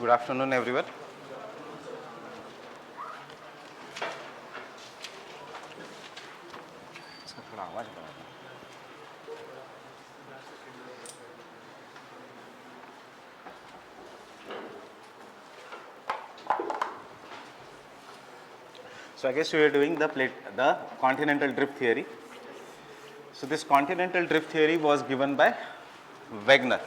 Good afternoon, everyone. So I guess we are doing the continental drift theory. So this continental drift theory was given by Wegener.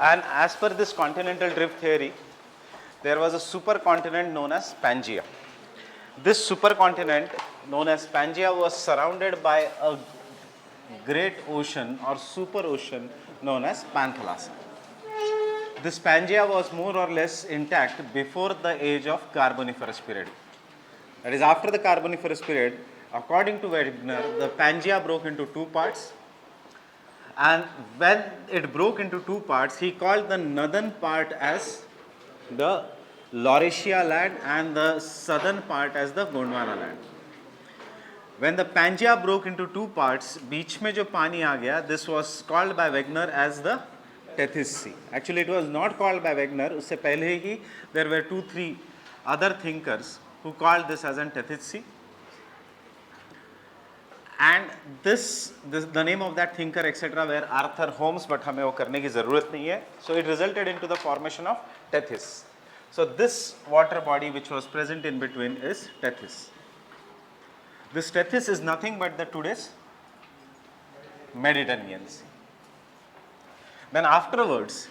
And as per this continental drift theory, there was a supercontinent known as Pangaea. This supercontinent known as Pangaea was surrounded by a great ocean or super ocean known as Panthalassa. This Pangaea was more or less intact before the age of Carboniferous period. That is, after the Carboniferous period, according to Wegener, the Pangaea broke into two parts. And when it broke into two parts, he called the northern part as the Laurasia land and the southern part as the Gondwana land. When the Pangaea broke into two parts, बीच में जो पानी आ गया, this was called by Wegener as the Tethys Sea. Actually, it was not called by Wegener. उससे पहले ही there were 2-3 other thinkers who called this as an Tethys Sea. And the name of that thinker etc. were Arthur Holmes, but हमें वो करने की ज़रूरत नहीं है. So it resulted into the formation of Tethys. So this water body which was present in between is Tethys. This Tethys is nothing but the today's Mediterranean Sea. Then afterwards,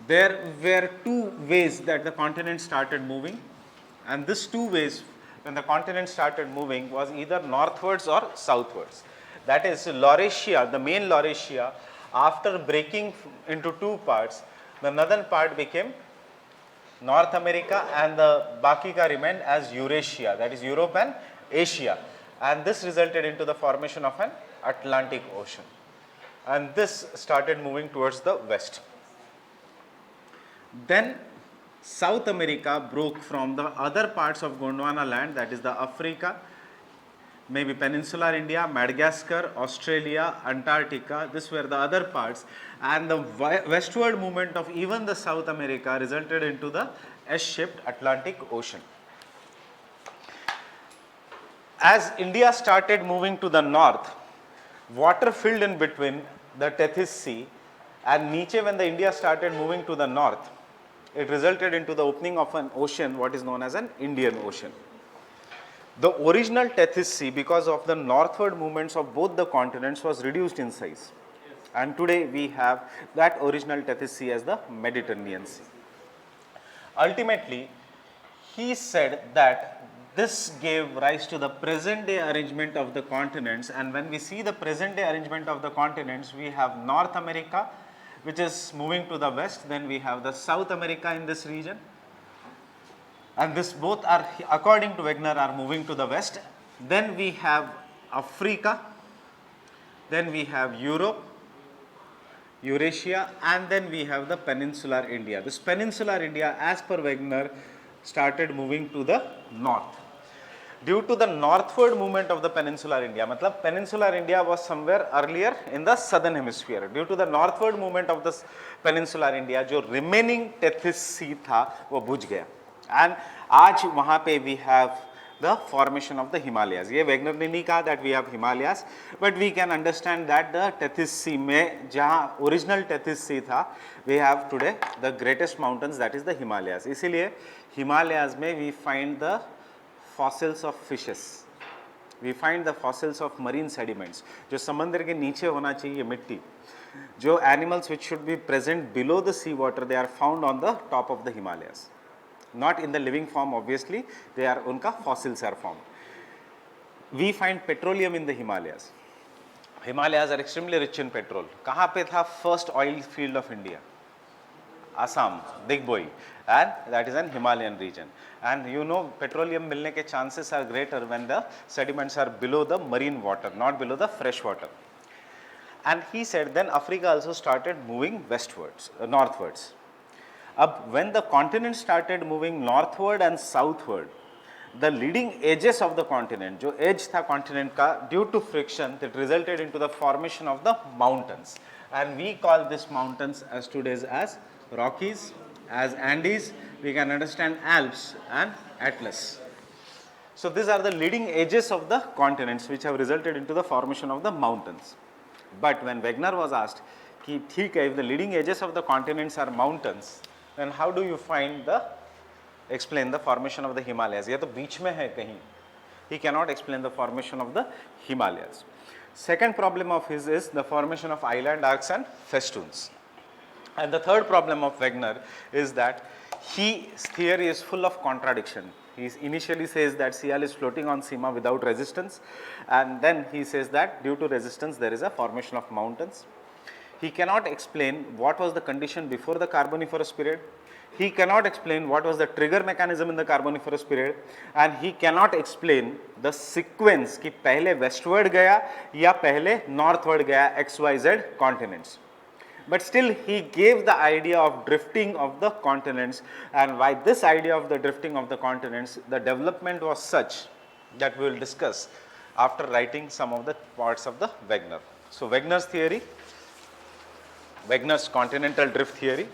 there were two ways that the continent started moving, and these two ways when the continent started moving was either northwards or southwards. That is, Laurasia, the main Laurasia, after breaking into two parts, the northern part became North America and the Baki ka remained as Eurasia, that is Europe and Asia, and this resulted into the formation of an Atlantic Ocean, and this started moving towards the west. Then South America broke from the other parts of Gondwana land, that is the Africa, maybe peninsular India, Madagascar, Australia, Antarctica. These were the other parts, and the westward movement of even the South America resulted into the S-shaped Atlantic Ocean. As India started moving to the north, water filled in between the Tethys Sea, and niche when the India started moving to the north, it resulted into the opening of an ocean what is known as an Indian Ocean. The original Tethys Sea, because of the northward movements of both the continents, was reduced in size, and today we have that original Tethys Sea as the Mediterranean Sea. Ultimately, he said that this gave rise to the present day arrangement of the continents, and when we see the present day arrangement of the continents, we have North America which is moving to the west, then we have the South America in this region, and this both are, according to Wegener, are moving to the west. Then we have Africa, then we have Europe, Eurasia, and then we have the peninsular India. This peninsular India, as per Wegener, started moving to the north. Due to the northward movement of the peninsular India, matlab peninsular India was somewhere earlier in the southern hemisphere. Due to the northward movement of this peninsular India, जो remaining Tethys Sea था वो बुझ गया, and आज वहाँ पे we have the formation of the Himalayas. ये Wegener ने नहीं कहा that we have Himalayas, but we can understand that the Tethys Sea में जहाँ original Tethys Sea था, we have today the greatest mountains, that is the Himalayas. इसीलिए Himalayas में we find the fossils of fishes, we find the fossils of marine sediments. जो समंदर के नीचे होना चाहिए मिट्टी, जो animals which should be present below the sea water, they are found on the top of the Himalayas. Not in the living form, obviously, they are, unka fossils are formed. We find petroleum in the Himalayas. Himalayas are extremely rich in petrol. कहाँ पे था first oil field of India? Assam, Digboi, and that is an Himalayan region. And you know, petroleum milne ke chances are greater when the sediments are below the marine water, not below the fresh water. And he said then Africa also started moving westwards, northwards. When the continent started moving northward and southward, the leading edges of the continent, जो edge था continent का, due to friction, it resulted into the formation of the mountains, and we call these mountains as today's as Rockies, as Andes, we can understand Alps and Atlas. So these are the leading edges of the continents which have resulted into the formation of the mountains. But when Wegener was asked, कि ठीक है, if the leading edges of the continents are mountains, then how do you explain the formation of the Himalayas? ये तो बीच में है कहीं. He cannot explain the formation of the Himalayas. Second problem of his is the formation of island arcs and festoons. And the third problem of Wegener is that his theory is full of contradiction. He initially says that Sial is floating on Sima without resistance, and then he says that due to resistance there is a formation of mountains. He cannot explain what was the condition before the Carboniferous period. He cannot explain what was the trigger mechanism in the Carboniferous period, and he cannot explain the sequence कि पहले westward गया या पहले northward गया XYZ continents. But still he gave the idea of drifting of the continents, and why this idea of the drifting of the continents, the development was such that we will discuss after writing some of the parts of the Wegener. So Wegener's theory, Wegener's continental drift theory.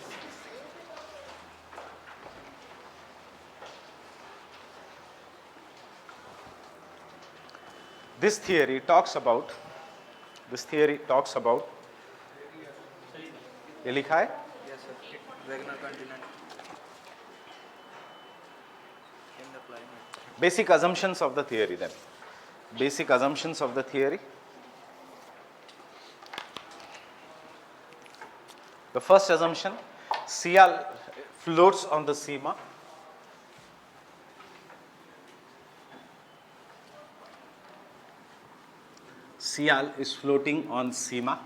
This theory talks about ये लिखा है? Yes, sir. Wegener continent in the climate. Basic assumptions of the theory then. Basic assumptions of the theory. The first assumption, Sial floats on the Sima. Sial is floating on Sima.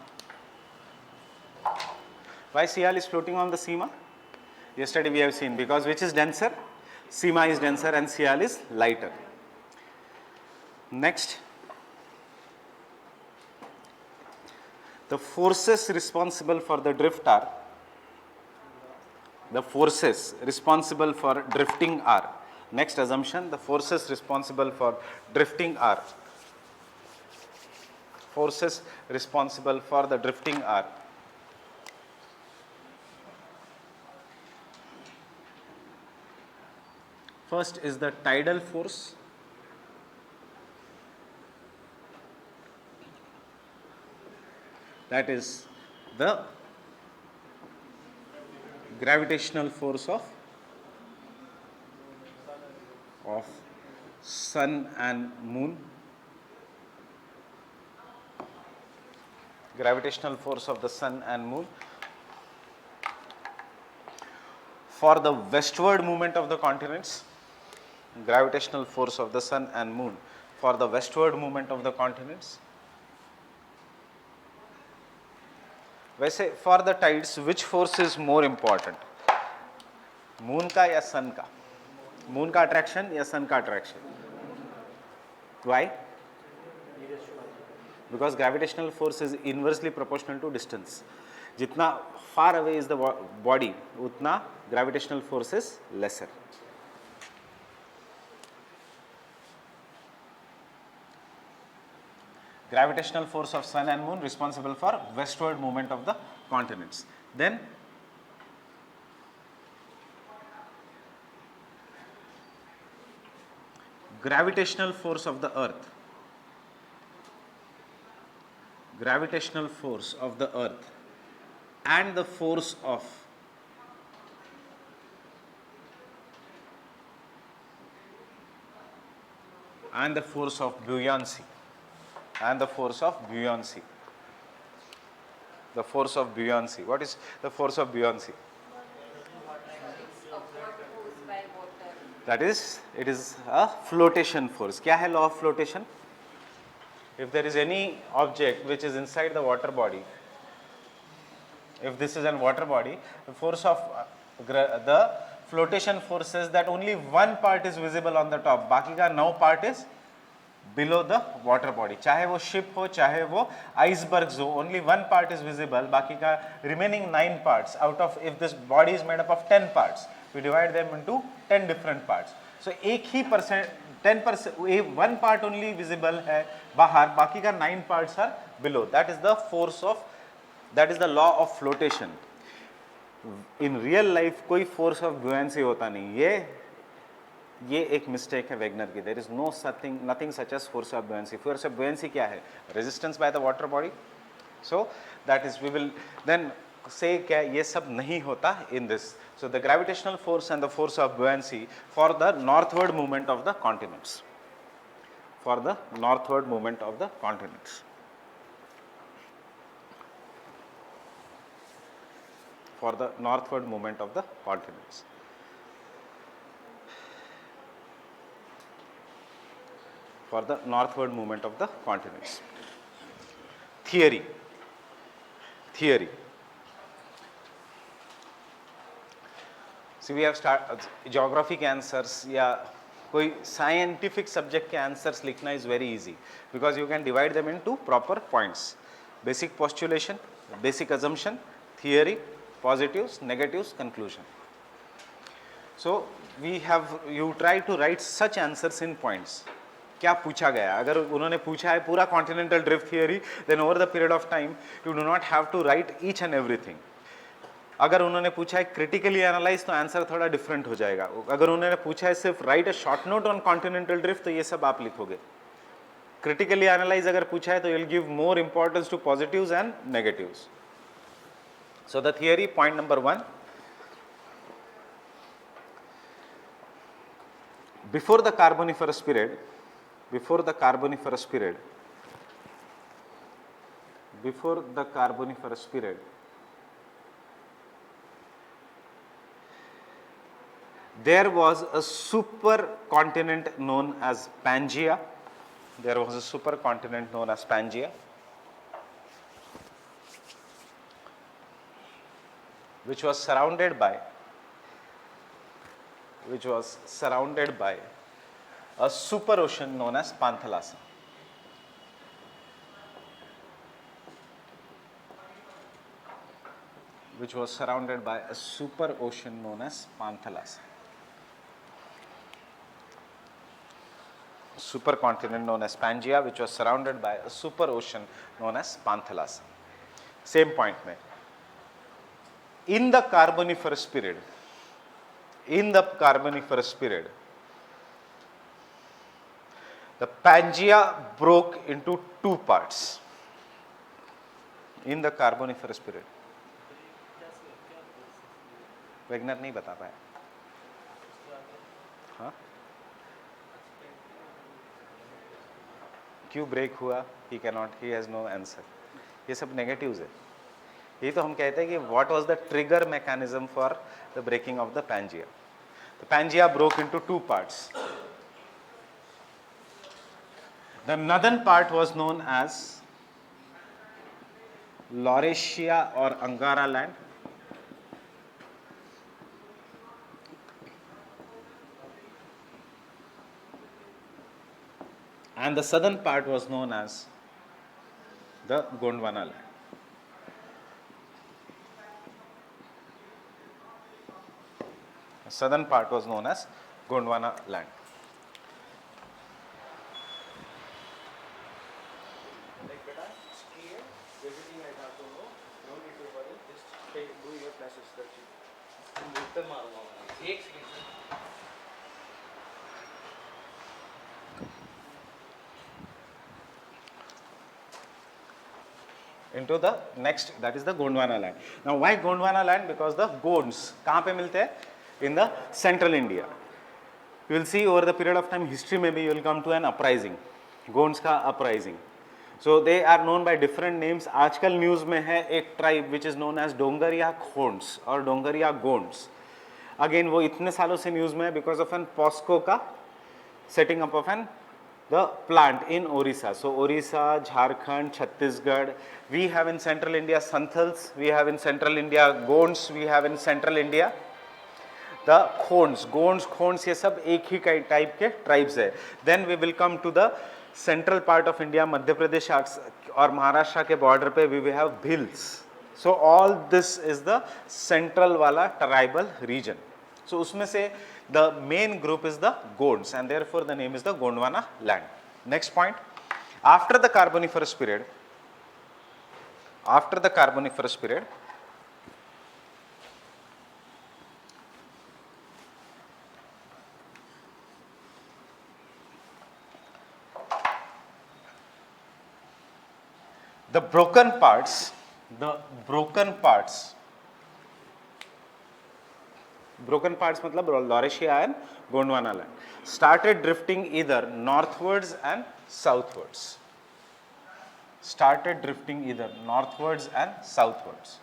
Why Sial is floating on the Sima? Yesterday we have seen, because which is denser? Sima is denser and Sial is lighter. Next, the forces responsible for the drift are, the forces responsible for drifting are, next assumption, the forces responsible for drifting are, forces responsible for the drifting are, first is the tidal force, that is the gravitational force of sun and moon, gravitational force of the sun and moon for the westward movement of the continents, gravitational force of the sun and moon for the westward movement of the continents. वैसे for the tides which force is more important, moon का या sun का, moon का attraction या sun का attraction? Why? Because gravitational force is inversely proportional to distance. जितना far away is the body, उतना gravitational force is lesser. Gravitational force of sun and moon responsible for westward movement of the continents. Then gravitational force of the earth, gravitational force of the earth and the force of buoyancy, and the force of buoyancy. The force of buoyancy. What is the force of buoyancy? That is, it is a flotation force. क्या है law of flotation? If there is any object which is inside the water body, if this is a water body, the force of the flotation force says that only one part is visible on the top, बाकी का 9 part is below the water body. चाहे वो ship हो, चाहे वो icebergs हो, only one part is visible, बाकी का remaining 9 parts out of, if this body is made up of 10 parts, we divide them into 10 different parts. So एक ही percent, 10%, one part only visible है बाहर, बाकी का 9 parts are below. That is the force of, that is the law of flotation. In real life कोई force of buoyancy होता नहीं, ये एक मिस्टेक है वेगनर की. There is no something nothing such as force of buoyancy. Force of buoyancy क्या है? Resistance by the water body. So that is we will then say क्या ये सब नहीं होता in this. So the gravitational force and the force of buoyancy for the northward movement of the continents, for the northward movement of the continents, for the northward movement of the continents. For the northward movement of the continents. Theory. See, we have geography के answers या कोई scientific subject के answers लिखना is very easy because you can divide them into proper points. Basic postulation, basic assumption, theory, positives, negatives, conclusion. So you try to write such answers in points. क्या पूछा गया? अगर उन्होंने पूछा है पूरा continental drift theory, then over the period of time you do not have to write each and everything. अगर उन्होंने पूछा है critically analyze तो आंसर थोड़ा डिफरेंट हो जाएगा. अगर उन्होंने पूछा है सिर्फ write a short note on continental drift तो ये सब आप लिखोगे. Critically analyze अगर पूछा है तो you'll give more importance to positives and negatives. So the theory, point number 1, before the Carboniferous period, there was a supercontinent known as Pangaea. Which was surrounded by a super ocean known as Panthalassa. Supercontinent known as Pangaea, which was surrounded by a super ocean known as Panthalassa. Same point में. In the Carboniferous period, the Pangaea broke into two parts. In the Carboniferous period. Wegener नहीं बता पाया. हाँ? क्यों break हुआ? He has no answer. ये सब negatives है. ये तो हम कहते हैं कि what was the trigger mechanism for the breaking of the Pangaea? The Pangaea broke into two parts. The northern part was known as Laurasia or Angara land. And the southern part was known as the Gondwana land. The southern part was known as Gondwana land. Like beta, here, everything I have to know, no need to worry, just do your classes, that's it. एक second. Into the next, that is the Gondwana land. Now why Gondwana land? Because the Gonds कहाँ पे मिलते हैं? In the central India. You will see over the period of time history maybe you will come to an uprising. Gonds का uprising. So they are known by different names. आजकल news में है एक tribe which is known as Dongaria Gonds और Dongaria Gonds. Again वो इतने सालों से news में है because of an POSCO का setting up of an the plant in Orissa. So Orissa, Jharkhand, Chhattisgarh, we have in central India Santhals, we have in central India Gonds, we have in central India the Khonds. Khonds ये सब एक ही type के tribes है. Then we will come to the central part of India, Madhya Pradesh और महाराष्ट्र के border पे we will have Bhils. So all this is the central वाला tribal region. So उसमें से the main group is the Gonds and therefore the name is the Gondwana land. Next point, after the Carboniferous period, The broken parts, broken parts matlab Laurasia and Gondwana land, started drifting either northwards and southwards. Started drifting either northwards and southwards.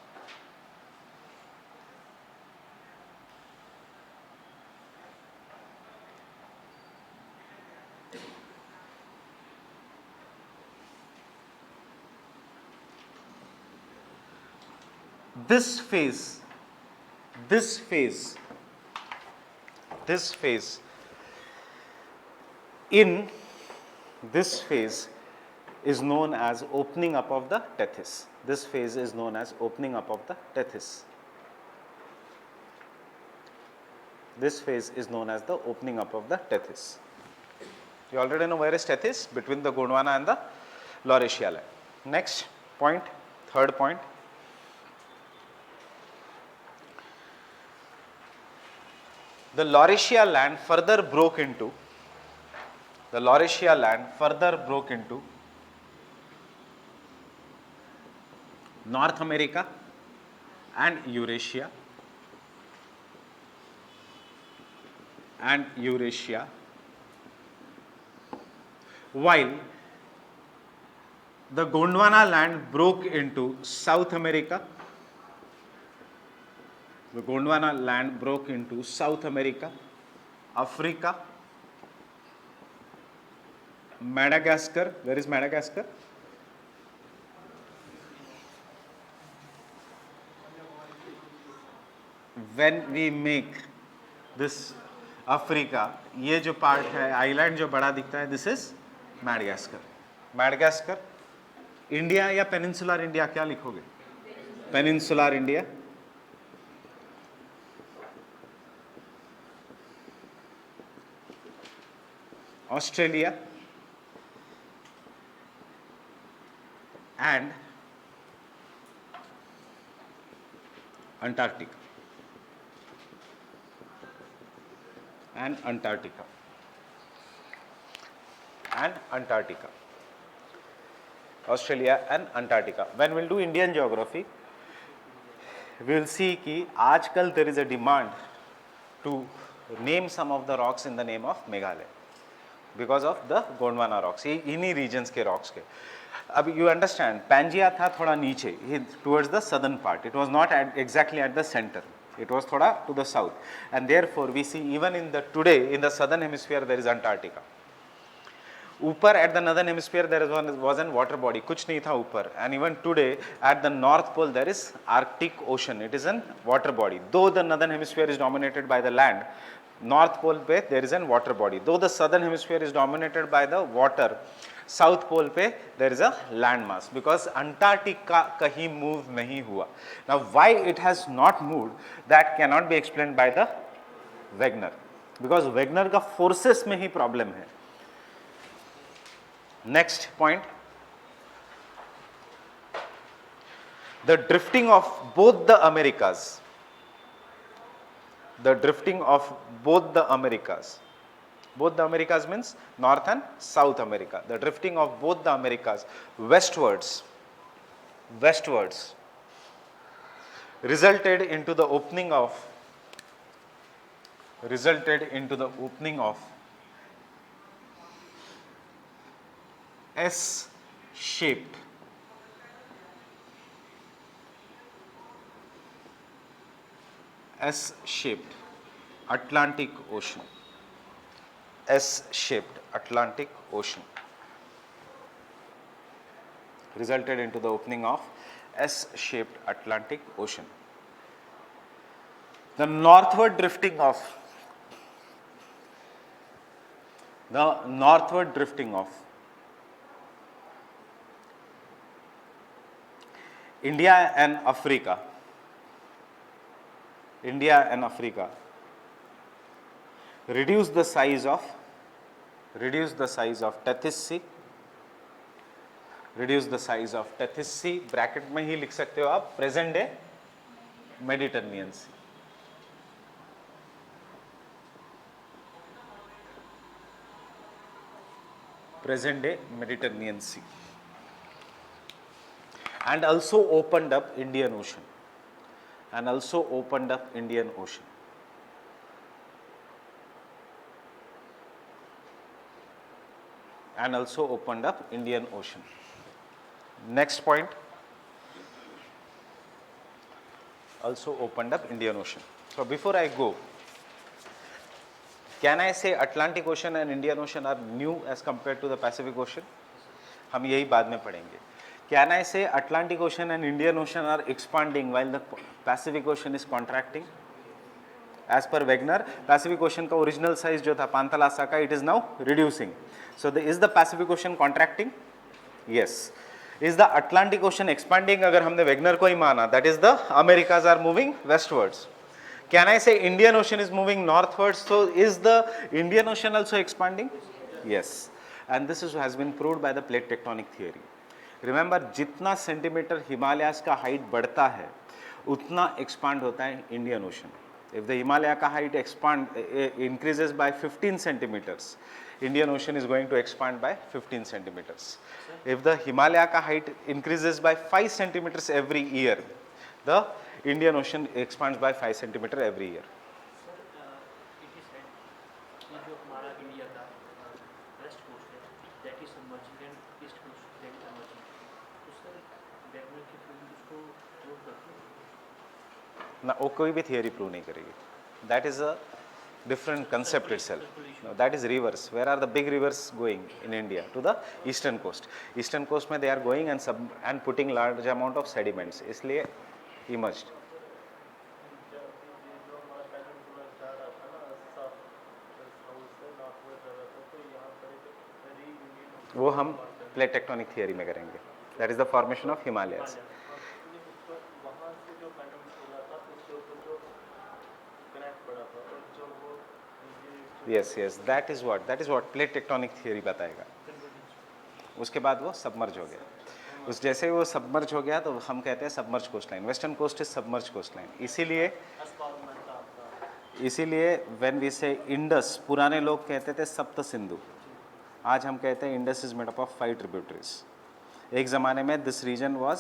This phase in this phase is known as opening up of the Tethys. This phase is known as opening up of the Tethys. This phase is known as the opening up of the Tethys. You already know where is Tethys? Between the Gondwana and the Laurasia land. Next point, third point. The Laurasia land further broke into North America and Eurasia while the Gondwana land broke into South America. The Gondwana land broke into South America, Africa, Madagascar. Where is Madagascar? When we make this Africa, ये जो part है, island जो बड़ा दिखता है, this is Madagascar. Madagascar, India या Peninsular India क्या लिखोगे? Peninsular India. Australia and Antarctica. Australia and Antarctica. When we'll do Indian geography, we'll see कि आजकल there is a demand to name some of the rocks in the name of Meghalaya because of the Gondwana rocks. इन्हीं regions के rocks के. अब you understand, Pangaea था थोड़ा नीचे, towards the southern part. It was not exactly at the center. It was थोड़ा to the south, and therefore we see even in the today in the southern hemisphere there is Antarctica. ऊपर at the northern hemisphere there was an water body, कुछ नहीं था ऊपर, and even today at the north pole there is Arctic Ocean. It is an water body. Though the northern hemisphere is dominated by the land, north pole पे there is an water body. Though the southern hemisphere is dominated by the water, south pole पे there is a land mass, because Antarctica कहीं move नहीं हुआ. Now why it has not moved, that cannot be explained by the Wegener, because Wegener का forces में ही problem है. Next point, the drifting of both the Americas. The drifting of both the Americas. Both the Americas means North and South America. The drifting of both the Americas westwards resulted into the opening of S-shaped Atlantic Ocean. S-shaped Atlantic Ocean resulted into the opening of S-shaped Atlantic Ocean. The northward drifting of India and Africa reduce the size of Tethys Sea. Bracket में ही लिख सकते हो आप present day Mediterranean Sea. and also opened up Indian Ocean. And also opened up Indian Ocean. And also opened up Indian Ocean. Next point. Also opened up Indian Ocean. So before I go, can I say Atlantic Ocean and Indian Ocean are new as compared to the Pacific Ocean? हम यही बाद में पढ़ेंगे. Can I say Atlantic Ocean and Indian Ocean are expanding while the Pacific Ocean is contracting? As per Wegener, Pacific Ocean का original size जो था Panthalassa का, it is now reducing. So is the Pacific Ocean contracting? Yes. Is the Atlantic Ocean expanding? अगर हमने Wegener को ही माना, that is the Americas are moving westwards. Can I say Indian Ocean is moving northwards? So is the Indian Ocean also expanding? Yes. And this has been proved by the plate tectonic theory. Remember, जितना centimetre Himalayas का height बढ़ता है उतना expand होता है Indian ocean. If the Himalaya height increases by 15 centimeters, Indian Ocean is going to expand by 15 centimeters. If the Himalaya height increases by 5 centimeters every year, the Indian Ocean expands by 5 centimeters every year. It is said कि जो हमारा India का west coast है, that is submerging and east coast that is emerging. तो sir Wegener की theory उसको prove करती है? ना वो कोई भी थियरी प्रूव नहीं करेगी. That is a different concept itself. That is rivers. Where are the big rivers going in India? To the eastern coast. Eastern coast में they are going and putting large amount of sediments, इसलिए emerged. वो हम plate tectonic theory में करेंगे. That is the formation of Himalayas. Yes, that is what plate tectonic theory बताएगा. उसके बाद वो सबमर्ज हो गया. उस जैसे वो सबमर्ज हो गया तो हम कहते हैं submerge coast line. Western coast is submerge coast line. इसीलिए व्हेन वी से इंडस, पुराने लोग कहते थे सप्त सिंधु, आज हम कहते हैं Indus is made up of 5 tributaries. एक ज़माने में this region was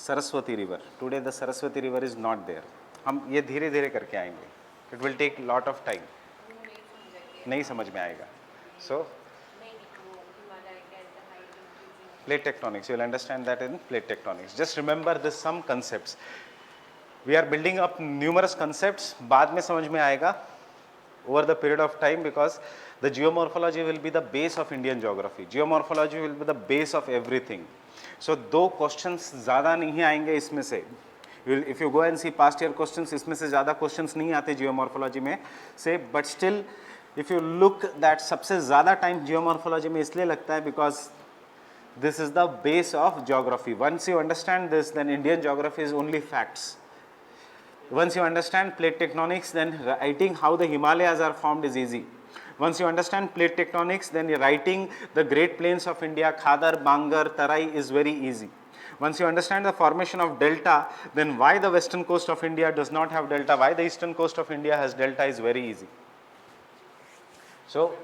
Saraswati river. Today the Saraswati river is not there. हम ये धीरे धीरे करके आएंगे. It will take lot of time. नहीं समझ में आएगा. सो plate tectonics, you will understand that in plate tectonics. Just remember this some concepts. We are building up numerous concepts. बाद में समझ में आएगा over the period of time, because the geomorphology will be the base of Indian geography. Geomorphology will be the base of everything. So दो questions ज़्यादा नहीं आएंगे इसमें से. If you go and see past year questions, इसमें से ज़्यादा questions नहीं आते geomorphology में से, but still if you look that सबसे ज़्यादा time geomorphology में इसलिए लगता है because this is the base of geography. Once you understand this, then Indian geography is only facts. Once you understand plate tectonics, then writing how the Himalayas are formed is easy. Once you understand plate tectonics, then writing the Great Plains of India, Khadar, Bangar, Tarai is very easy. Once you understand the formation of delta, then why the western coast of India does not have delta, why the eastern coast of India has delta is very easy. So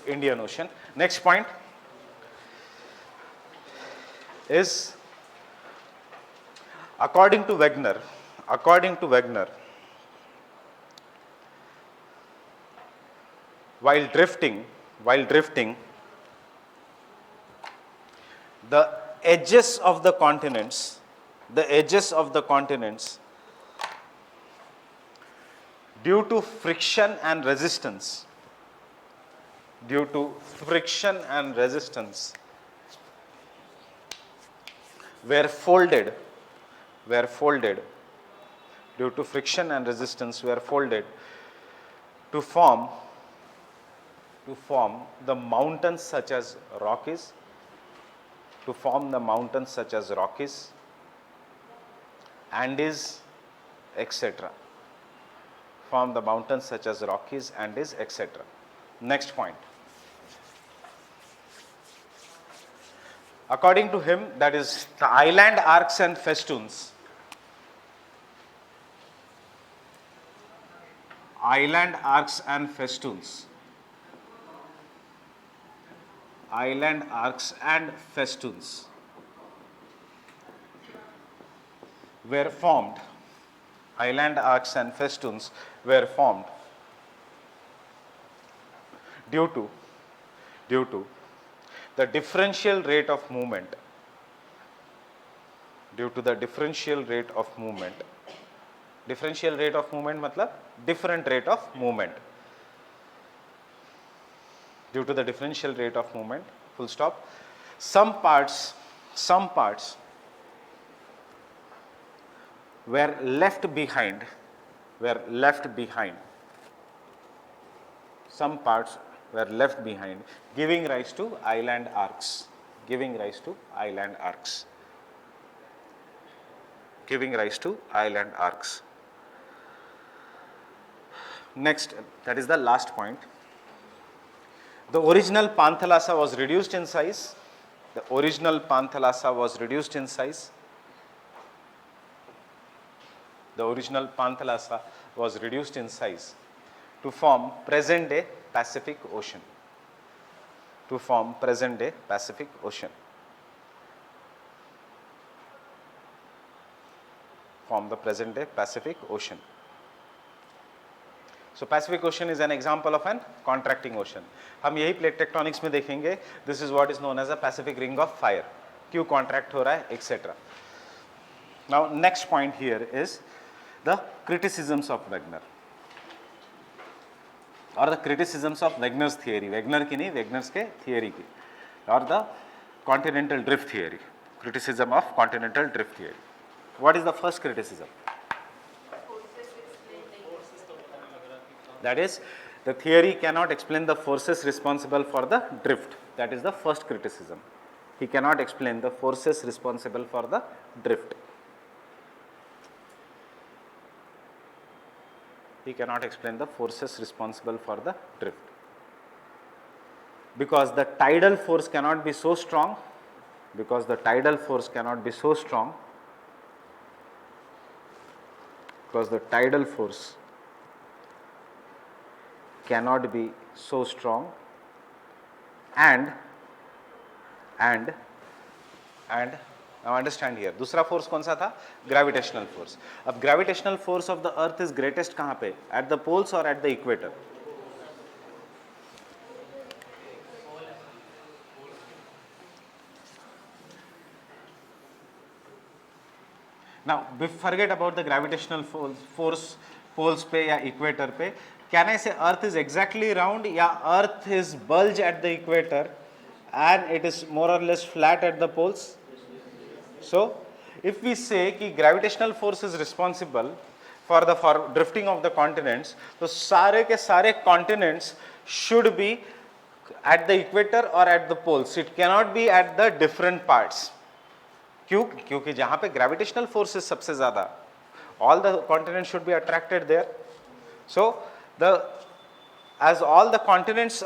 Indian Ocean. Next point is according to Wegener, while drifting, the edges of the continents, due to friction and resistance, were folded due to friction and resistance were folded to form the mountains such as Rockies, Andes, etc. Form the mountains such as Rockies, Andes, etc. Next point. According to him, that is the island arcs and festoons. Island arcs and festoons island arcs and festoons were formed. Island arcs and festoons were formed due to the differential rate of movement, differential rate of movement मतलब different rate of movement, due to the differential rate of movement, full stop. Some parts were left behind, some parts were left behind, giving rise to island arcs, Next, that is the last point. The original Panthalassa was reduced in size. To form present day Pacific Ocean. So Pacific Ocean is an example of an contracting ocean. हम यही plate tectonics में देखेंगे. This is what is known as a Pacific Ring of Fire. क्यों contract हो रहा है, etc. Now next point here is the criticisms of Wegener, or the criticisms of Wegener's theory. Wegener की नहीं, Wegener's के theory की, or the continental drift theory. Criticism of continental drift theory. What is the first criticism? That is, the theory cannot explain the forces responsible for the drift. That is the first criticism. He cannot explain the forces responsible for the drift. Because the tidal force cannot be so strong. And now understand here, दूसरा force कौन सा था? Gravitational force. अब gravitational force of the earth is greatest कहाँ पे? At the poles और at the equator? Now forget about the gravitational force poles पे या इक्वेटर पे. Can I say Earth is exactly round या Earth is bulge at the equator and it is more or less flat at the poles? So if we say कि gravitational force is responsible for drifting of the continents, तो सारे के सारे continents should be at the equator or at the poles. It cannot be at the different parts. क्यों? क्योंकि जहाँ पे gravitational force is सबसे ज़्यादा, all the continents should be attracted there. So as all the continents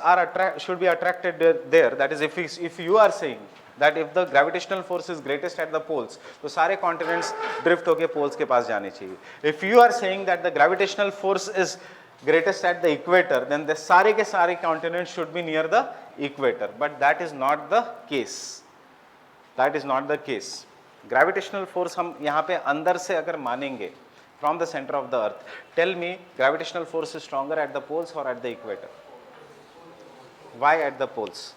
should be attracted there, that is, if you are saying that if the gravitational force is greatest at the poles, तो सारे continents drift होके poles के पास जाने चाहिए. If you are saying that the gravitational force is greatest at the equator, then the सारे के सारे continents should be near the equator. But that is not the case. Gravitational force हम यहाँ पे अंदर से अगर मानेंगे, from the center of the earth, tell me gravitational force is stronger at the poles or at the equator? Why at the poles?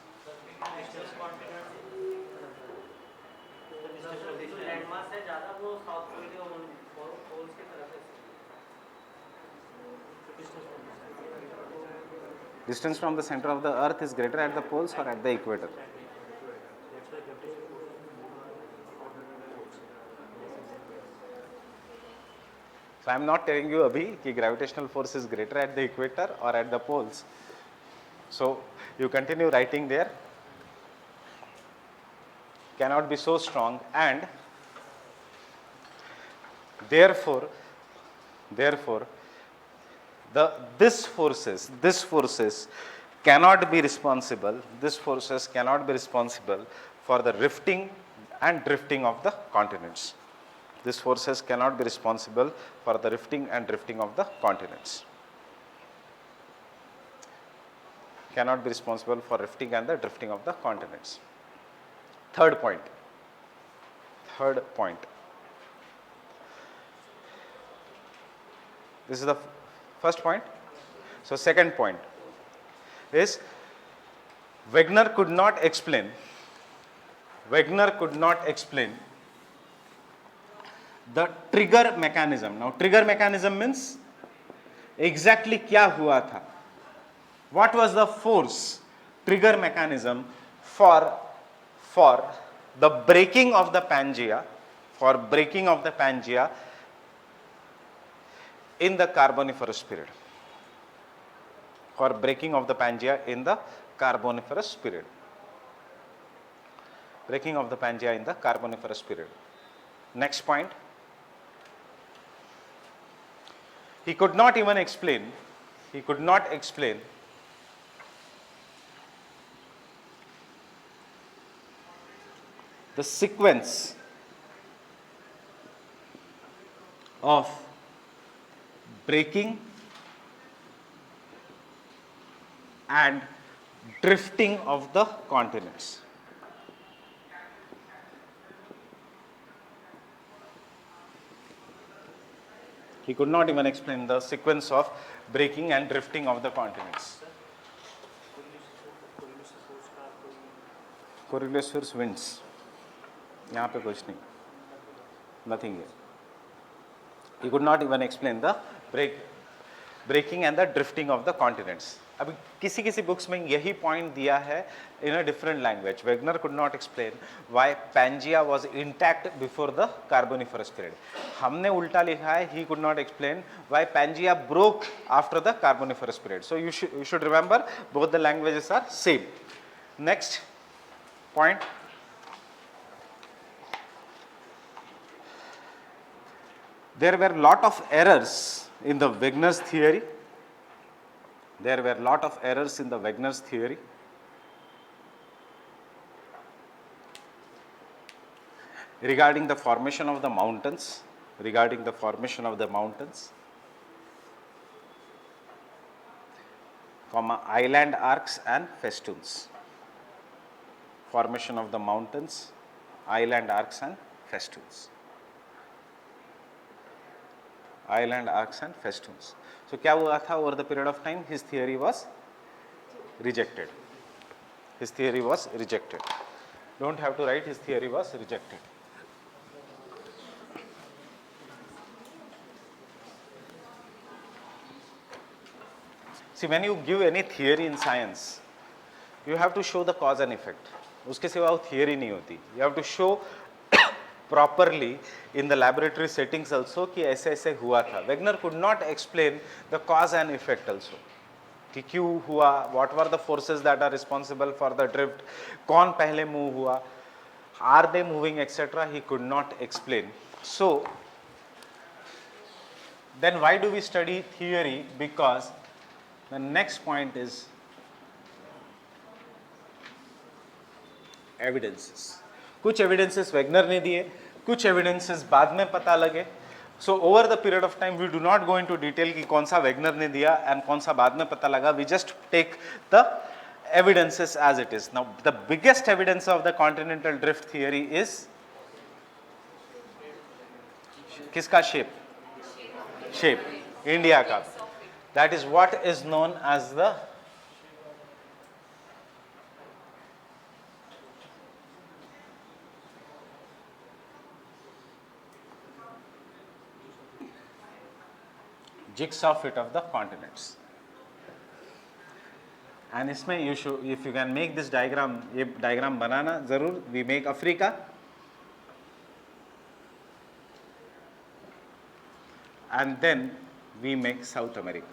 Distance from the center of the earth is greater at the poles or at the equator? So I am not telling you abhi कि gravitational force is greater at the equator or at the poles. So you continue writing there. Cannot be so strong, and therefore this forces cannot be responsible. For the rifting and drifting of the continents. These forces cannot be responsible for the rifting and drifting of the continents. cannot be responsible for rifting and the drifting of the continents. Third point. This is the first point. So second point is Wegener could not explain the trigger mechanism. Now trigger mechanism means exactly क्या हुआ था. What was the force trigger mechanism for the breaking of the Pangea, in the Carboniferous period? For breaking of the Pangea in the Carboniferous period. Breaking of the Pangea in the Carboniferous period. Next point. He could not explain the sequence of breaking and drifting of the continents. He could not even explain the sequence of breaking and drifting of the continents. Coriolis force winds. यहाँ पे कुछ नहीं, nothing here. He could not even explain the breaking and the drifting of the continents. अभी किसी books में यही point दिया है in a different language. Wegener could not explain why Pangea was intact before the Carboniferous period. हमने उल्टा लिखा है, he could not explain why Pangea broke after the Carboniferous period. So you should remember both the languages are same. Next point. There were lot of errors in the Wegener's theory. Regarding the formation of the mountains, island arcs and festoons. Formation of the mountains, island arcs and festoons. So क्या हुआ था? Over the period of time, his theory was rejected. Don't have to write his theory was rejected. See, when you give any theory in science, you have to show the cause and effect. उसके सिवा वो theory नहीं होती. You have to show properly in the laboratory settings also कि ऐसे ऐसे हुआ था. Wegener could not explain the cause and effect also. कि क्यों हुआ, what were the forces that are responsible for the drift, कौन पहले move हुआ, are they moving, etc. He could not explain. So then why do we study theory? Because the next point is evidences. कुछ evidences Wegener ने दिए, कुछ evidences बाद में पता लगे. So over the period of time we do not go into detail कि कौन सा Wegener ने दिया and कौन सा बाद में पता लगा. We just take the evidences as it is. Now the biggest evidence of the continental drift theory is किसका shape? India का. That is what is known as the jigsaw fit of the continents. And इसमें you should, if you can make this diagram, ये diagram बनाना जरूर. We make Africa, and then we make South America.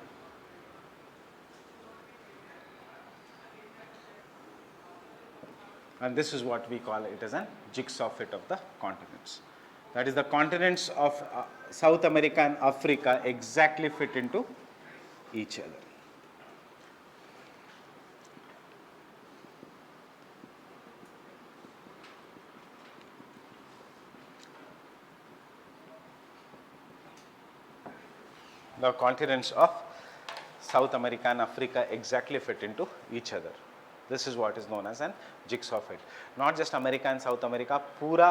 And this is what we call it as a jigsaw fit of the continents. That is, the continents of South America and Africa exactly fit into each other. The continents of South America and Africa exactly fit into each other. This is what is known as an jigsaw fit. Not just America and South America, पूरा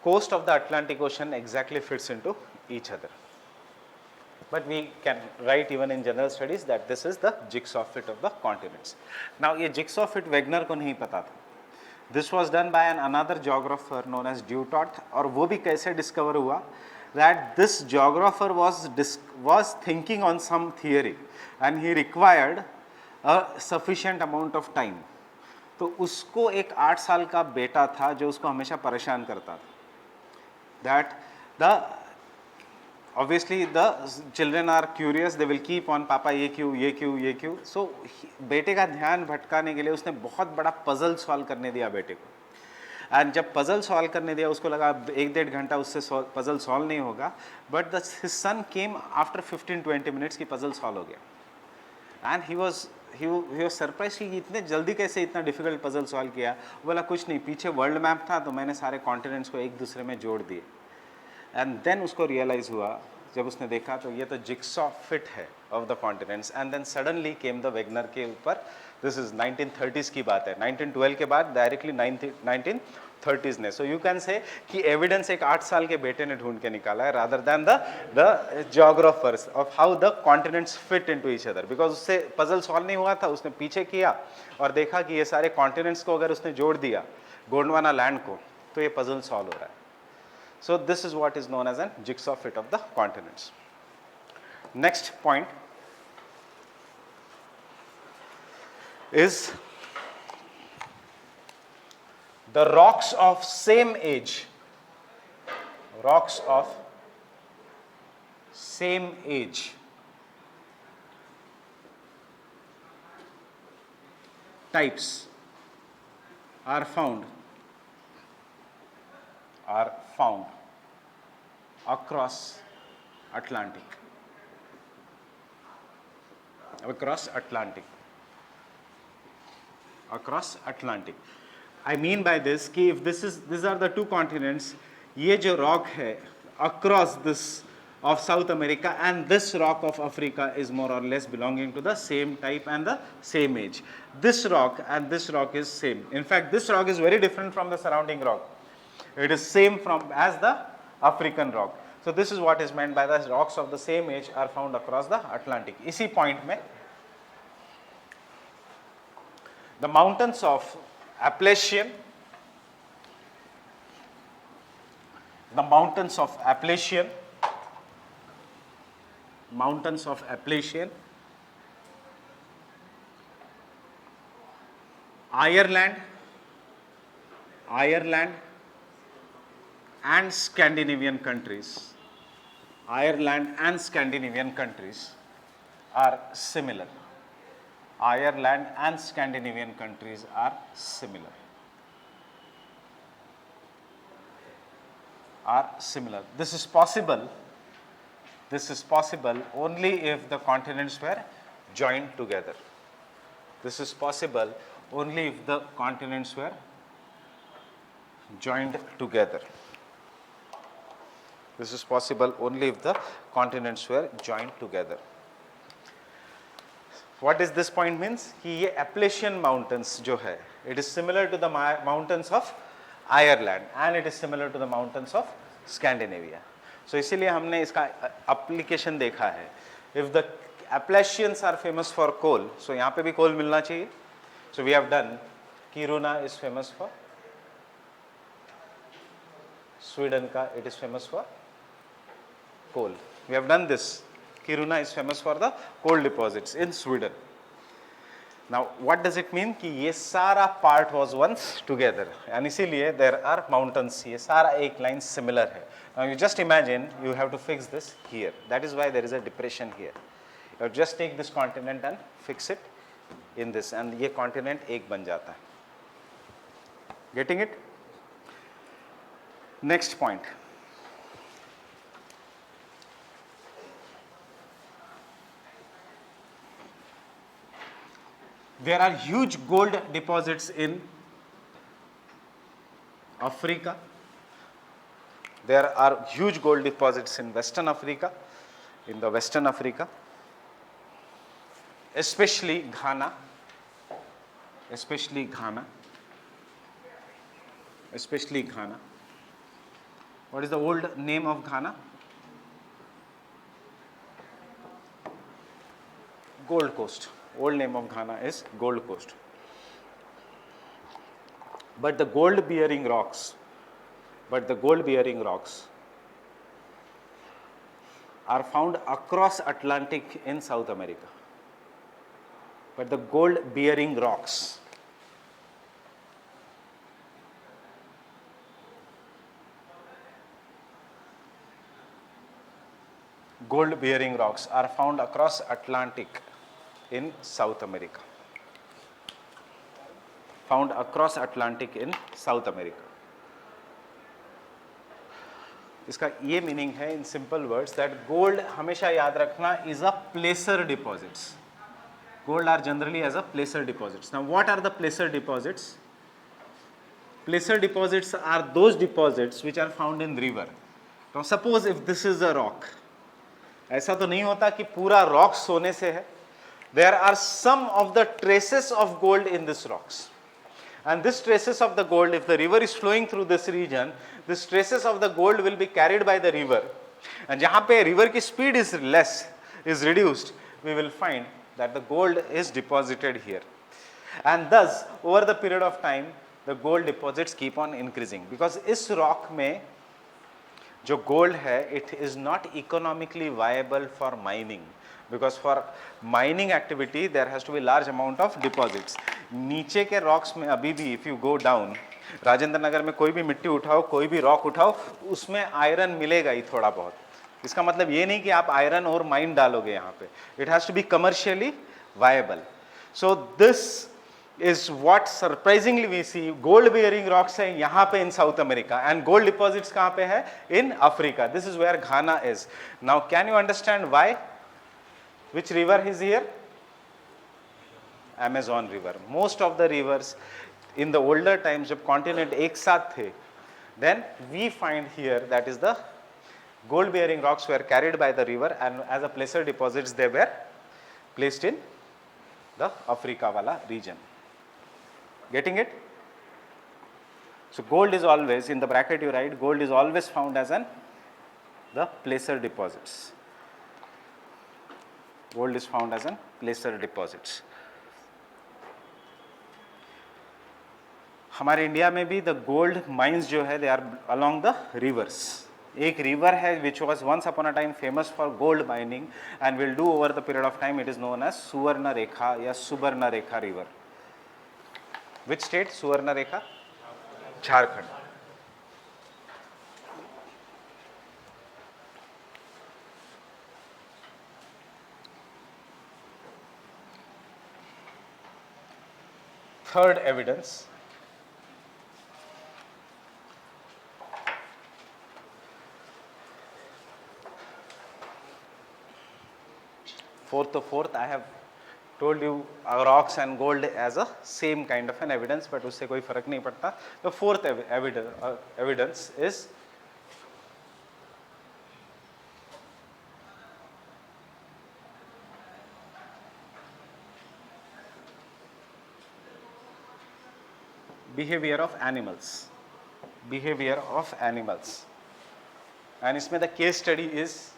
coast of the Atlantic Ocean exactly fits into each other. But we can write even in general studies that this is the jigsaw fit of the continents. Now ये jigsaw fit Wegener को नहीं पता था. This was done by another geographer known as Dutot. और वो भी कैसे discover हुआ? That this geographer was thinking on some theory and he required a sufficient amount of time. तो उसको एक 8 साल का बेटा था जो उसको हमेशा परेशान करता था. That the obviously the children are curious, they will keep on पापा ये क्यों. So बेटे का ध्यान भटकाने के लिए उसने बहुत बड़ा पजल सॉल्व करने दिया बेटे को. एंड जब पजल सॉल्व करने दिया उसको लगा 1-1.5 घंटा उससे पजल सॉल्व नहीं होगा. But his son came after 15-20 minutes की पजल सॉल्व हो गया. एंड ही वाज सरप्राइज कि इतने जल्दी कैसे इतना डिफिकल्ट पजल सॉल्व किया. बोला कुछ नहीं, पीछे वर्ल्ड मैप था तो मैंने सारे कॉन्टिनेंट्स को एक दूसरे में जोड़ दिए. एंड देन उसको रियलाइज़ हुआ जब उसने देखा तो ये तो जिक्सॉ फिट है of the continents. And then suddenly came the Wegener के ऊपर. दिस इज 1930s की बात है. 1912 के बाद डायरेक्टली 1930s ने. सो यू कैन से कि एविडेंस एक 8 साल के बेटे ने ढूंढ के निकाला है rather than the geographers of how the continents fit into each other. Because उससे पजल सॉल्व नहीं हुआ था, उसने पीछे किया और देखा कि ये सारे कॉन्टिनेंट्स को अगर उसने जोड़ दिया गोंडवाना लैंड को तो ये पजल सॉल्व हो रहा है. So this is what is known as a jigsaw fit of the continents. Next point is the rocks of same age. Rocks of same age types are found across Atlantic. I mean by this कि if these are the two continents, ये जो rock है across this of South America and this rock of Africa is more or less belonging to the same type and the same age. This rock and this rock is same. In fact, this rock is very different from the surrounding rock. It is same as the African rock. So this is what is meant by the rocks of the same age are found across the Atlantic. इसी point में the mountains of Appalachian, Ireland and Scandinavian countries. Ireland and Scandinavian countries are similar. Ireland and Scandinavian countries are similar. This is possible only if the continents were joined together. This is possible only if the continents were joined together. This is possible only if the continents were joined together. What does this point means? कि ये Appalachian mountains जो है, it is similar to the mountains of Ireland and it is similar to the mountains of Scandinavia. So इसीलिए हमने इसका application देखा है. If the Appalachians are famous for coal, so यहाँ पे भी coal मिलना चाहिए. So we have done Kiruna is famous for Sweden का, it is famous for coal. We have done this. Kiruna is famous for the coal deposits in Sweden. Now what does it mean कि ये सारा part was once together and इसीलिए there are mountains. ये सारा एक line similar है. Now you just imagine you have to fix this here. That is why there is a depression here. You just take this continent and fix it in this and ये continent एक बन जाता है. Getting it? Next point. There are huge gold deposits in Africa. There are huge gold deposits in Western Africa, in the Western Africa. especially Ghana, especially Ghana, especially Ghana. What is the old name of Ghana? Gold Coast. Old name of Ghana is Gold Coast. But the gold bearing rocks are found across Atlantic in South America. But the gold bearing rocks are found across Atlantic in South America. Found across Atlantic in South America. इसका ये meaning है in simple words that gold हमेशा याद रखना is a प्लेसर deposits. Gold are generally as a placer deposits. Now what are the placer deposits? Placer deposits are those deposits which are found in river. Now suppose if this is a rock, ऐसा तो नहीं होता कि पूरा rock सोने से है. There are some of the traces of gold in this rocks. And this traces of the gold, if the river is flowing through this region, this traces of the gold will be carried by the river. And जहाँ पे river की speed is less, is reduced, we will find that the gold is deposited here. And thus, over the period of time, the gold deposits keep on increasing. Because इस rock में जो gold है, it is not economically viable for mining. Because for mining activity, there has to be large amount of deposits. नीचे के rocks में अभी भी, if you go down, Rajendra Nagar में कोई भी मिट्टी उठाओ, कोई भी rock उठाओ, उसमें iron मिलेगा ही थोड़ा बहुत. इसका मतलब ये नहीं कि आप आयरन और माइन डालोगे यहाँ पे. It has to be commercially viable. So this is what surprisingly we see gold bearing rocks है यहाँ पे in south America and gold deposits कहाँ पे है? In Africa. This is where Ghana is. Now can you understand why? Which river is here? Amazon river. Most of the rivers in the older times जब continent एक साथ थे, then we find here that is the gold bearing rocks were carried by the river and as a placer deposits they were placed in the Africa wala region. Getting it? So gold is always, in the bracket you write, gold is always found as the placer deposits. Gold is found as an placer deposits. हमारे India में भी the gold mines जो है they are along the rivers. एक river है which was once upon a time famous for gold mining and will do over the period of time it is known as Suvarnarekha या Subarnarekha river. Which state? Suvarnarekha, Jharkhand. Third evidence, fourth I have told you rocks and gold as a same kind of an evidence, but उससे कोई फर्क नहीं पड़ता. The fourth evidence is behavior of animals. Behavior of animals. And इसमें the case study is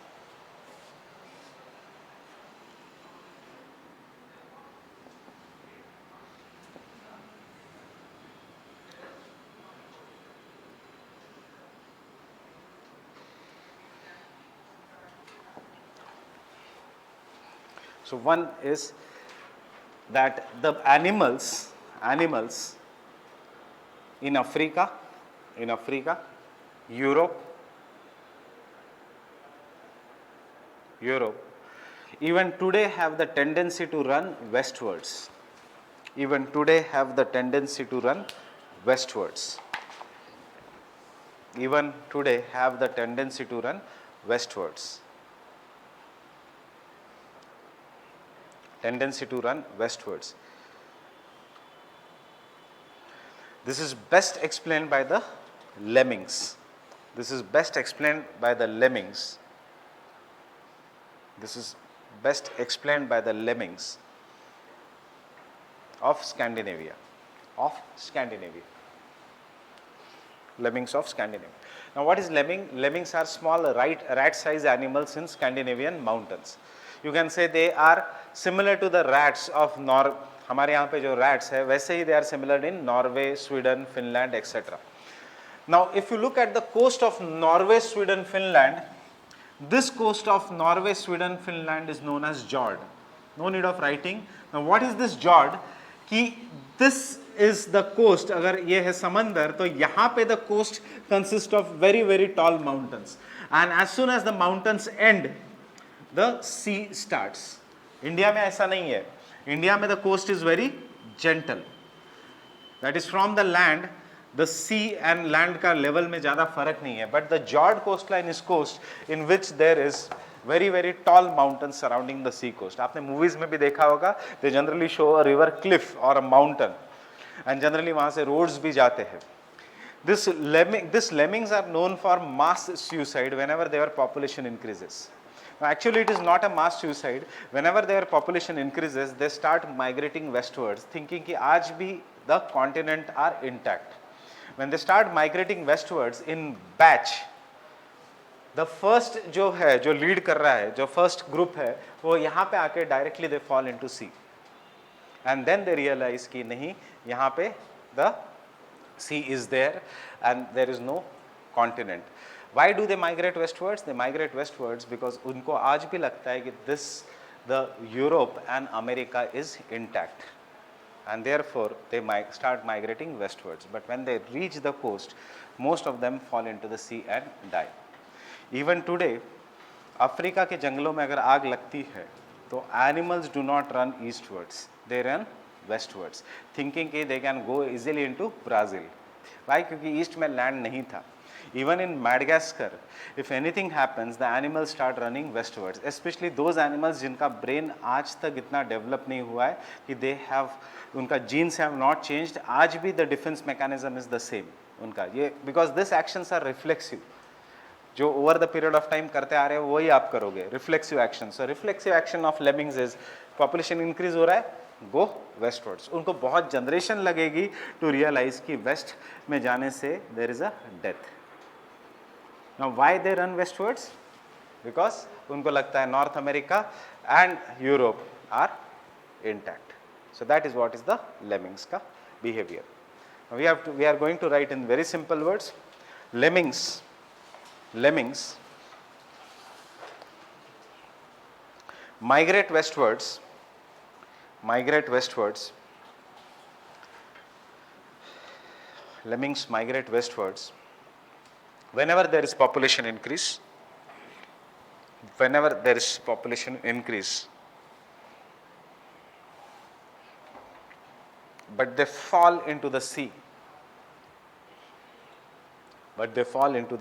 so one is that the animals in Africa, Europe, even today have the tendency to run westwards. Even today have the tendency to run westwards. Even today have the tendency to run westwards. Tendency to run westwards. This is best explained by the lemmings. This is best explained by the lemmings. This is best explained by the lemmings. of Scandinavia. Of Scandinavia. Lemmings of Scandinavia. Now what is lemming? Lemmings are small rat-sized animals in Scandinavian mountains. You can say they are similar to the rats of हमारे यहाँ पे जो rats है वैसे ही they are similar in Norway, Sweden, Finland, etc. Now if you look at the coast of Norway, Sweden, Finland, this coast of Norway, Sweden, Finland is known as Jord. No need of writing. Now what is this Jord? कि this is the coast. अगर ये है समंदर तो यहाँ पे the coast consists of very very tall mountains, and as soon as the mountains end, the sea starts. India में ऐसा नहीं है. इंडिया में the coast is very gentle. That is from the land, the sea and land का level में ज़्यादा फर्क नहीं है. But the Jord coastline is coast in which there is very very tall mountains surrounding the sea coast. आपने movies में भी देखा होगा. They generally show a river cliff or a mountain, and generally वहाँ से roads भी जाते हैं. This lemmings are known for mass suicide whenever their population increases. Now, actually, it is not a mass suicide. Whenever their population increases, they start migrating westwards, thinking कि आज भी the continent are intact. When they start migrating westwards in batch, the first जो है, जो lead कर रहा है, जो first group है, वो यहाँ पे आके directly they fall into sea, and then they realize कि नहीं, यहाँ पे the sea is there and there is no continent. Why do they migrate westwards? They migrate westwards because उनको आज भी लगता है कि the Europe and America is intact, and therefore they start migrating westwards. But when they reach the coast, most of them fall into the sea and die. Even today, Africa के जंगलों में अगर आग लगती है तो animals do not run eastwards, they run westwards, thinking कि they can go easily into Brazil. Why? क्योंकि ईस्ट में लैंड नहीं था. Even in Madagascar, if anything happens, the animals start running westwards, especially those animals जिनका brain आज तक इतना develop नहीं हुआ है कि they have, उनका genes have not changed, आज भी the defense mechanism is the same उनका ये, because these actions are reflexive. जो over the period of time करते आ रहे हो वही आप करोगे, reflexive action. So reflexive action of lemmings is population increase हो रहा है, go westwards. उनको बहुत generation लगेगी to realize कि west में जाने से there is a death. Now why they run westwards? Because उनको लगता है North America and Europe are intact. So that is what is the lemmings का behavior. Now we are going to write in very simple words. Lemmings migrate westwards whenever there is population increase, but they fall into the sea. They fall into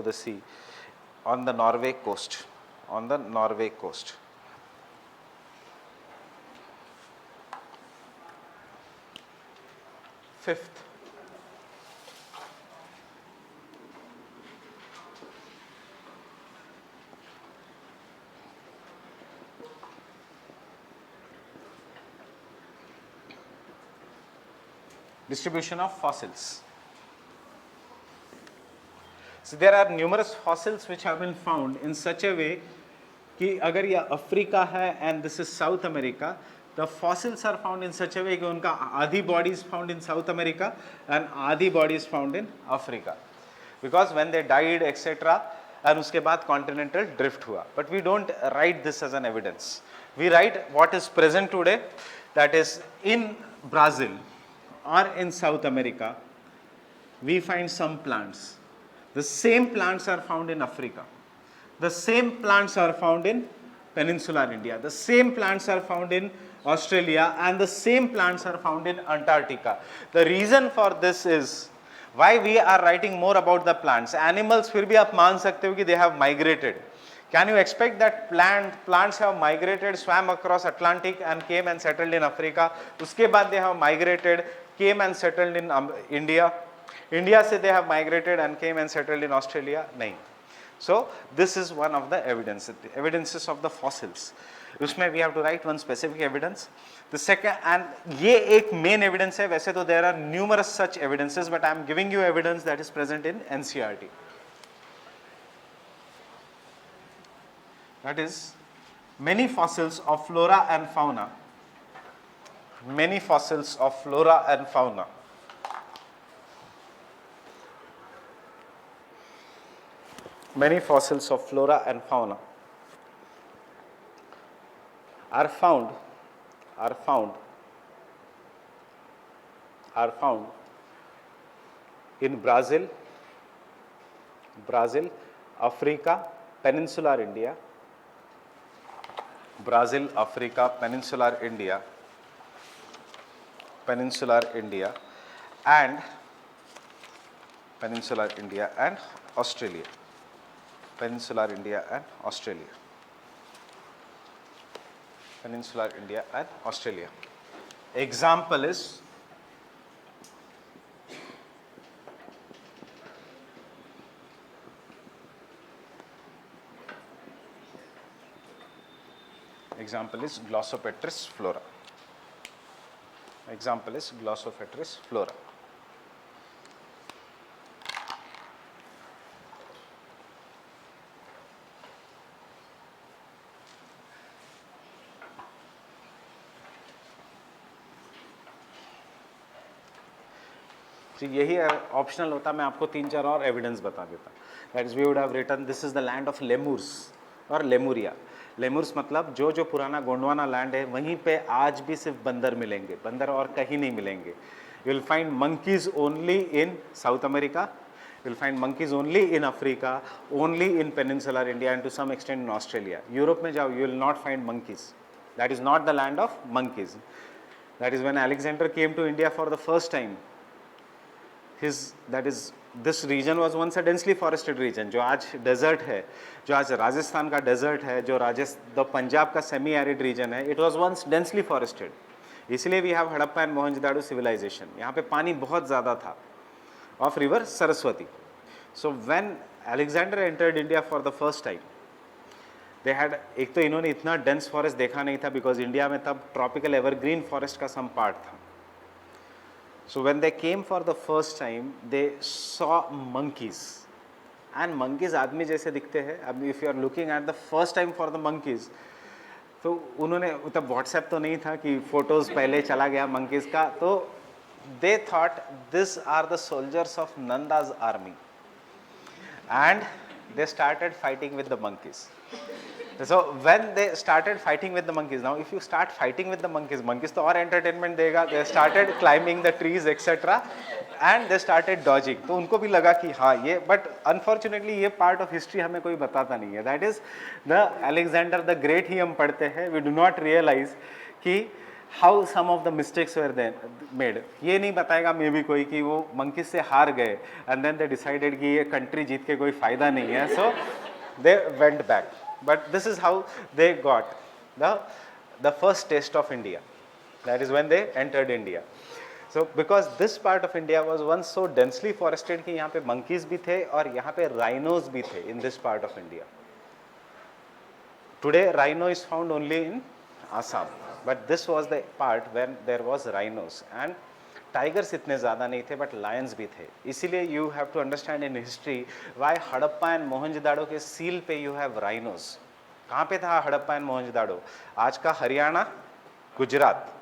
the sea on the Norway coast. Fifth, distribution of fossils. So there are numerous fossils which have been found in such a way कि अगर ये Africa है and this is South America, the fossils are found in such a way कि उनका आधी body is found in South America and आधी body is found in Africa, because when they died etc. and उसके बाद continental drift हुआ. But we don't write this as an evidence. We write what is present today, that is in Brazil or in South America we find some plants. The same plants are found in Africa. The same plants are found in peninsular India. The same plants are found in Australia, and the same plants are found in Antarctica. The reason for this is why we are writing more about the plants. Animals फिर भी आप मान सकते हो कि they have migrated. Can you expect that plants have migrated, swam across Atlantic and came and settled in Africa? उसके बाद they have migrated, came and settled in India. India से they have migrated and came and settled in Australia? नहीं. So this is one of the evidences of the fossils. उसमें we have to write one specific evidence. The second, and ये एक main evidence है. वैसे तो there are numerous such evidences, but I am giving you evidence that is present in NCERT. That is, many fossils of flora and fauna. Many fossils of flora and fauna. Many fossils of flora and fauna are found in Brazil, Africa, peninsular India, and Australia. Peninsular India and Australia. Example is Glossopteris flora. तो यही optional होता, मैं आपको 3-4 और evidence बता देता. That is we would have written this is the land of lemurs और Lemuria. लेमुर्स मतलब जो पुराना गोंडवाना लैंड है, वहीं पे आज भी सिर्फ बंदर मिलेंगे, बंदर और कहीं नहीं मिलेंगे. You will find monkeys only in south America, you will find monkeys only in Africa, only in peninsular India and to some extent in Australia. Europe में जाओ, you will not find monkeys. That is not the land of monkeys. That is when Alexander came to India for the first time. This region was once a densely forested region. जो आज desert है, जो आज राजस्थान का desert है, जो पंजाब का semi arid region है, it was once densely forested. इसलिए we have Harappa and Mohenjodaro civilization. यहाँ पे पानी बहुत ज़्यादा था of river Saraswati. So when Alexander entered India for the first time, they had, एक तो इन्होंने इतना dense forest देखा नहीं था because इंडिया में तब tropical evergreen forest का some part था. So when they came for the first time, they saw monkeys, and monkeys आदमी जैसे दिखते हैं. अब if you are looking at the first time for the monkeys, तो उन्होंने तब WhatsApp तो नहीं था कि photos पहले चला गया monkeys का, तो they thought these are the soldiers of Nanda's army, and they started fighting with the monkeys. So when they started fighting with the monkeys, now if you start fighting with the monkeys तो और entertainment देगा. They started climbing the trees etc. and they started dodging. तो उनको भी लगा कि हाँ ये, but unfortunately ये part of history हमें कोई बताता नहीं है. That is the Alexander the Great ही हम पढ़ते हैं. We do not realize कि how some of the mistakes were then made. ये नहीं बताएगा मे भी कोई कि वो monkeys से हार गए and then they decided कि ये country जीत के कोई फायदा नहीं है. So they went back. But this is how they got the first taste of India. That is when they entered India. So because this part of India was once so densely forested कि यहाँ पे monkeys भी थे और यहाँ पे rhinos भी थे in this part of India. Today rhino is found only in Assam, but this was the part when there was rhinos, and tigers इतने ज़्यादा नहीं थे बट लायंस भी थे. इसीलिए you have to understand in history why Harappa and Mohenjodaro के seal पे you have rhinos. कहाँ पे था हड़प्पा एंड मोहनजोदाड़ो? आज का Haryana, Gujarat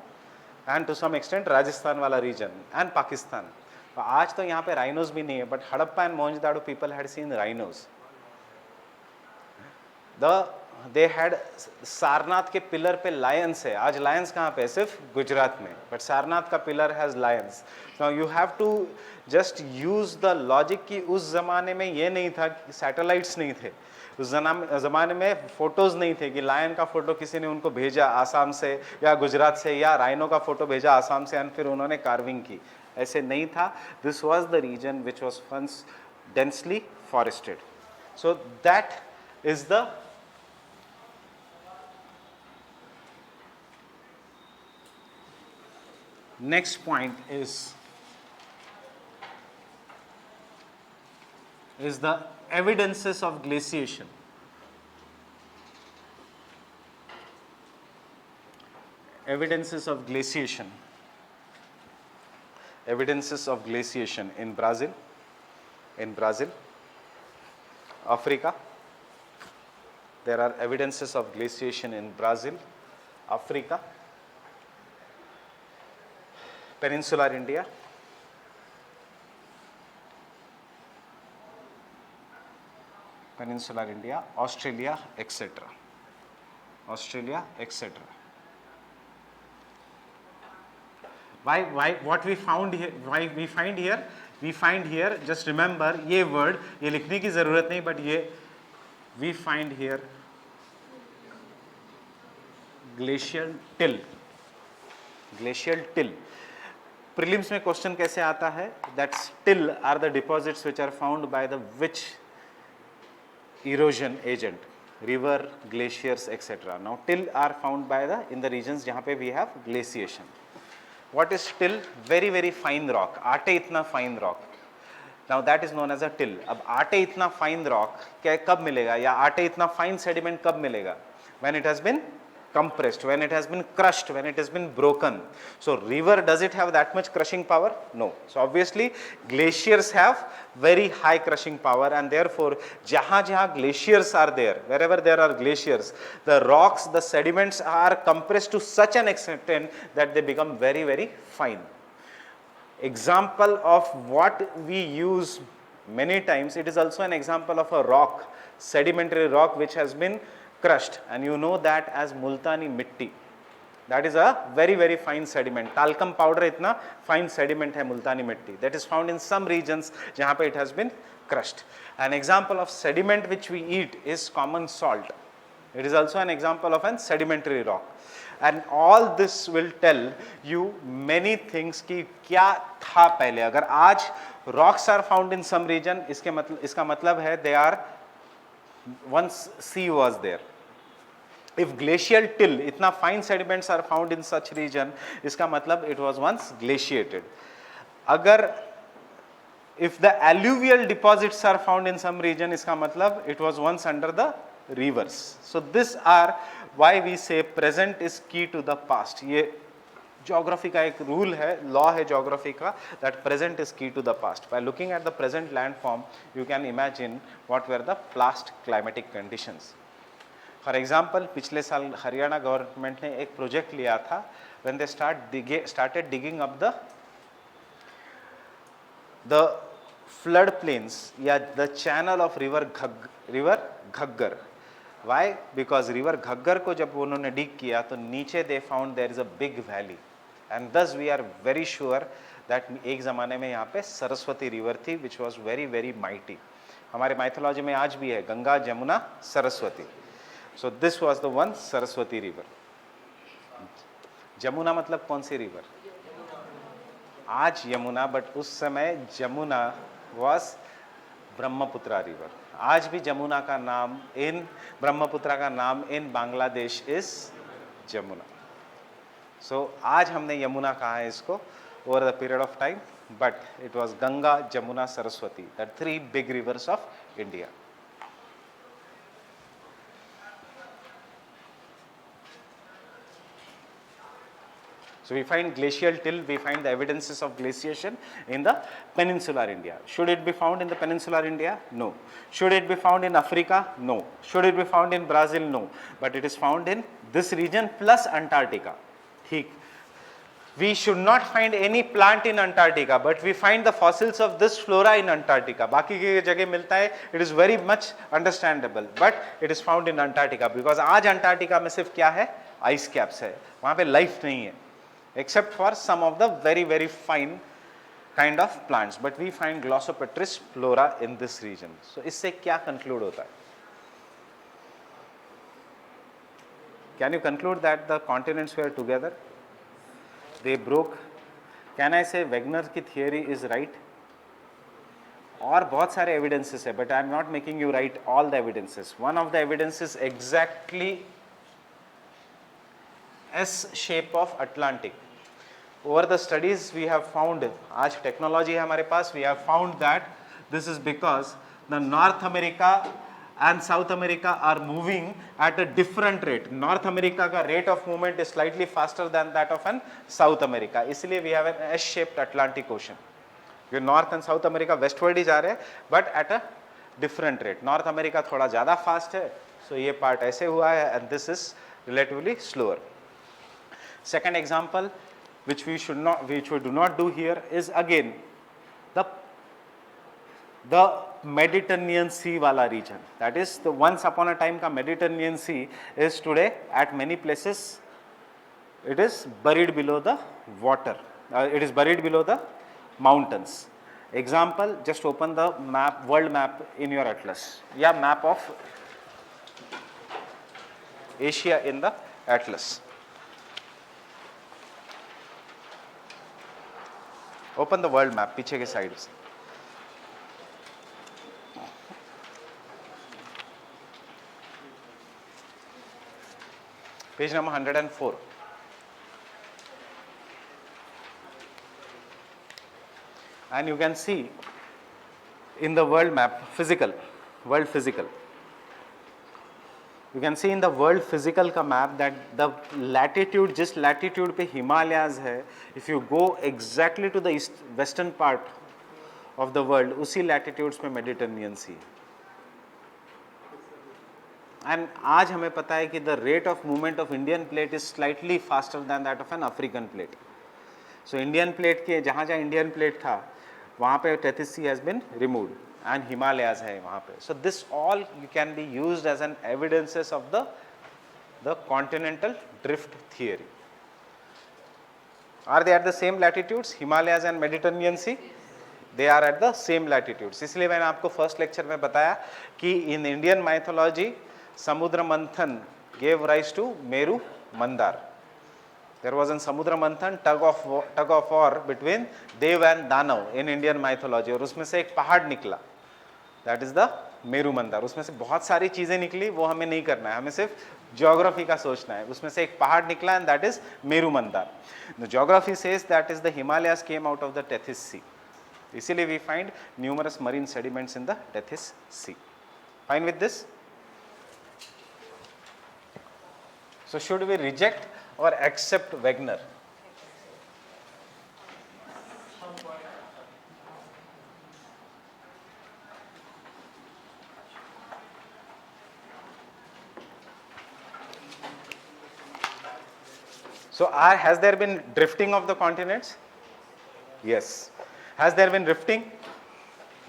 and to some extent Rajasthan वाला रीजन एंड पाकिस्तान. आज तो यहाँ पे राइनोस भी नहीं है, but Harappa and Mohenjodaro people had seen rhinos. They had Sarnath के पिलर पे लायंस है. आज लायंस कहाँ पे? सिर्फ गुजरात में, बट सारनाथ का pillar has lions. Now you have to just use the logic कि उस जमाने में ये नहीं था, सैटेलाइट्स नहीं थे उस ज़माने में, फोटोज़ नहीं थे कि लायन का फोटो किसी ने उनको भेजा आसाम से या गुजरात से, या राइनो का फोटो भेजा आसाम से एंड फिर उन्होंने कार्विंग की. ऐसे नहीं था. This was the region which was once densely forested. So that is the next point is is the evidences of glaciation. Evidences of glaciation. Evidences of glaciation in Brazil, Africa. There are evidences of glaciation in Brazil, Africa, peninsular India, Australia, etc. Australia, etc. Why what we found here, why we find here, just remember ये word, ये लिखने की ज़रूरत नहीं, but ये we find here glacial till. Prelims में question कैसे आता है? That till are the deposits which are found by the which erosion agent? River, glaciers, etc. Now till are found by the in the regions जहाँ पे we have glaciation. What is till? Very very fine rock. आटे इतना fine rock. Now that is known as a till. अब आटे इतना fine rock क्या कब मिलेगा, या आटे इतना fine sediment कब मिलेगा? When it has been compressed, when it has been crushed, when it has been broken. So river, does it have that much crushing power? No. So obviously glaciers have very high crushing power, and therefore jahan glaciers are there, wherever there are glaciers, the rocks, the sediments are compressed to such an extent that they become very very fine. Example of what we use many times, it is also an example of a rock, sedimentary rock which has been crushed, and you know that as multani mitti. That is a very very fine sediment. Talcum powder itna fine sediment hai multani mitti, that is found in some regions jahan pe it has been crushed. An example of sediment which we eat is common salt. It is also an example of an sedimentary rock. And all this will tell you many things कि क्या था पहले. अगर आज rocks are found in some region, इसका मतलब है they are once sea was there. If glacial till, इतना fine sediments are found in such region, इसका मतलब it was once glaciated. अगर if the alluvial deposits are found in some region, इसका मतलब it was once under the rivers. So this are why we say present is key to the past. ये geography का एक rule है, law है geography का, that present is key to the past. By looking at the present landform, you can imagine what were the past climatic conditions. For example, पिछले साल Haryana government ने एक प्रोजेक्ट लिया था, when they started digging up the flood plains या the channel of river Ghaggar. Why? Because river Ghaggar को जब उन्होंने dig किया तो नीचे they found there is a big valley, and thus we are very sure that एक ज़माने में यहाँ पे सरस्वती river थी which was very very mighty. हमारे mythology में आज भी है Ganga Jamuna Saraswati. So this was the one Saraswati river. Jamuna मतलब कौन सी river? आज यमुना, but उस समय जमुना was ब्रह्मपुत्रा river. आज भी जमुना का नाम ब्रह्मपुत्रा का नाम इन बांग्लादेश इज जमुना. सो आज हमने यमुना कहा है इसको over the period of time, but it was Ganga Jamuna Saraswati, the three big reverse of India. So we find glacial till, we find the evidences of glaciation in the peninsular India. Should it be found in the peninsular India? No. Should it be found in Africa? No. Should it be found in Brazil? No. But it is found in this region plus Antarctica. ठीक. We should not find any plant in Antarctica, but we find the fossils of this flora in Antarctica. बाकी की जगह मिलता है, it is very much understandable, but it is found in Antarctica because आज Antarctica में सिर्फ क्या है? Ice caps है. वहाँ पे life नहीं है. Except for some of the very very fine kind of plants, but we find Glossopteris flora in this region. So इससे क्या conclude होता है? Can you conclude that the continents were together? They broke. Can I say Wegener की theory is right? और बहुत सारे evidences है, but I am not making you write all the evidences. One of the evidences exactly S shape of Atlantic. Over the studies we have found, आज technology है हमारे पास, we have found that this is because the North America and South America are moving at a different rate. North America का rate of movement is slightly faster than that of an South America. इसलिए we have an S-shaped Atlantic Ocean. ये North and South America westward ही जा रहे हैं, but at a different rate. North America थोड़ा ज़्यादा fast है, so ये part ऐसे हुआ है, and this is relatively slower. Second example, which we do not do here, is again the Mediterranean Sea wala region. That is, the once upon a time ka Mediterranean Sea is today at many places it is buried below the water. It is buried below the mountains. Example, just open the map, world map in your atlas. Yeah, map of Asia in the atlas. Open the world map, पीछे के side से. Page number 104. And you can see in the world map, world physical. You can see in the world physical का map that the latitude, जिस latitude पे Himalayas है, if you go exactly to the western part of the world, उसी latitudes पे Mediterranean Sea. And आज हमें पता है कि the rate of movement of Indian plate is slightly faster than that of an African plate. So Indian plate के जहाँ जहाँ Indian plate था, वहाँ पे Tethys Sea has been removed and Himalayas है वहाँ पे. So this all can be used as an evidences of the continental drift theory. Are they at the same latitudes, Himalayas and Mediterranean Sea? They are at the same latitudes. इसलिए मैंने आपको first lecture में बताया कि in Indian mythology, Samudra Manthan gave rise to Meru Mandar. There was a Samudra Manthan, tug of war between Dev and Danav in Indian mythology. और उसमें से एक पहाड़ निकला. That is the Meru Mandar. उसमें से बहुत सारी चीजें निकली, वो हमें नहीं करना है, हमें सिर्फ geography का सोचना है. उसमें से एक पहाड़ निकला and that is Meru Mandar. The geography says that is the Himalayas came out of the Tethys Sea. इसीलिए we find numerous marine sediments in the Tethys Sea. Fine with this? So should we reject or accept Wegener? So has there been drifting of the continents? Yes. Has there been rifting?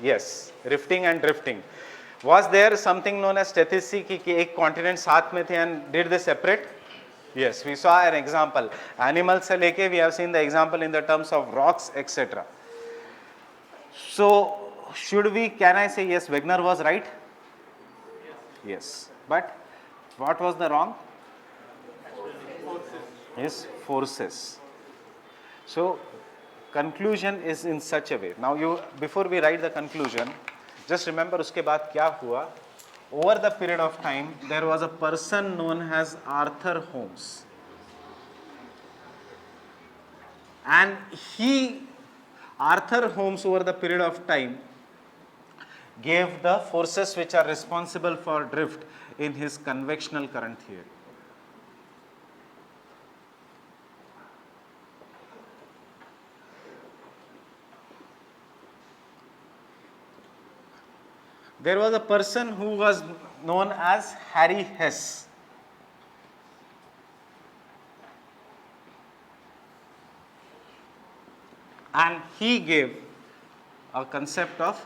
Yes, rifting and drifting. Was there something known as Tethys Sea कि एक continent साथ में थे and did they separate? Yes, we saw an example. Animals से लेके we have seen the example in the terms of rocks, etc. So can I say yes, Wegener was right? Yes. But what was the wrong? Yes, forces. So conclusion is in such a way. Now before we write the conclusion, just remember उसके बाद क्या हुआ. Over the period of time, there was a person known as Arthur Holmes. And Arthur Holmes, over the period of time, gave the forces which are responsible for drift in his convectional current theory. There was a person who was known as Harry Hess. And he gave a concept of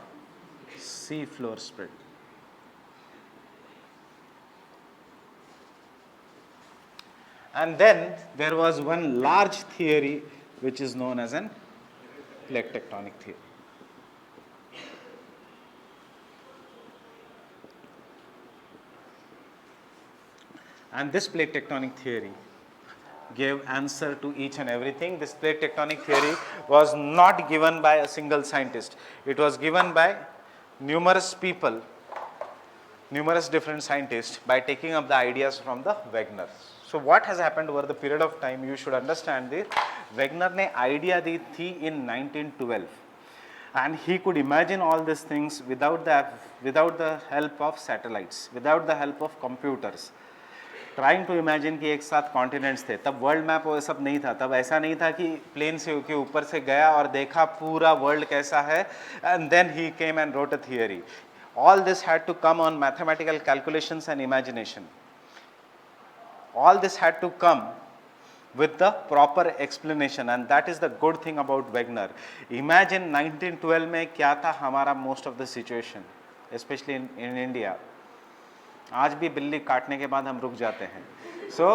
sea floor spread. And then there was one large theory which is known as an plate tectonic theory. And this plate tectonic theory gave answer to each and everything. This plate tectonic theory was not given by a single scientist. It was given by numerous people, numerous different scientists, by taking up the ideas from the Wegener. So what has happened over the period of time, you should understand this. Wegener ने idea दी थी in 1912. and he could imagine all these things without the help of satellites, without the help of computers. Trying to imagine कि एक साथ continents थे, तब world map वो सब नहीं था, तब ऐसा नहीं था कि प्लेन से के ऊपर से गया और देखा पूरा वर्ल्ड कैसा है and then he came and wrote a theory. All this had to come on mathematical calculations and imagination. All this had to come with the proper explanation, and that is the good thing about Wegener. Imagine 1912 में क्या था हमारा most of the situation, especially in India. आज भी बिल्ली काटने के बाद हम रुक जाते हैं. So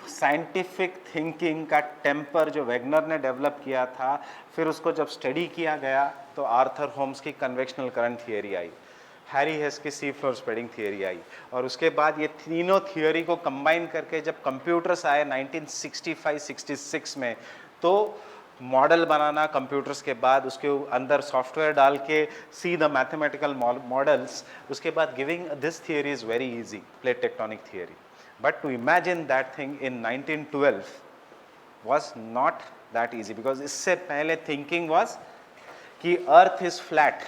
साइंटिफिक थिंकिंग का टेम्पर जो वेगनर ने डेवलप किया था, फिर उसको जब स्टडी किया गया तो आर्थर होम्स की कन्वेक्शनल करंट थियरी आई, हैरी हेस की सी फ्लोर स्प्रेडिंग थियरी आई, और उसके बाद ये तीनों थियरी को कंबाइन करके जब कंप्यूटर्स आए 1965-66 में, तो मॉडल बनाना कंप्यूटर्स के बाद उसके अंदर सॉफ्टवेयर डाल के सी द मैथमेटिकल मॉडल्स, उसके बाद giving this theory is very easy, plate tectonic theory. But to imagine that thing in 1912 was not that easy, because इससे पहले thinking was कि earth is flat,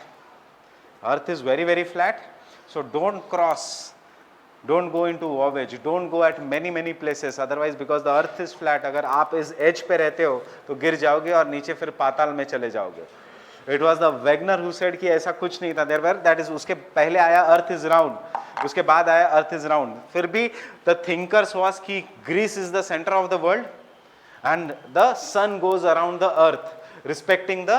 earth is very very flat, so don't cross, don't go into voyage, don't go at many places, otherwise because the earth is flat, अगर आप इस edge पे रहते हो तो गिर जाओगे और नीचे फिर पाताल में चले जाओगे. It was the Wegener who said कि ऐसा कुछ नहीं था. There were, that is, उसके पहले आया earth is round, उसके बाद आया अर्थ इज राउंड. फिर भी द थिंकर्स वाज कि Greece is the centre of the world and the sun goes around the earth, respecting the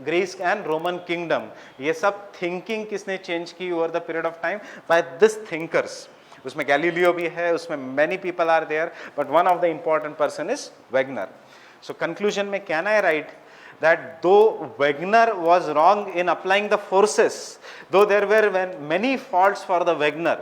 Greece and Roman kingdom. ये सब थिंकिंग किसने चेंज की over the period of time? By this thinkers. उसमें Galileo भी है, उसमें many people are there, but one of the important person is Wegener. So conclusion में can I write that though Wegener was wrong in applying the forces, though there were many faults for the Wegener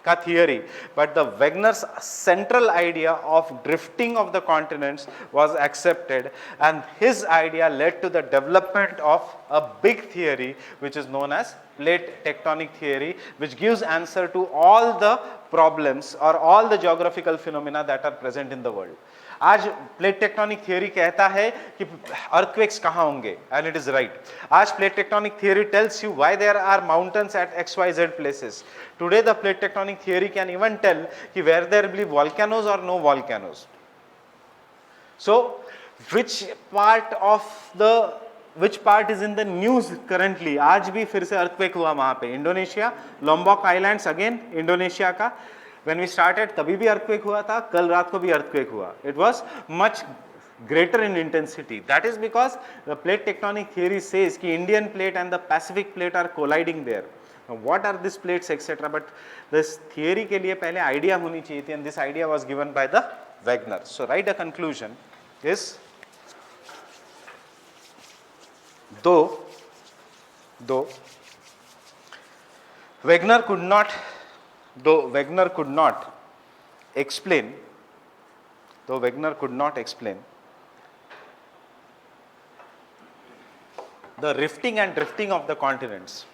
ka theory, but the Wegener's central idea of drifting of the continents was accepted, and his idea led to the development of a big theory which is known as plate tectonic theory, which gives answer to all the problems or all the geographical phenomena that are present in the world. आज plate tectonic theory कहता है कि earthquakes कहाँ होंगे, and it is right. आज plate tectonic theory tells you why there are mountains at XYZ places. Today the plate tectonic theory can even tell कि where there will be volcanoes और no volcanoes. So which part is in the news currently? आज भी फिर से earthquake हुआ वहां पे, Indonesia, लोम्बॉक islands, again Indonesia का. When we started तभी भी अर्थक्वेक हुआ था, कल रात को भी अर्थक्वेक हुआ. It was much greater in intensity. That is because the plate tectonic theory says कि Indian plate and the Pacific plate are colliding there. Now, what are these plates etc. But this theory के लिए पहले idea होनी चाहिए थी, and this idea was given by the Wegener. So write a conclusion is though Wegener could not explain the rifting and drifting of the continents,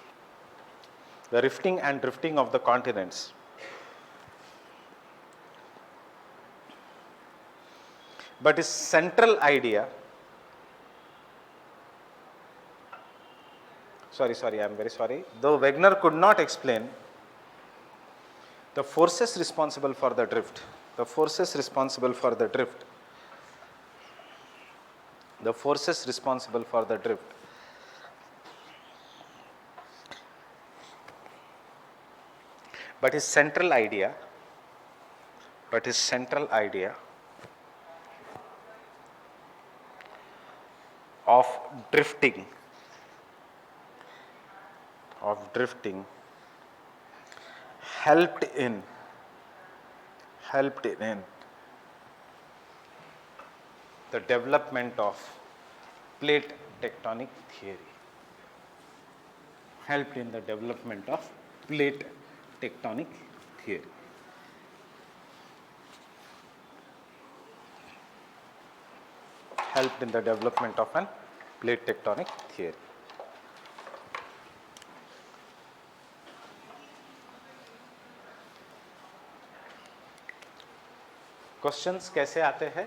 but his central idea, though Wegener could not explain the forces responsible for the drift, but his central idea of drifting helped in the development of plate tectonic theory. Helped in the development of plate tectonic theory. Helped in the development of an plate tectonic theory. Questions कैसे आते हैं?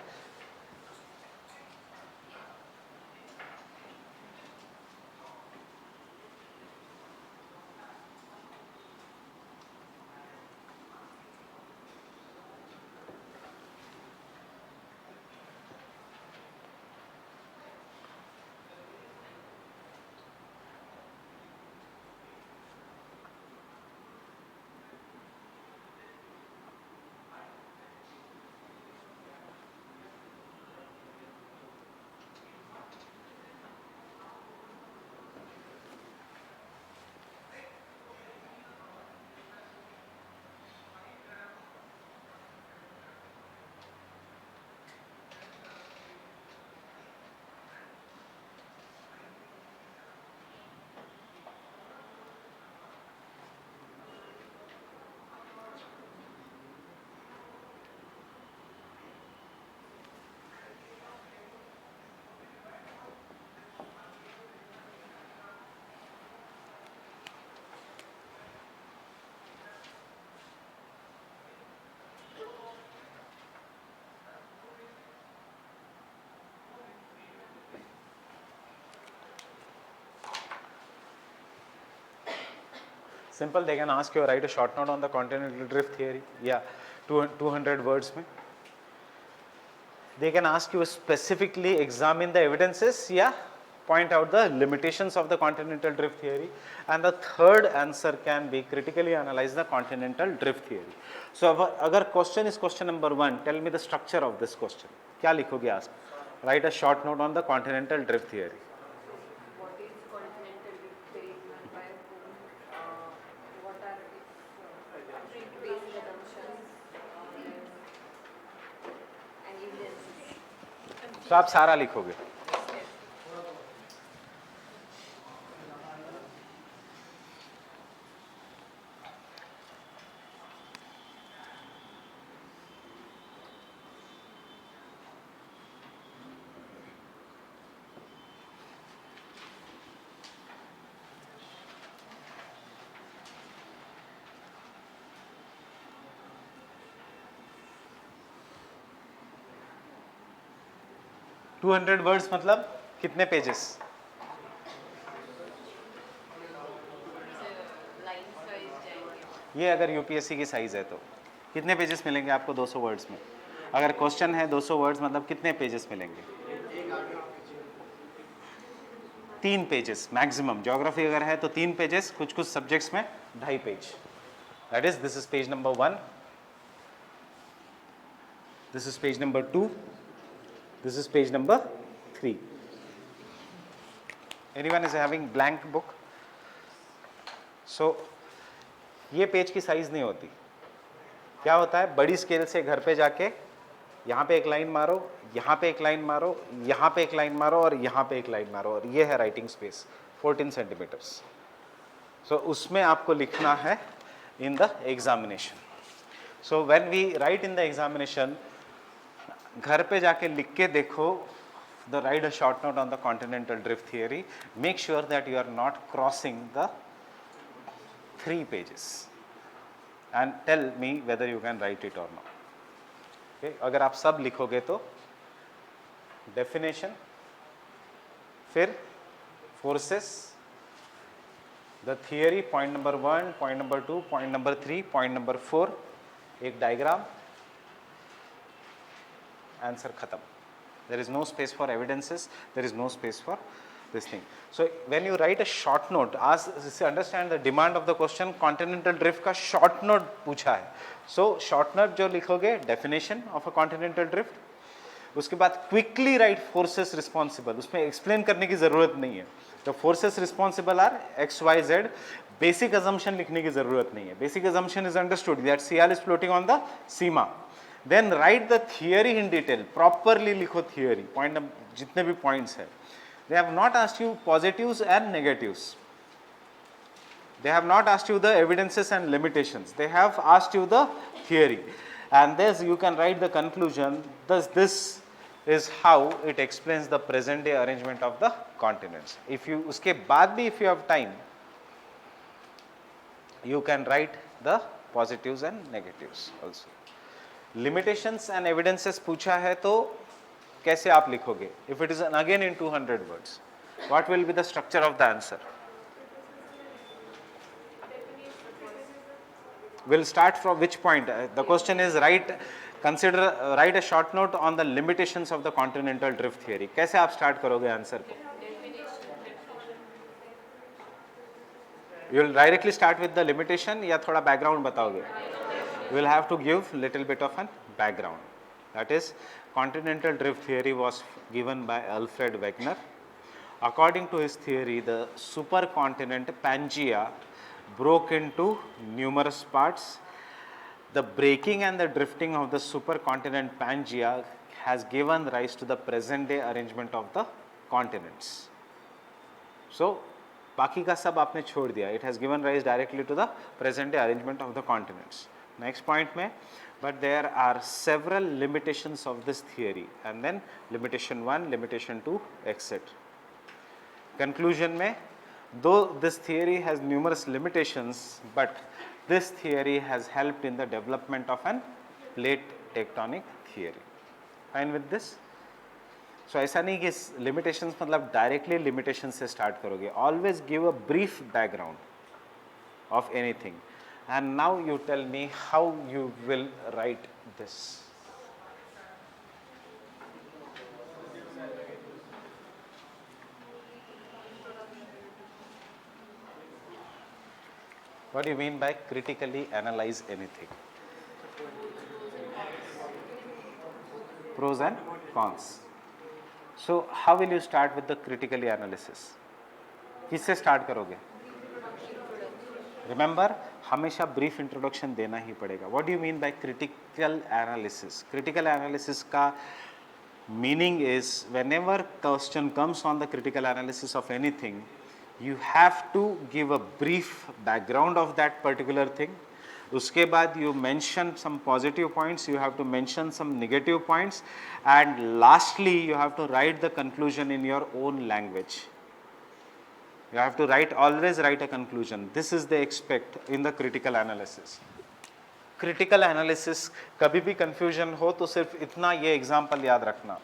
Simple, they can ask you to write a short note on the continental drift theory. Yeah, 200 words में. They can ask you specifically examine the evidences. Yeah, point out the limitations of the continental drift theory. And the third answer can be critically analyze the continental drift theory. So अगर question is question number 1, tell me the structure of this question. क्या लिखोगे आप? Write a short note on the continental drift theory. What is continental drift theory and by whom? What are its basic assumptions and evidences? तो आप सारा लिखोगे. To 200 words मतलब कितने pages? ये अगर यूपीएससी की साइज है तो कितने पेजेस मिलेंगे आपको 200 वर्ड्स में? अगर क्वेश्चन है 200 वर्ड्स मतलब कितने पेजेस मिलेंगे? 3 पेजेस मैक्सिमम. ज्योग्राफी अगर है तो 3 पेजेस, कुछ कुछ सब्जेक्ट्स में 2.5 page. That is this is page number 1, this is page number 2, this is page number 3. Anyone is having blank book? So ये पेज की साइज नहीं होती. क्या होता है, बड़ी स्केल से घर पे जाके यहाँ पे एक लाइन मारो, यहाँ पे एक लाइन मारो, यहाँ पे एक लाइन मारो और यहाँ पे एक लाइन मारो, और ये है राइटिंग स्पेस 14 सेंटीमीटर्स. सो उसमें आपको लिखना है in the examination. So when we write in the examination, घर पे जाके लिख के देखो, the write a short note on the continental drift theory. Make sure that you are not crossing the 3 pages and tell me whether you can write it or not. अगर आप सब लिखोगे तो डेफिनेशन, फिर forces, the theory, point number 1, point number 2, point number 3, point number 4, एक diagram, answer खत्म. There is no space for evidences, there is no space for this thing. So when you write a short note, understand the demand of the question. continental drift का short note पूछा है. So short note जो लिखोगे, definition of a continental drift, उसके बाद quickly write forces responsible. उसमें explain करने की ज़रूरत नहीं है. The forces responsible are x, y, z. Basic assumption लिखने की ज़रूरत नहीं है. Basic assumption is understood that Cl is floating on the Seema. Then write the theory in detail. Properly लिखो theory. Point जितने भी points है. They have not asked you positives and negatives. They have not asked you the evidences and limitations. They have asked you the theory. And this you can write the conclusion. Thus this is how it explains the present day arrangement of the continents. If you उसके बाद भी if you have time, you can write the positives and negatives also. Limitations and evidences पूछा है तो कैसे आप लिखोगे? If it is again in 200 words, what will be the structure of the answer? Will start from which point? The question is right a short note on the limitations of the continental drift theory. कैसे आप start करोगे answer को? You will directly start with the limitation या थोड़ा background बताओगे? You will have to give little bit of an background. That is, continental drift theory was given by Alfred Wegener. According to his theory, the supercontinent Pangaea broke into numerous parts. The breaking and the drifting of the supercontinent Pangaea has given rise to the present day arrangement of the continents. So, बाकी का सब आपने छोड़ दिया. It has given rise directly to the present day arrangement of the continents. Next point में, but there are several limitations of this theory and then limitation 1, limitation 2, etcetera. Conclusion में, though this theory has numerous limitations, but this theory has helped in the development of an plate tectonic theory. Fine with this? So ऐसा नहीं कि limitations मतलब directly limitation से start करोगे. Always give a brief background. of anything. And now you tell me how you will write this. What do you mean by critically analyze anything? Pros and cons. So how will you start with the critically analysis? किससे start करोगे? Remember, हमेशा brief introduction देना ही पड़ेगा. What do you mean by critical analysis? Critical analysis का meaning is whenever question comes on the critical analysis of anything, you have to give a brief background of that particular thing. उसके बाद you mention some positive points, you have to mention some negative points, and lastly you have to write the conclusion in your own language. You have to always write a conclusion. This is the expect in the critical analysis. Critical analysis कभी भी confusion हो तो सिर्फ इतना ये example याद रखना.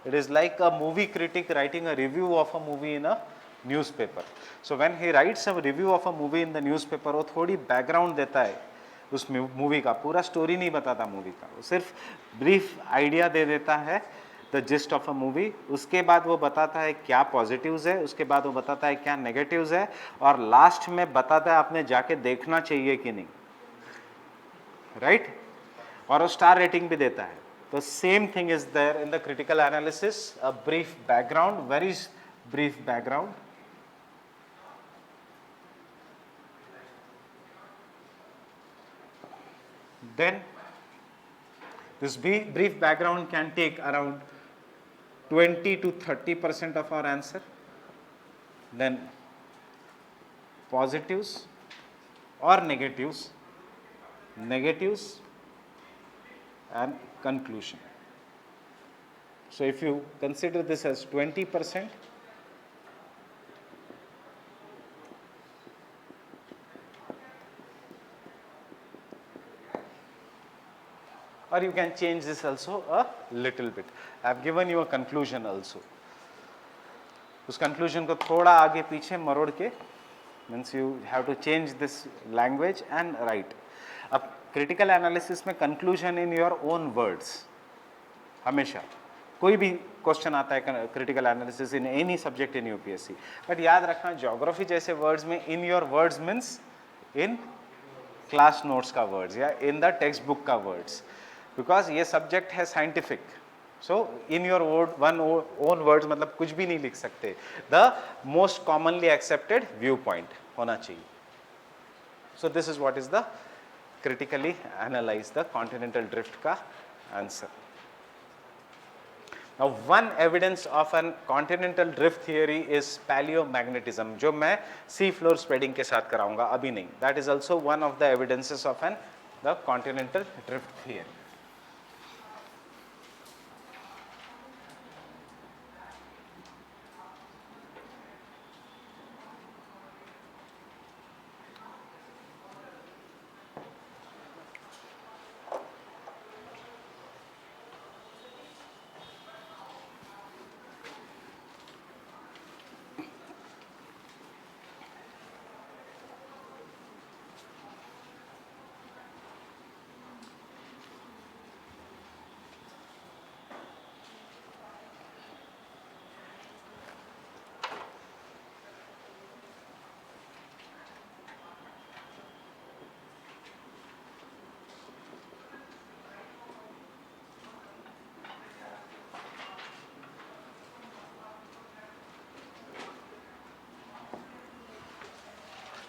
It is like a movie critic writing a review of a movie in a newspaper. So when he writes a review of a movie in the newspaper, वो थोड़ी background देता है उस मूवी का, पूरा स्टोरी नहीं बताता मूवी का, वो सिर्फ ब्रीफ आइडिया दे देता है, the gist of a movie. उसके बाद वो बताता है क्या पॉजिटिव्स है, उसके बाद वो बताता है क्या नेगेटिव्स है, और लास्ट में बताता है आपने जाके देखना चाहिए कि नहीं, राइट? और वो स्टार रेटिंग भी देता है. तो same thing is there in the critical analysis, a brief background, very brief background. Then this brief background can take around 20 to 30% of our answer. Then positives or negatives and conclusion. So if you consider this as 20%, or you can change this also a little bit. I have given you a conclusion also. उस conclusion को थोड़ा आगे पीछे मरोड़ के, means you have to change this language and write. अब critical analysis में conclusion in your own words, हमेशा कोई भी क्वेश्चन आता है critical analysis in any subject in UPSC, but याद रखना geography जैसे words में in your words means in class notes का words या in the textbook का words, because ये subject है scientific. So in your own words मतलब कुछ भी नहीं लिख सकते. The most commonly accepted viewpoint होना चाहिए. So this is what is the critically analyze the continental drift का answer. Now one evidence of an continental drift theory is paleomagnetism, जो मैं sea floor spreading के साथ कराऊंगा, अभी नहीं. That is also one of the evidences of the continental drift theory.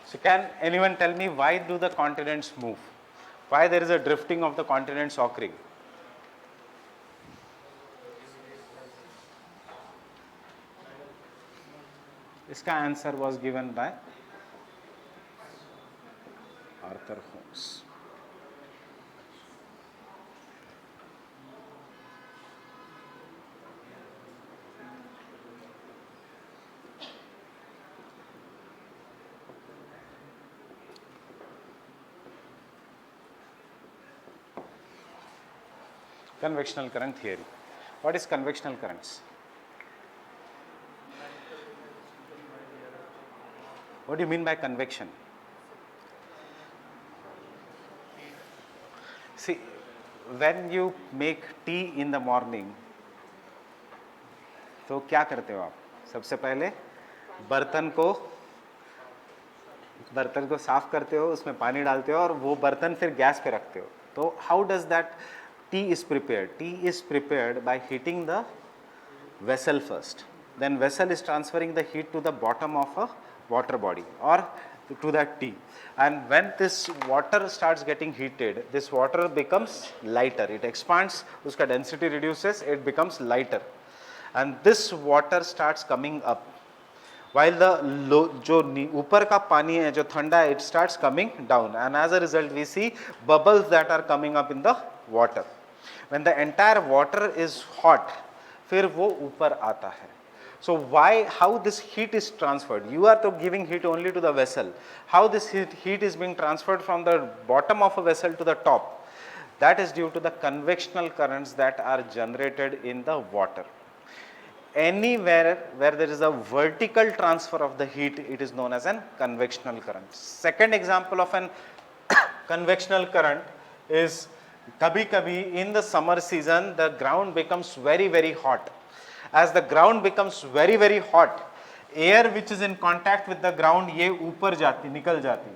So can anyone tell me why do the continents move? Why there is a drifting of the continents occurring? इसका answer was given by Arthur Holmes. Convectional current theory. What is convectional currents? What do you mean by convection? when you make tea in the morning, तो क्या करते हो आप? सबसे पहले बर्तन को साफ करते हो, उसमें पानी डालते हो और वो बर्तन फिर गैस पे रखते हो. तो how does that tea is prepared? Tea is prepared by heating the vessel first. Then vessel is transferring the heat to the bottom of a water body or to that tea. And when this water starts getting heated, this water becomes lighter. It expands, uska density reduces, it becomes lighter. And this water starts coming up. While the जो ऊपर का पानी है जो ठंडा है, it starts coming down, and as a result we see bubbles that are coming up in the water. When the entire water is hot, फिर वो ऊपर आता है. So why, how this heat is transferred? You are to giving heat only to the vessel. How this heat is being transferred from the bottom of a vessel to the top? That is due to the convectional currents that are generated in the water. Anywhere where there is a vertical transfer of the heat, it is known as an convectional current. Second example of an convectional current is kabhi in the summer season the ground becomes very hot. As the ground becomes very hot, air which is in contact with the ground ye upar jati, nikal jati.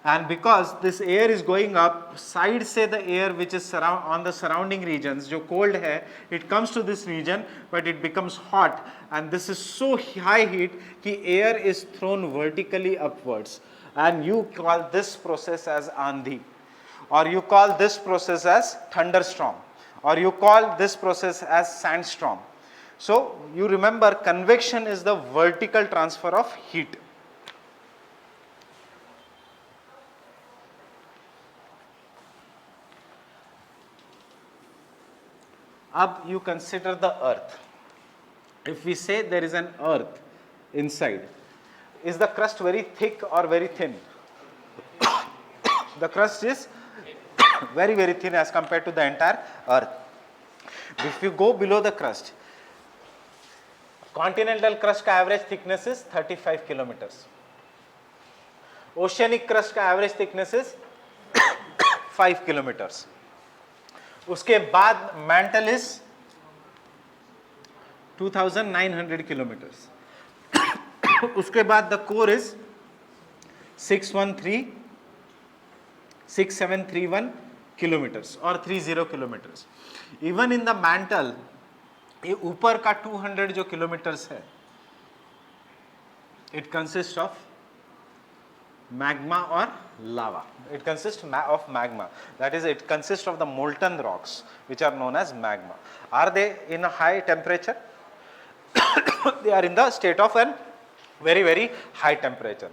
And because this air is going up, side se the air which is on the surrounding regions, jo cold hai, it comes to this region, but it becomes hot, and this is so high heat ki air is thrown vertically upwards, and you call this process as andhi, or you call this process as thunderstorm, or you call this process as sandstorm. So you remember, convection is the vertical transfer of heat. Ab you consider the earth. If we say there is an earth inside, is the crust very thick or very thin? The crust is very thin as compared to the entire earth. If you go below the crust, continental crust का average thickness is 35 kilometers. Oceanic crust का average thickness is 5 kilometers. उसके बाद mantle is 2900 kilometers. उसके बाद the core is 6731 kilometers or 30 kilometers. Even in the mantle, ये ऊपर का 200 जो kilometers है, it consists of magma or lava. It consists of magma. That is, it consists of the molten rocks which are known as magma. Are they in a high temperature? They are in the state of a very high temperature.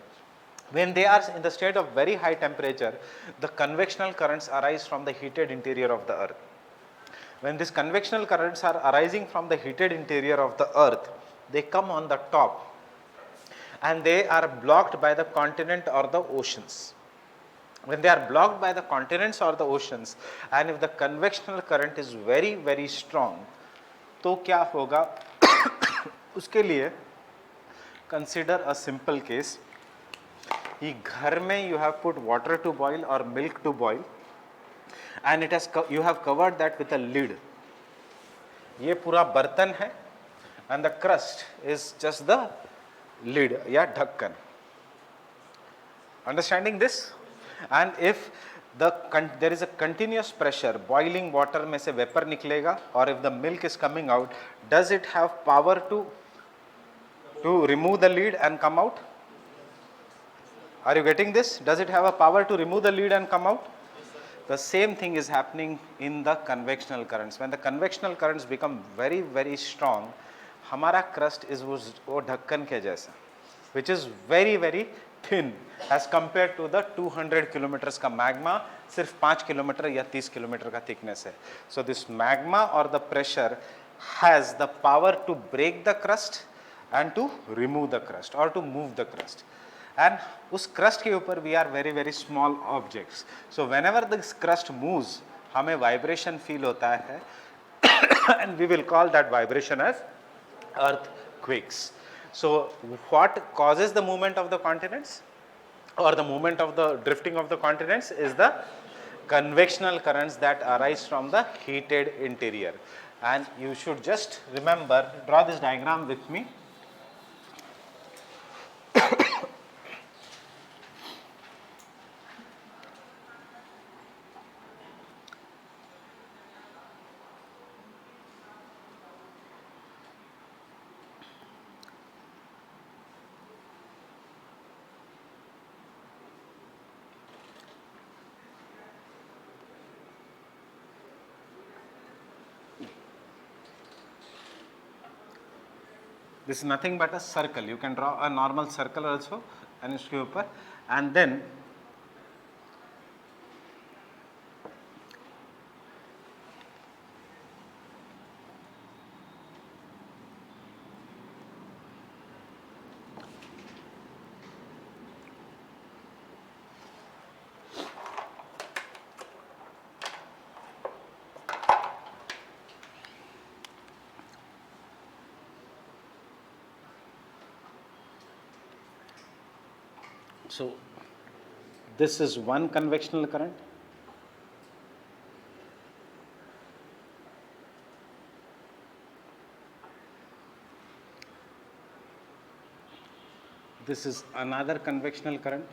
When they are in the state of very high temperature, the convectional currents arise from the heated interior of the earth. When these convectional currents are arising from the heated interior of the earth, they come on the top and they are blocked by the continent or the oceans. When they are blocked by the continents or the oceans, and if the convectional current is very strong, तो क्या होगा? उसके लिए consider a simple case. कि घर में you have put water to boil or milk to boil, and it has you have covered that with a lid. ये पूरा बर्तन है, and the crust is just the lid या ढक्कन. Understanding this? And if there is a continuous pressure, boiling water में से vapor निकलेगा, or if the milk is coming out, does it have power to remove the lid and come out? Are you getting this? Does it have a power to remove the lid and come out? The same thing is happening in the convectional currents. When the convectional currents become very strong, हमारा crust is वो ढक्कन के जैसा, which is very thin as compared to the 200 kilometers का magma. सिर्फ 5 kilometre या 30 kilometre का thickness है. So this magma or the pressure has the power to break the crust and to remove the crust or to move the crust. And उस crust के ऊपर we are very small objects. So whenever this crust moves, हमें vibration feel होता है, and we will call that vibration as earthquakes. So what causes the movement of the continents or the movement of the drifting of the continents is the convectional currents that arise from the heated interior. And you should just remember, draw this diagram with me. This is nothing but a circle. You can draw a normal circle also and इसके ऊपर, and then so this is one convectional current. This is another convectional current.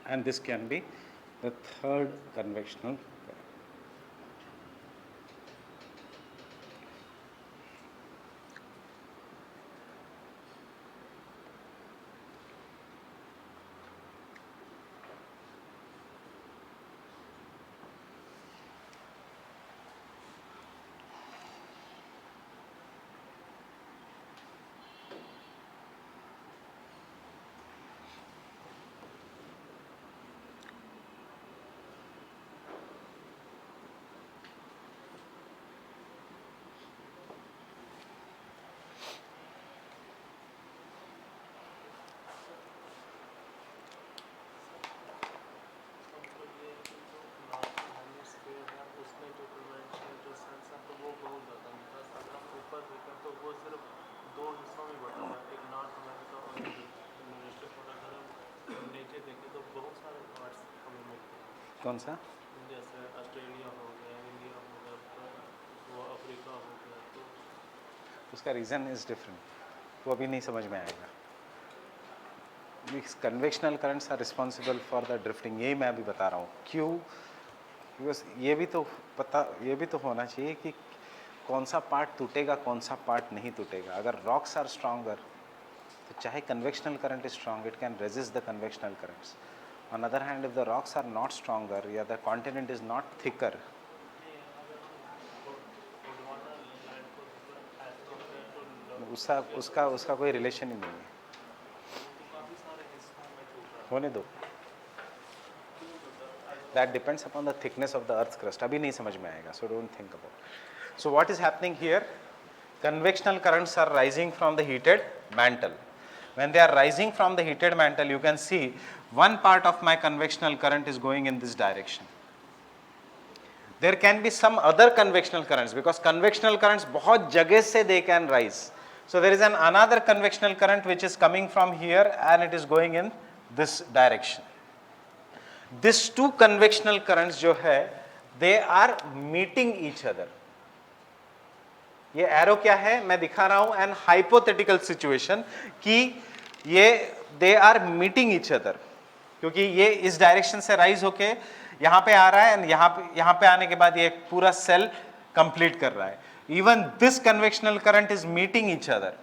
And this can be the third convectional current. कौन सा? जैसे Australia हो गया, India हो गया, वो अफ्रीका हो गया, तो उसका रीज़न इज़ डिफरेंट, वो अभी नहीं समझ में आएगा. These convectional currents are responsible for the drifting. यही मैं अभी बता रहा हूँ. क्यों? बिकॉज ये भी तो होना चाहिए कि कौन सा पार्ट टूटेगा, कौन सा पार्ट नहीं टूटेगा. अगर रॉक्स आर स्ट्रॉन्गर तो चाहे convectional current is strong, it can resist the convectional currents. On other hand, if the rocks are not stronger, yeah, the continent is not thicker, उसका कोई रिलेशन ही नहीं है. होने दो. That depends upon the thickness of the earth's crust. अभी नहीं समझ में आएगा, so don't think about. So what is happening here? Convectional currents are rising from the heated mantle. When they are rising from the heated mantle, you can see one part of my convectional current is going in this direction. There can be some other convectional currents because convectional currents बहुत जगह से they can rise. So there is another convectional current which is coming from here and it is going in this direction. These two convectional currents जो है, they are meeting each other. ये arrow क्या है मैं दिखा रहा हूं, N hypothetical situation कि ये they are meeting each other, क्योंकि ये इस डायरेक्शन से राइज होके यहाँ पे आ रहा है एंड यहाँ पे आने के बाद ये पूरा सेल कंप्लीट कर रहा है. Even this convectional current is meeting each other.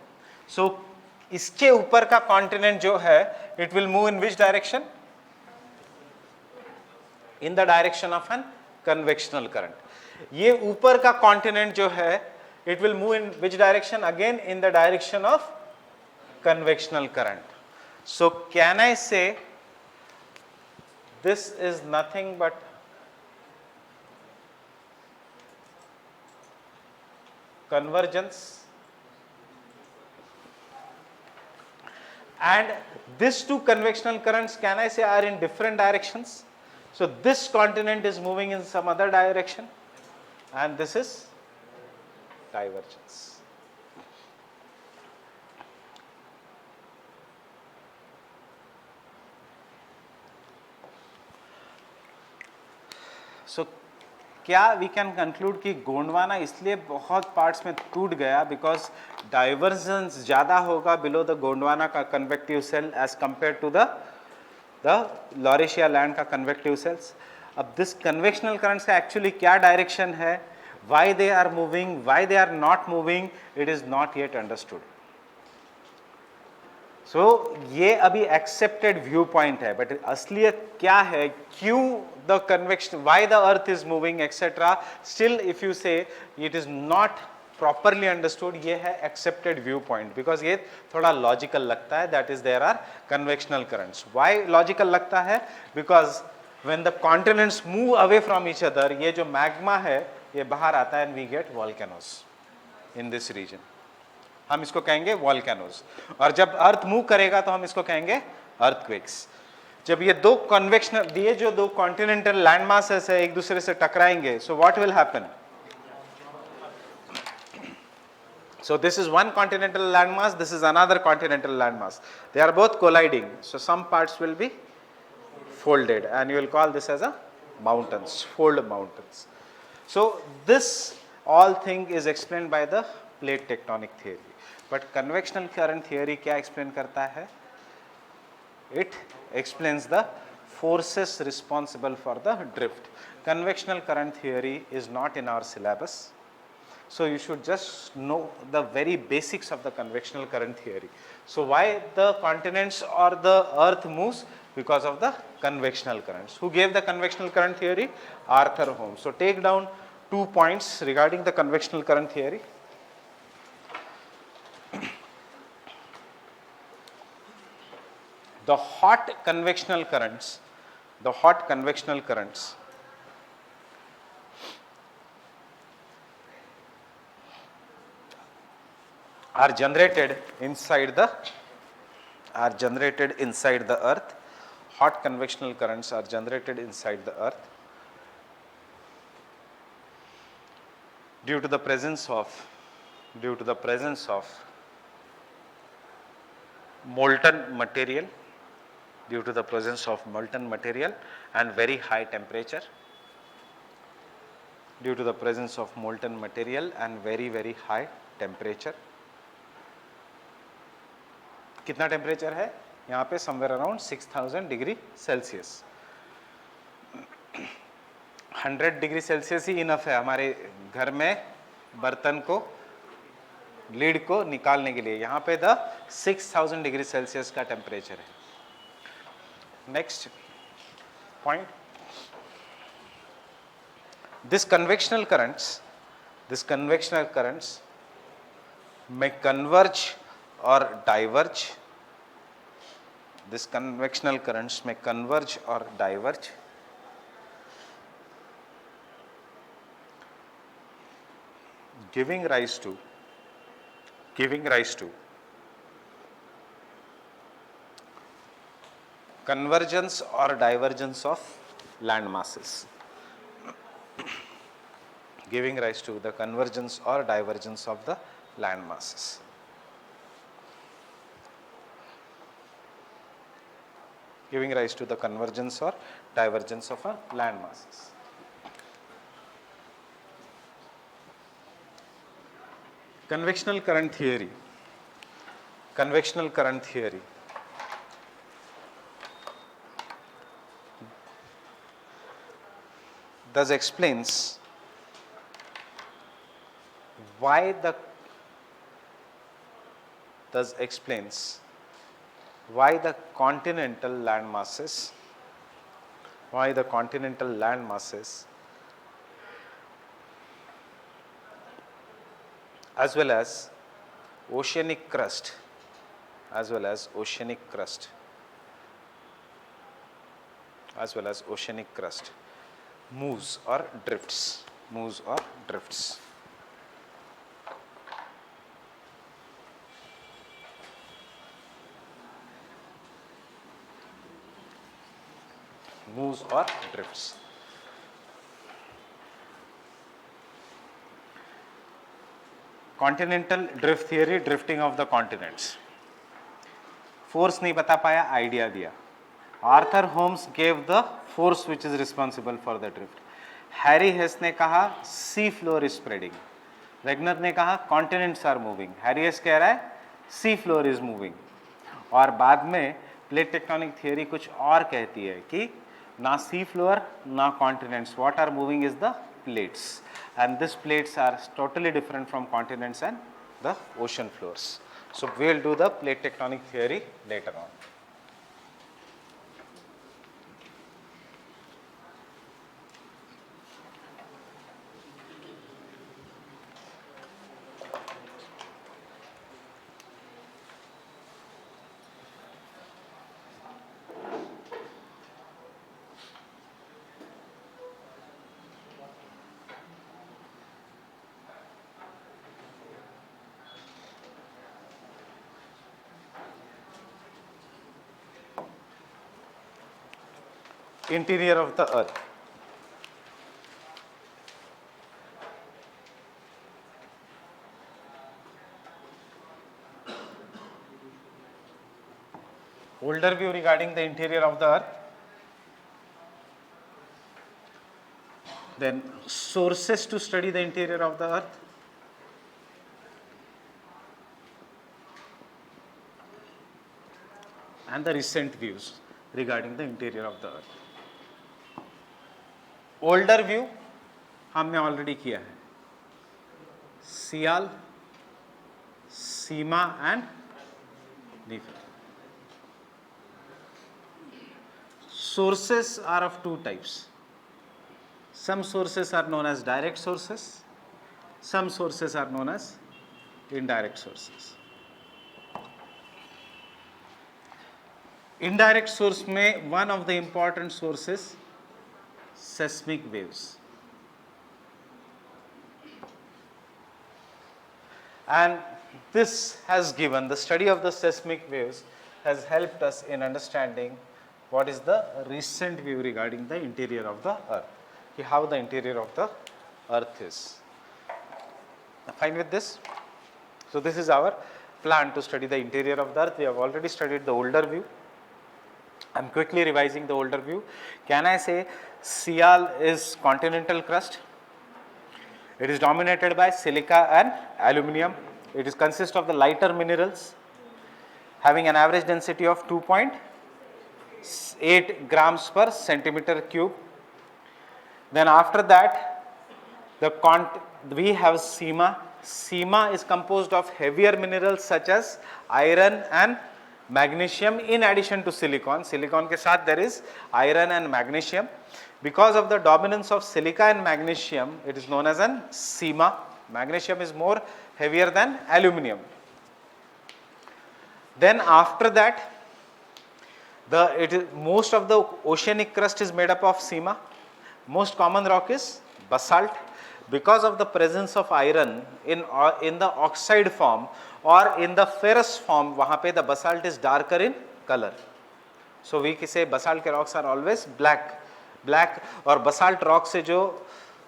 So इसके ऊपर का कॉन्टिनेंट जो है it will move in which direction? In the direction of an convectional current. ये ऊपर का कॉन्टिनेंट जो है it will move in which direction? Again in the direction of convectional current. So can I say this is nothing but convergence, and these two convectional currents, can I say, are in different directions? So this continent is moving in some other direction and this is divergence. So क्या we can conclude कि गोंडवाना इसलिए बहुत parts में टूट गया because divergence ज़्यादा होगा below the Gondwana का convective cell as compare to the Laurasia land का कन्वेक्टिव सेल्स. अब दिस कन्वेक्शनल करंट्स का एक्चुअली क्या डायरेक्शन है, why they are moving, why they are not moving, it is not yet understood. So ये अभी accepted view point है, but असलियत क्या है, क्यों the convection, why the earth is moving etcetera, still if you say it is not properly understood. ये है accepted view point because ये थोड़ा लॉजिकल लगता है, that is there are convectional currents. Why logical लगता है, because when the continents move away from each other, ये जो मैग्मा है ये बाहर आता है and we get volcanoes in this region. हम इसको कहेंगे वॉल्केनोज. और जब अर्थ मूव करेगा तो हम इसको कहेंगे अर्थक्वेक्स. जब ये दो कन्वेक्शनल, ये जो दो कॉन्टिनेंटल लैंड मासेस है एक दूसरे से टकराएंगे, so what will happen? So this is one continental landmass, this is another continental landmass. They are both colliding. So some parts will be folded and you will call this as a mountains, fold mountains. So this all thing is explained by the plate tectonic theory. But convectional current theory क्या explain करता है? It explains the forces responsible for the drift. Convectional current theory is not in our syllabus. So you should just know the very basics of the convectional current theory. So why the continents or the earth moves? Because of the convectional currents. Who gave the convectional current theory? Arthur Holmes. So take down 2 points regarding the convectional current theory. The hot convectional currents are generated inside the earth. Hot convectional currents are generated inside the earth due to the presence of molten material, and very high temperature. Due to the presence of molten material and very high temperature. कितना temperature है यहाँ पे? Somewhere around 6000 degree Celsius. 100 degree Celsius ही enough है हमारे घर में बर्तन को, लीड को निकालने के लिए. यहाँ पे द 6000 डिग्री सेल्सियस का टेम्परेचर है. Next point, this convectional currents may converge or diverge. This convectional currents may converge or diverge giving rise to convergence or divergence of land masses. Giving rise to the convergence or divergence of the land masses. Giving rise to the convergence or divergence of a land masses. Convectional current theory thus explains why the continental land masses as well as oceanic crust moves or drifts. Continental drift theory, drifting of the continents. Force नहीं बता पाया, idea दिया. Arthur Holmes gave the force which is responsible for the drift. Harry Hess ने कहा sea floor is spreading. Wegener ने कहा continents are moving. Harry Hess कह रहा है सी फ्लोर इज मूविंग. और बाद में प्लेट टेक्टोनिक थियरी कुछ और कहती है कि ना सी फ्लोर ना continents, what are moving is the plates, and these plates are totally different from continents and the ocean floors. So we will do the plate tectonic theory later on. Interior of the earth. Older view regarding the interior of the earth. Then sources to study the interior of the earth. And the recent views regarding the interior of the earth. Older view हमने already किया है. Sial, sima and nife. Sources are of two types. Some sources are known as direct sources, some sources are known as indirect sources. Indirect source में one of the important sources seismic waves. And this has given, the study of the seismic waves has helped us in understanding what is the recent view regarding the interior of the earth, how the interior of the earth is. Fine with this? So this is our plan to study the interior of the earth. We have already studied the older view. I am quickly revising the older view. Can I say Sial is continental crust? It is dominated by silica and aluminium. It is consists of the lighter minerals having an average density of 2.8 grams per centimeter cube. Then after that, we have Sima. Sima is composed of heavier minerals such as iron and magnesium in addition to silicon. Silicon के साथ there is iron and magnesium. Because of the dominance of silica and magnesium, it is known as an Sima. Magnesium is more heavier than aluminium. Then after that, most of the oceanic crust is made up of Sima. Most common rock is basalt. Because of the presence of iron in the oxide form or in the ferrous form, वहाँ पे the basalt is darker in color. So we say basalt के rocks are always black. और basalt rock से जो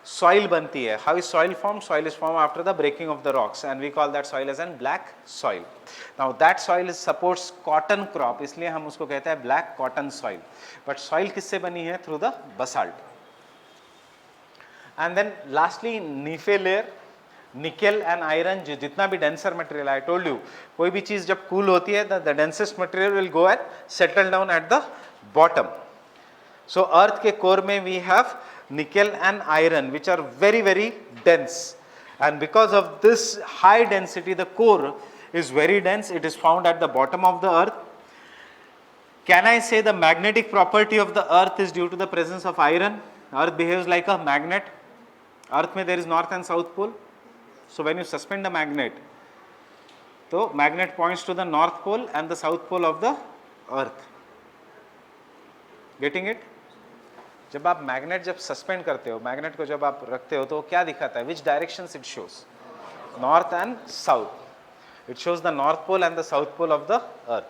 soil बनती है, how is soil formed? Soil is formed after the breaking of the rocks, and we call that soil as an black soil. Now that soil supports cotton crop, इसलिए हम उसको कहते हैं black cotton soil. But soil किससे बनी है? Through the basalt. And then lastly, Nephe layer, nickel and iron, जितना भी denser material, I told you, कोई भी चीज़ जब cool होती है, the densest material will go and settle down at the bottom. So earth के core में we have nickel and iron, which are very very dense, and because of this high density, the core is very dense. It is found at the bottom of the earth. Can I say the magnetic property of the earth is due to the presence of iron? Earth behaves like a magnet. Earth में there is north and south pole. So when you suspend a magnet, तो magnet points to the north pole and the south pole of the earth. Getting it? जब आप magnet जब suspend करते हो, magnet को जब आप रखते हो तो क्या दिखाता है? Which directions it shows? North and south. It shows the north pole and the south pole of the earth.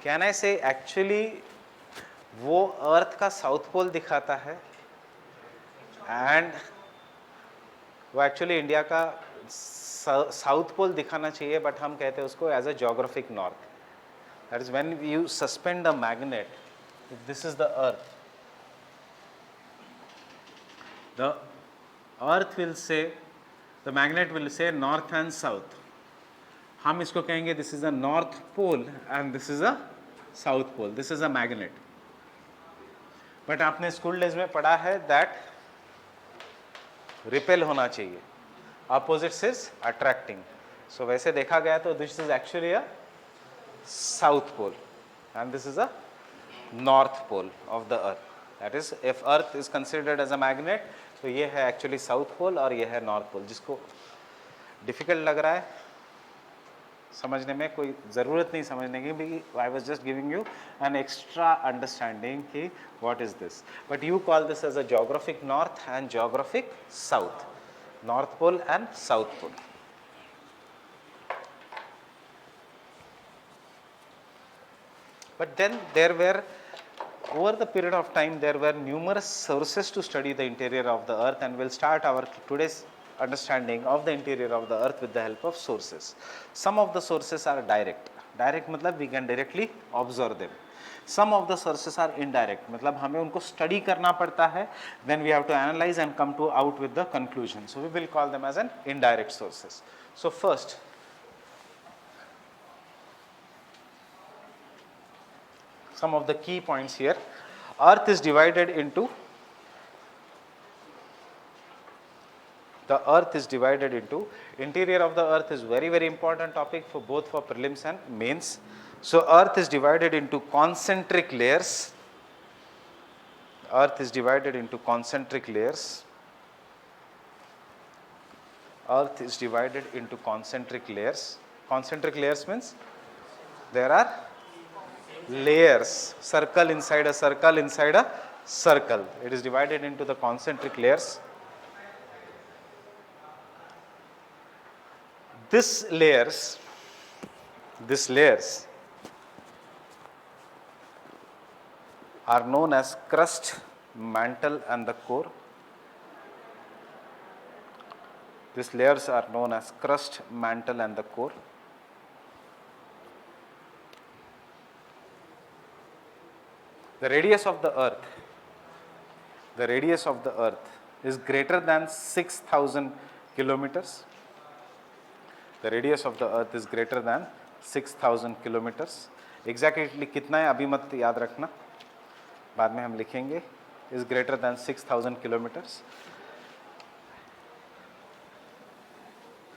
Can I say actually वो अर्थ का साउथ पोल दिखाता है एंड वो एक्चुअली इंडिया का साउथ पोल दिखाना चाहिए, बट हम कहते हैं उसको as a geographic north. That is when you suspend the magnet, this is the earth, the earth will say, the magnet will say north and south. हम इसको कहेंगे this is a north pole and this is a south pole, this is a magnet. But आपने school days में पढ़ा है that repel होना चाहिए, opposites is attracting. सो वैसे देखा गया तो this is actually a south pole and this is a north pole of the earth. That is if earth is considered as a magnet, तो ये है एक्चुअली साउथ पोल और ये है नॉर्थ पोल. जिसको डिफिकल्ट लग रहा है समझने में, कोई ज़रूरत नहीं समझने की, भी I was just giving you an extra understanding कि what is this. But you call this as a geographic north and geographic south, north pole and south pole. But then there were, over the period of time, there were numerous sources to study the interior of the earth, and we'll start our today's understanding of the interior of the earth with the help of sources. Some of the sources are direct. Direct matlab we can directly observe them. Some of the sources are indirect, matlab हमें उनको study करना पड़ता है, then we have to analyze and come to out with the conclusion. So we will call them as an indirect sources. So first, some of the key points here. Earth is divided into, interior of the earth is very important topic for both for prelims and mains. So earth is divided into concentric layers. Earth is divided into concentric layers. Earth is divided into concentric layers. Concentric layers means there are layers, circle inside a circle inside a circle. It is divided into the concentric layers. These layers are known as crust, mantle and the core. These layers are known as crust, mantle and the core. The radius of the earth is greater than 6,000 kilometers. The radius of the earth is greater than 6,000 kilometers. Exactly कितना है अभी मत याद रखना, बाद में हम लिखेंगे. Is greater than 6,000 kilometers.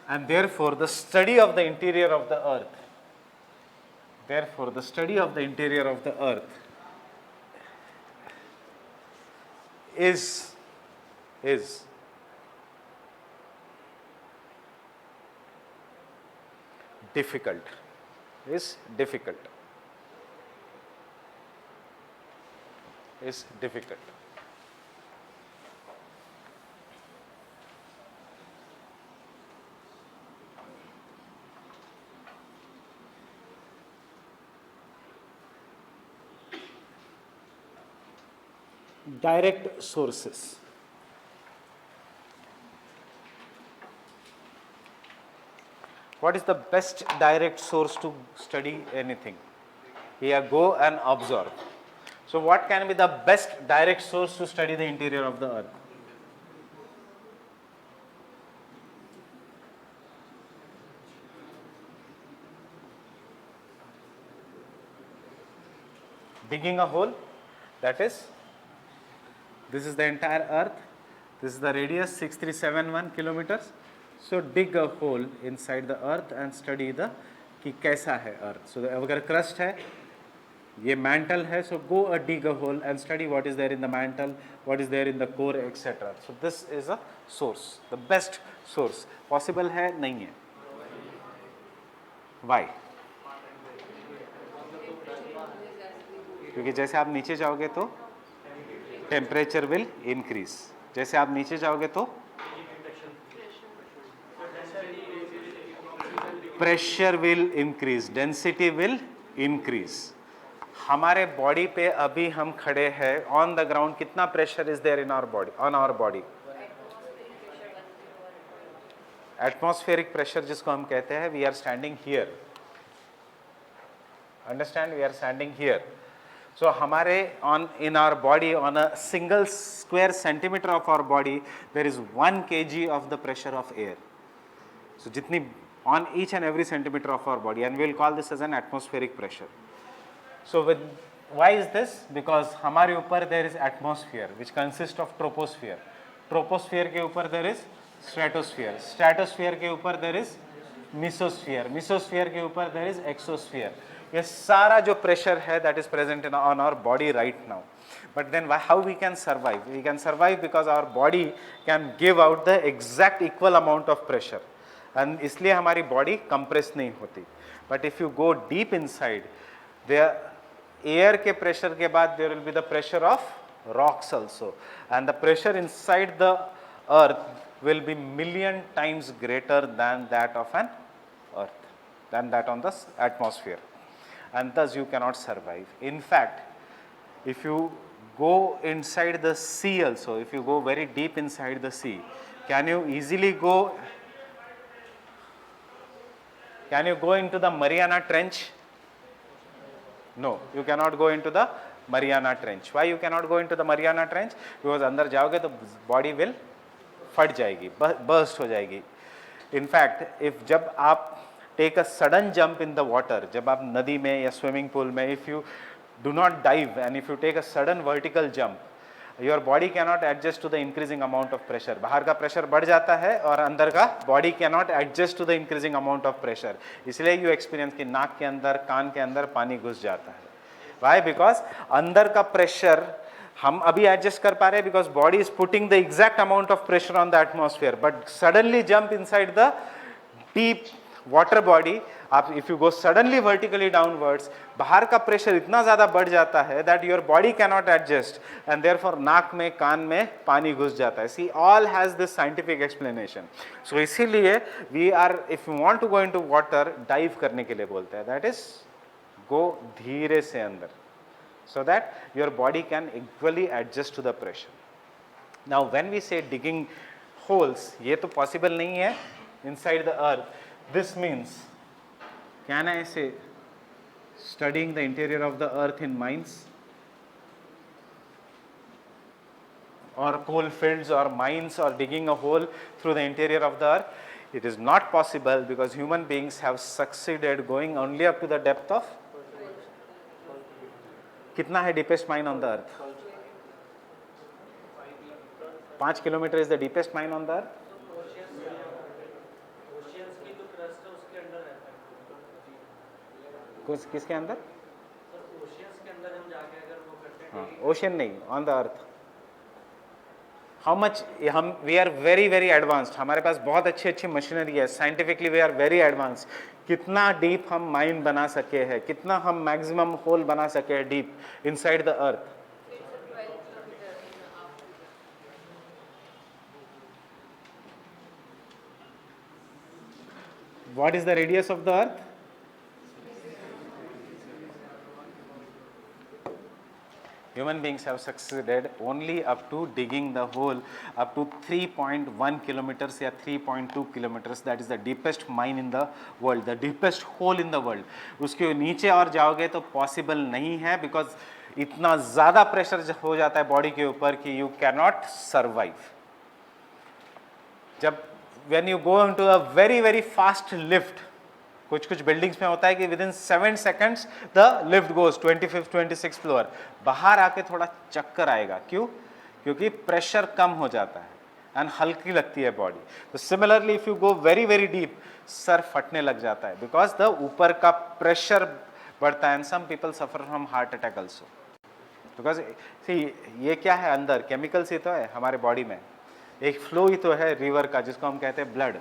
And therefore the study of the interior of the earth, is difficult. Direct sources. What is the best direct source to study anything? Here, go and observe. So what can be the best direct source to study the interior of the earth? Digging a hole, that is, this is the entire earth, this is the radius 6371 kilometers. So dig a hole inside the earth and study the कि कैसा है earth. So अगर crust है, ये mantle है, so go dig a hole and study what is there in the mantle, what is there in the core, etc. So this is a source, the best source. Possible है नहीं है. Why? क्योंकि जैसे आप नीचे जाओगे तो टेम्परेचर विल इंक्रीज, जैसे आप नीचे जाओगे तो pressure will increase, density will increase. हमारे बॉडी पे अभी हम खड़े हैं ऑन द ग्राउंड, कितना pressure is there in our body, on our body? Atmospheric pressure जिसको हम कहते हैं, we are standing here, understand, we are standing here. So हमारे in our body on a single square centimeter of our body there is 1 kg of the pressure of air. So जितनी on each and every centimeter of our body, and we will call this as an atmospheric pressure. So why is this? Because हमारे ऊपर there is atmosphere which consists of troposphere. Troposphere के ऊपर there is stratosphere. Stratosphere के ऊपर there is mesosphere. Mesosphere के ऊपर there is exosphere. ये सारा जो pressure है that is present on our body right now. But then how we can survive? We can survive because our body can give out the exact equal amount of pressure. And इसलिए हमारी body compress नहीं होती. But if you go deep inside, there air के pressure के बाद there will be the pressure of rocks also. And the pressure inside the earth will be million times greater than that of an earth, than that on the atmosphere. And thus you cannot survive. In fact, if you go inside the sea also, if you go very deep inside the sea, can you easily go, can you go into the Mariana Trench? No, you cannot go into the Mariana Trench. Why you cannot go into the Mariana Trench? Because अंदर जाओगे तो body will फट जाएगी, burst हो जाएगी. In fact, if जब आप take a sudden jump in the water, जब आप नदी में या swimming pool में, if you do not dive and if you take a sudden vertical jump, your body cannot adjust to the increasing amount of pressure. बाहर का pressure बढ़ जाता है और अंदर का body cannot adjust to the increasing amount of pressure. इसलिए you experience कि नाक के अंदर, कान के अंदर पानी घुस जाता है. Why? Because अंदर का pressure हम अभी adjust कर पा रहे हैं because body is putting the exact amount of pressure on the atmosphere. But suddenly jump inside the deep water body, आप if you go suddenly vertically downwards, बाहर का pressure इतना ज़्यादा बढ़ जाता है that your body cannot adjust and therefore नाक में, कान में पानी घुस जाता है. See, all has this scientific explanation. So इसीलिए we are, if you want to go into water, dive करने के लिए बोलते हैं. That is, go धीरे से अंदर, so that your body can equally adjust to the pressure. Now when we say digging holes, ये तो possible नहीं है inside the earth. This means, can I say, studying the interior of the earth in mines or coal fields or mines or digging a hole through the interior of the earth? It is not possible because human beings have succeeded going only up to the depth of, कितना है deepest mine on the earth? 5 kilometer is the deepest mine on the earth. किसके अंदर? हाँ, ocean नहीं, on the earth. How much हम, we are very very advanced, हमारे पास बहुत अच्छी अच्छी मशीनरी है, scientifically we are very advanced. कितना डीप हम माइन बना सके हैं, कितना हम मैक्सिमम होल बना सके हैं deep inside the earth. What is the radius of the earth? Human beings have succeeded only up to digging the hole up to 3.1 kilometers या 3.2 kilometers. That is the deepest mine in the world, the deepest hole in the world. उसके नीचे और जाओगे तो possible नहीं है because इतना ज़्यादा pressure हो जाता है body के ऊपर कि you cannot survive. जब when you go into a very very fast lift, कुछ बिल्डिंग्स में होता है कि within 7 seconds the lift goes 25th 26th floor. बाहर आके थोड़ा चक्कर आएगा. क्यों? क्योंकि प्रेशर कम हो जाता है एंड हल्की लगती है बॉडी. तो similarly if you go very very deep, sir फटने लग जाता है बिकॉज द ऊपर का प्रेशर बढ़ता है. And some people suffer from heart attack also because see ये क्या है, अंदर केमिकल्स ही तो है हमारे बॉडी में. एक फ्लो ही तो है रिवर का जिसको हम कहते हैं blood.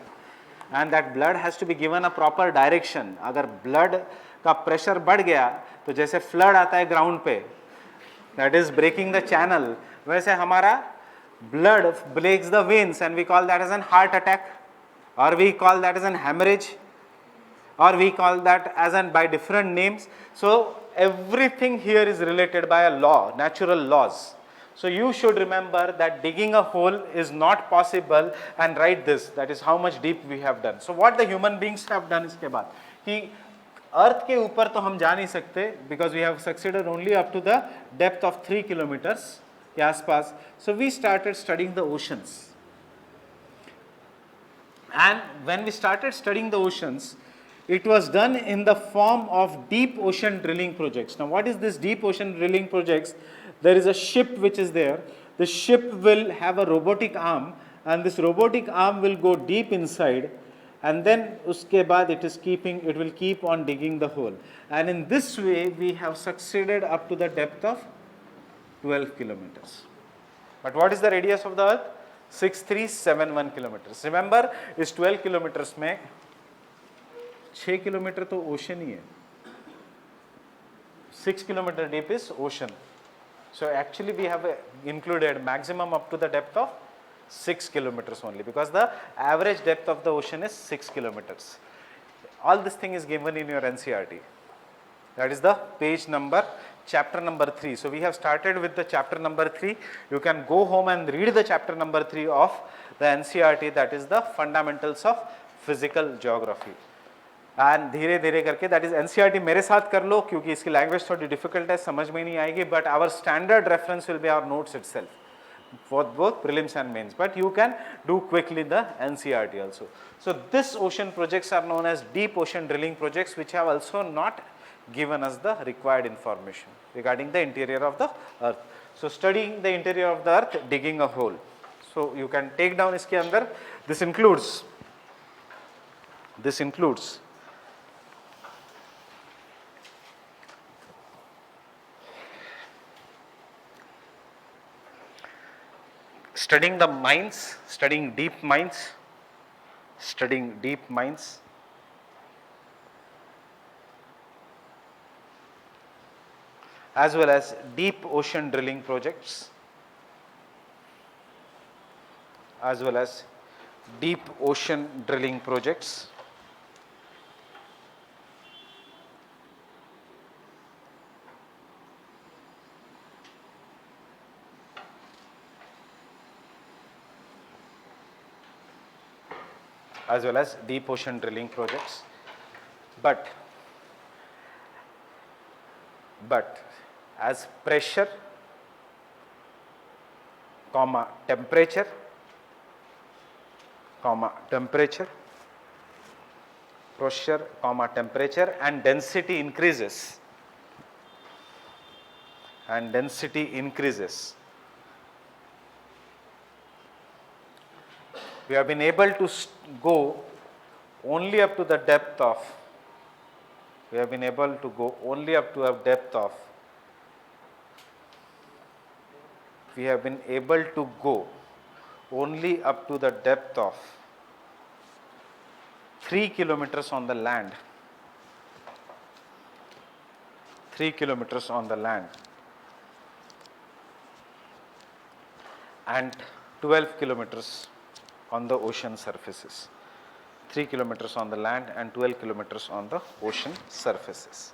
And that blood has to be given a proper direction. अगर blood का pressure बढ़ गया तो जैसे flood आता है ground पे, that is breaking the channel, वैसे हमारा blood breaks the veins and we call that as an heart attack, or we call that as an hemorrhage, or we call that as an by different names. So everything here is related by a law, natural laws. So you should remember that digging a hole is not possible and write this, that is how much deep we have done. So what the human beings have done इसके बाद कि अर्थ के ऊपर तो हम जा नहीं सकते because we have succeeded only up to the depth of 3 kilometers के आसपास. So we started studying the oceans. And when we started studying the oceans, it was done in the form of deep ocean drilling projects. Now what is this deep ocean drilling projects? There is a ship which is there. The ship will have a robotic arm, and this robotic arm will go deep inside, and then uske baad it will keep on digging the hole. And in this way we have succeeded up to the depth of 12 kilometers. But what is the radius of the earth? 6371 kilometers. Remember, इस 12 kilometers में 6 kilometer तो ocean ही है. 6 kilometer deep is ocean. So actually we have included maximum up to the depth of 6 kilometers only, because the average depth of the ocean is 6 kilometers. All this thing is given in your NCERT. That is the page number, chapter number 3. So we have started with the chapter number 3. You can go home and read the chapter number 3 of the NCERT, that is the fundamentals of physical geography. And धीरे धीरे करके that is NCERT मेरे साथ कर लो क्योंकि इसकी language थोड़ी difficult है, समझ में नहीं आएगी, but our standard reference will be our notes itself for both prelims and mains, but you can do quickly the NCERT also. So this ocean projects are known as deep ocean drilling projects which have also not given us the required information regarding the interior of the earth. So studying the interior of the earth, digging a hole. So you can take down इसके अंदर this includes studying the mines, studying deep mines, as well as deep ocean drilling projects, but as pressure, temperature, and density increases, we have been able to go only up to the depth of 3 kilometers on the land. 3 kilometers on the land and 12 kilometers on the ocean surfaces. 3 kilometers on the land and 12 kilometers on the ocean surfaces.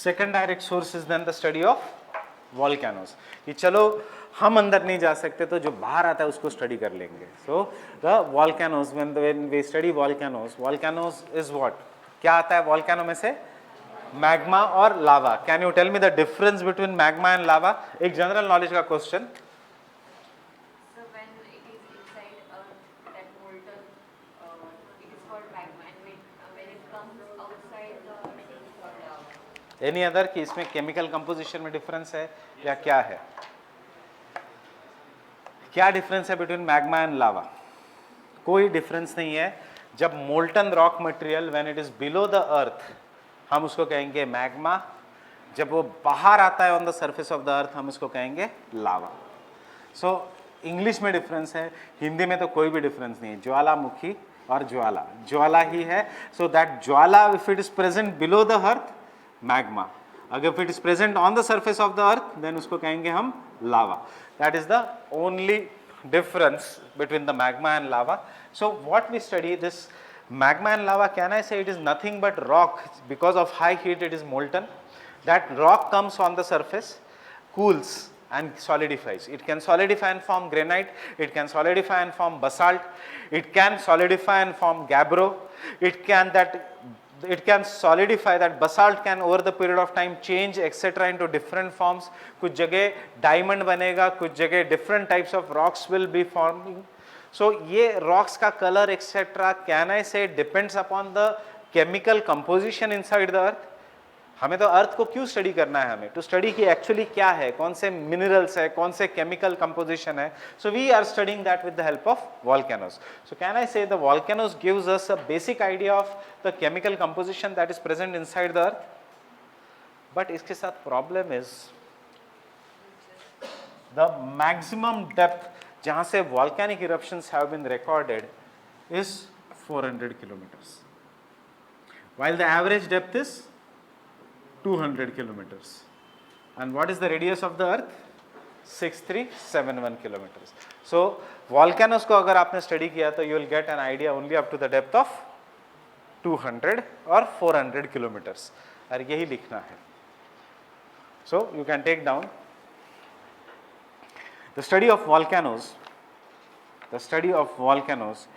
Second direct source is then the study of volcanoes. कि चलो हम अंदर नहीं जा सकते तो जो बाहर आता है उसको स्टडी कर लेंगे. So the volcanoes, when we study volcanoes is what? क्या आता है volcano में से? Magma और lava. Can you tell me the difference between magma and lava? एक general knowledge का question. So when it is inside that molten, it is called magma, and when it comes outside the it is called lava. Any other कि इसमें chemical composition में difference है या क्या है? क्या difference है between magma and lava? कोई difference नहीं है. जब molten rock material when it is below the earth हम उसको कहेंगे magma, जब वो बाहर आता है on the surface of the earth हम उसको कहेंगे lava. So इंग्लिश में difference है, हिंदी में तो कोई भी difference नहीं है. ज्वालामुखी और ज्वाला, ज्वाला ही है. So that Jwala, if it is present below the earth, magma. अगर if it is present on the surface of the earth, then उसको कहेंगे हम lava. That is the only difference between the magma and lava. So what we study, this magma and lava, can I say it is nothing but rock? Because of high heat it is molten. That rock comes on the surface, cools and solidifies. It can solidify and form granite, it can solidify and form basalt, it can solidify and form gabbro, it can solidify, that basalt can over the period of time change etc. into different forms. कुछ जगह diamond बनेगा, कुछ जगह different types of rocks will be forming. So ये rocks का color etc. can I say depends upon the chemical composition inside the earth. हमें तो अर्थ को क्यों स्टडी करना है, हमें टू स्टडी कि एक्चुअली क्या है, कौन से मिनरल्स है, कौन से केमिकल कंपोजिशन है. So we are studying that with the help of volcanoes. So can I say the volcanoes gives us a basic idea of the chemical composition that is present inside the earth. But इसके साथ problem is the maximum depth जहां से volcanic eruptions have been recorded is 400 kilometers, while the average depth is 200 kilometers. And what is the radius of the earth? 6371 kilometers. So volcanoes को अगर आपने study किया तो you will get an idea only up to the depth of 200 or 400 kilometers. और यही लिखना है. So you can take down the study of volcanoes. The study of volcanoes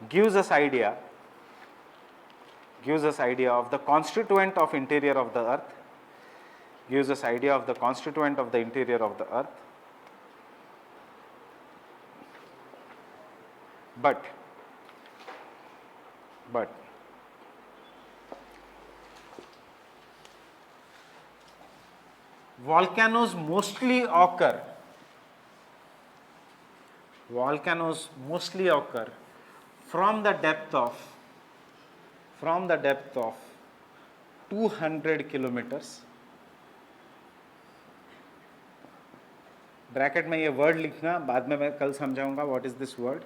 gives us idea of the constituent of interior of the earth, gives us idea of the constituent of the interior of the earth. But volcanoes mostly occur from the depth of 200 kilometers. Bracket में ये word लिखना, बाद में मैं कल समझाऊंगा what is this word.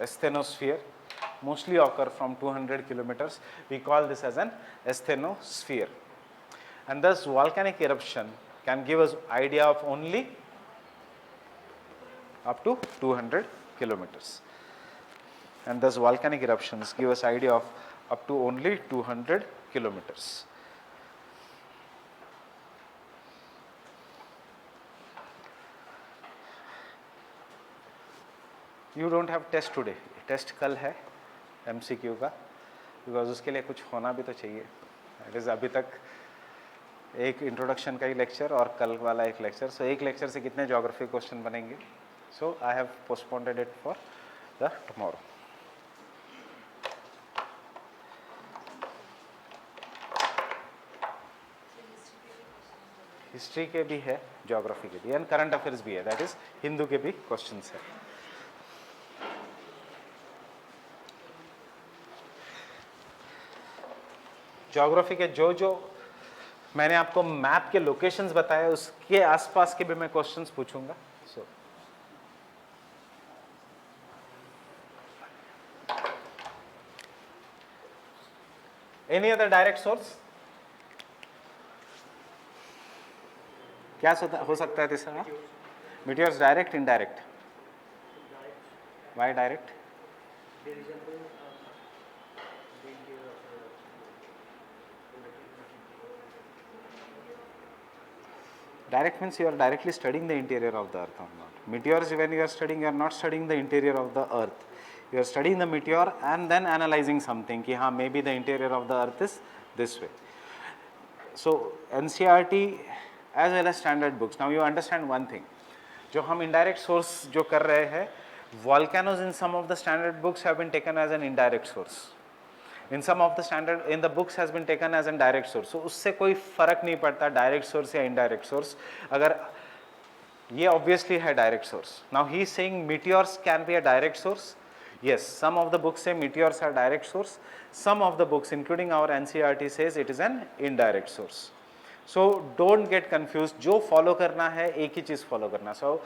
asthenosphere mostly occur from 200 kilometers. We call this as an asthenosphere. And thus volcanic eruption can give us idea of only up to 200 kilometers. And thus volcanic eruptions give us idea of up to only 200 kilometers. You don't have test today. Test कल है MCQ का, because उसके लिए कुछ होना भी तो चाहिए. इट इज़ अभी तक एक इंट्रोडक्शन का ही लेक्चर और कल वाला एक लेक्चर. सो एक लेक्चर से कितने ज्योग्राफी क्वेश्चन बनेंगे. So I have postponed it for the tomorrow. History के भी है, ज्योग्राफी के भी, एंड करंट अफेयर्स भी है. दैट इज हिंदू के भी क्वेश्चंस है. ज्योग्राफी के जो मैंने आपको मैप के लोकेशंस बताए उसके आसपास के भी मैं क्वेश्चंस पूछूंगा. So any other direct source? क्या हो सकता है तीसरा? Meteors direct, indirect? Why direct? Direct means you are directly studying the interior of the earth or not. Meteors, when you are studying, you are not studying the interior of the earth. You are studying the meteor and then analyzing something कि हाँ maybe the interior of the earth is this way. So NCERT as well as standard books. Now you understand one thing. जो हम indirect source जो कर रहे हैं, volcanoes in some of the standard books have been taken as an indirect source. In some of the standard in the books has been taken as a direct source. So उससे कोई फर्क नहीं पड़ता direct source या indirect source. अगर ये obviously है direct source. Now he is saying meteors can be a direct source. Yes, some of the books say meteors are direct source. Some of the books, including our NCERT, says it is an indirect source. So don't get confused. जो follow करना है एक ही चीज़ follow करना. So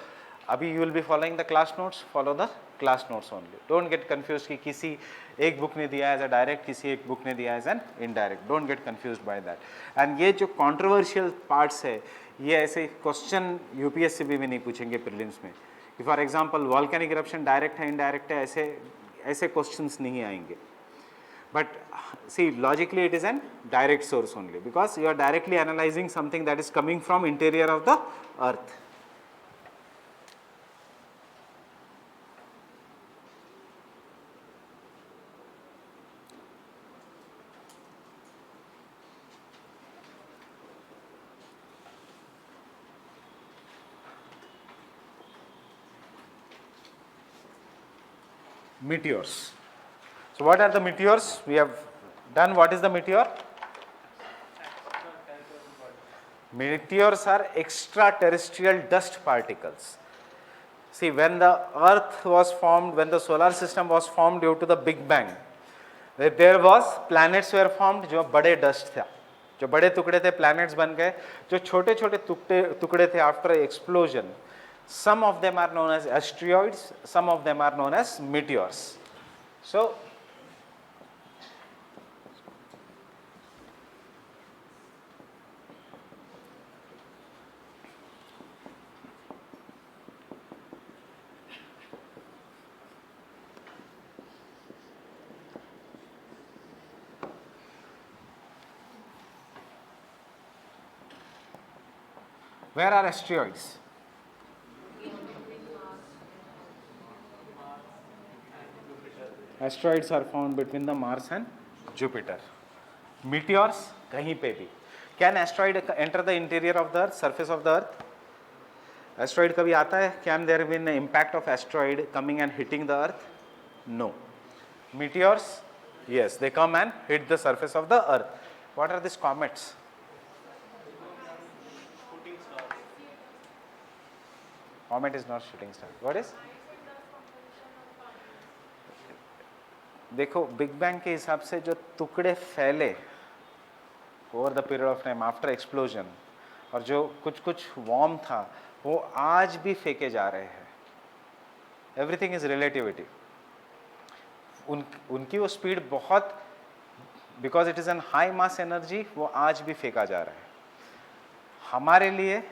अभी you will be following the class notes, follow the class notes only. Don't get confused कि किसी एक book ने दिया as a direct, किसी एक बुक ने दिया as an indirect. Don't get confused by that. And ये जो controversial parts है, ये ऐसे question UPSC भी नहीं पूछेंगे prelims में. कि for example volcanic eruption direct है indirect है, ऐसे questions नहीं आएंगे. But see, logically it is an direct source only, because you are directly analyzing something that is coming from interior of the earth. Meteors. So what are the meteors? We have done. What is the meteor? Meteors are extraterrestrial dust particles. See, when the earth was formed, when the solar system was formed due to the Big Bang, there was planets were formed जो बड़े dust था, जो बड़े टुकड़े थे planets बन गए, जो छोटे छोटे टुकड़े थे after explosion. Some of them are known as asteroids, some of them are known as meteors. So where are asteroids? Asteroids are found between the Mars and Jupiter. Meteors कहीं पे भी. Can asteroid enter the interior of the earth, surface of the earth? Asteroid कभी आता है? Can there be an impact of asteroid coming and hitting the earth? No. Meteors, yes, they come and hit the surface of the earth. What are these comets? Comet is not shooting star. What is? देखो big bang के हिसाब से जो टुकड़े फैले over the period of time after explosion, और जो कुछ कुछ वॉर्म था, वो आज भी फेंके जा रहे हैं. Everything is relativity. उनकी वो स्पीड बहुत, because it is an high mass energy, वो आज भी फेंका जा रहा है. हमारे लिए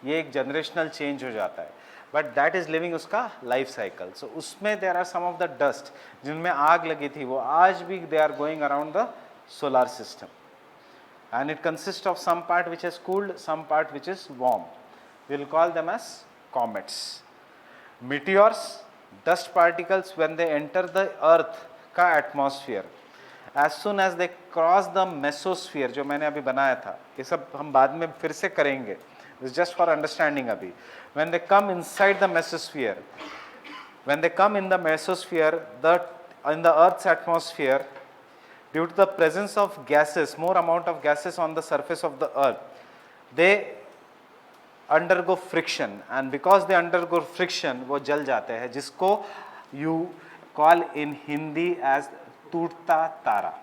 ये एक जनरेशनल चेंज हो जाता है, बट दैट इज लिविंग उसका लाइफ साइकिल. सो उसमें there are some of the dust जिनमें आग लगी थी, वो आज भी they are going around the solar system, and it consist of some part which is cooled, some part which is warm. We will call them as comets. Meteors, dust particles when they enter the earth का atmosphere, as soon as they cross the mesosphere, जो मैंने अभी बनाया था, ये सब हम बाद में फिर से करेंगे, it's just for understanding abhi. When they come inside the mesosphere, when they come in the mesosphere, in the earth's atmosphere, due to the presence of gases, more amount of gases on the surface of the earth, they undergo friction, and because they undergo friction, वो जल जाते हैं, जिसको you call in Hindi as टूटता तारा,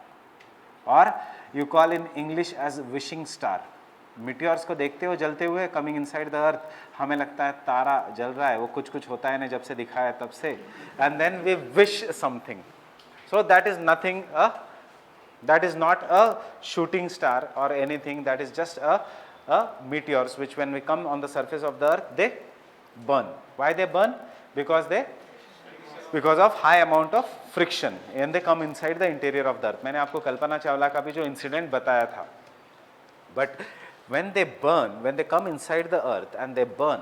और you call in English as wishing star. Meteors को देखते हो जलते हुए कमिंग इनसाइड द अर्थ, हमें लगता है तारा जल रहा है, वो कुछ कुछ होता है ना, जब से दिखा है तब से, and then we wish something. So that is nothing, that is not a shooting star or anything, that is just a meteors which when we come on the surface of the earth they burn. Why they burn? Because of high amount of friction and they come inside the interior of the earth. मैंने आपको कल्पना चावला का भी जो incident बताया था. But when they burn, when they come inside the earth and they burn,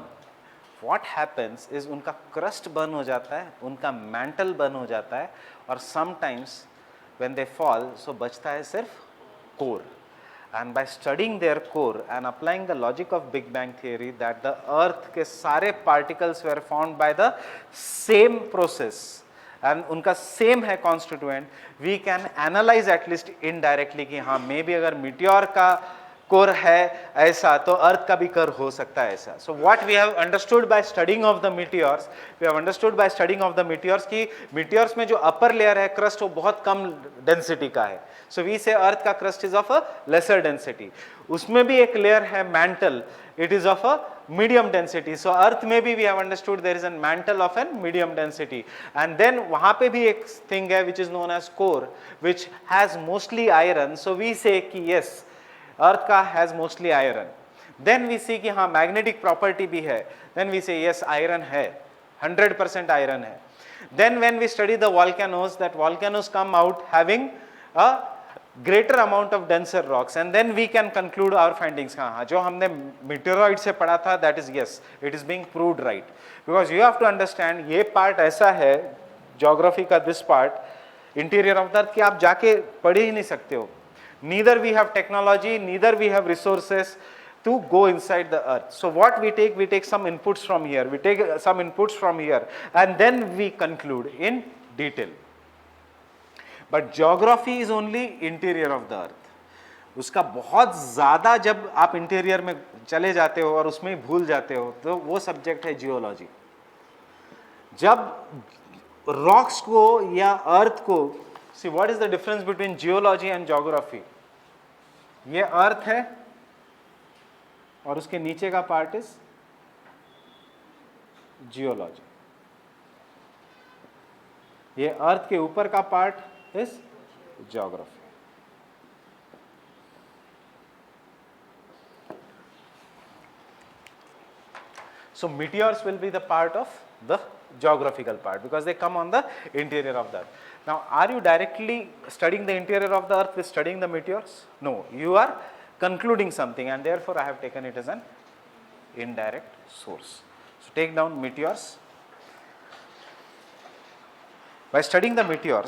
what happens is उनका crust burn हो जाता है, उनका mantle burn हो जाता है, और sometimes when they fall, so बचता है सिर्फ core. And by studying their core and applying the logic of Big Bang theory that the earth के सारे particles were formed by the same process and उनका same है constituent, we can analyze at least indirectly कि हाँ may be अगर meteor का core है ऐसा, तो अर्थ का भी कोर हो सकता है ऐसा. So what we have understood by studying of the meteors, we have understood by studying of the meteors कि मीटियोर्स में जो अपर लेयर है क्रस्ट वो बहुत कम डेंसिटी का है. सो वी से अर्थ का crust is of a lesser density. उसमें भी एक लेयर है mantle, it is of a medium density. So earth में भी we have understood there is a mantle of a medium density, and then वहाँ पे भी एक thing है which is known as core which has mostly iron. So we say कि yes earth का has mostly iron. Then we see कि हाँ magnetic property भी है, then we say yes iron है, 100% iron है. Then when we study the volcanoes, that volcanoes come out having a greater amount of denser rocks, and then we can conclude our findings. हाँ जो हमने meteoroid से पढ़ा था, that is yes, it is being proved right, because you have to understand ये part ऐसा है geography का this part interior of the earth कि आप जाके पढ़ ही नहीं सकते हो. Neither we have technology, neither we have resources to go inside the earth. So what we take some inputs from here, we take some inputs from here, and then we conclude in detail. But geography is only interior of the अर्थ. उसका बहुत ज़्यादा जब आप interior में चले जाते हो और उसमें भूल जाते हो तो वो सब्जेक्ट है जियोलॉजी. जब रॉक्स को या अर्थ को, see what is the difference between geology and geography. ये अर्थ है और उसके नीचे का पार्ट इज जियोलॉजी. ये अर्थ के ऊपर का part is geography. So meteors will be the part of the geographical part because they come on the interior of the earth. Now are you directly studying the interior of the earth with studying the meteors? No, you are concluding something, and therefore I have taken it as an indirect source. So take down meteors. By studying the meteors,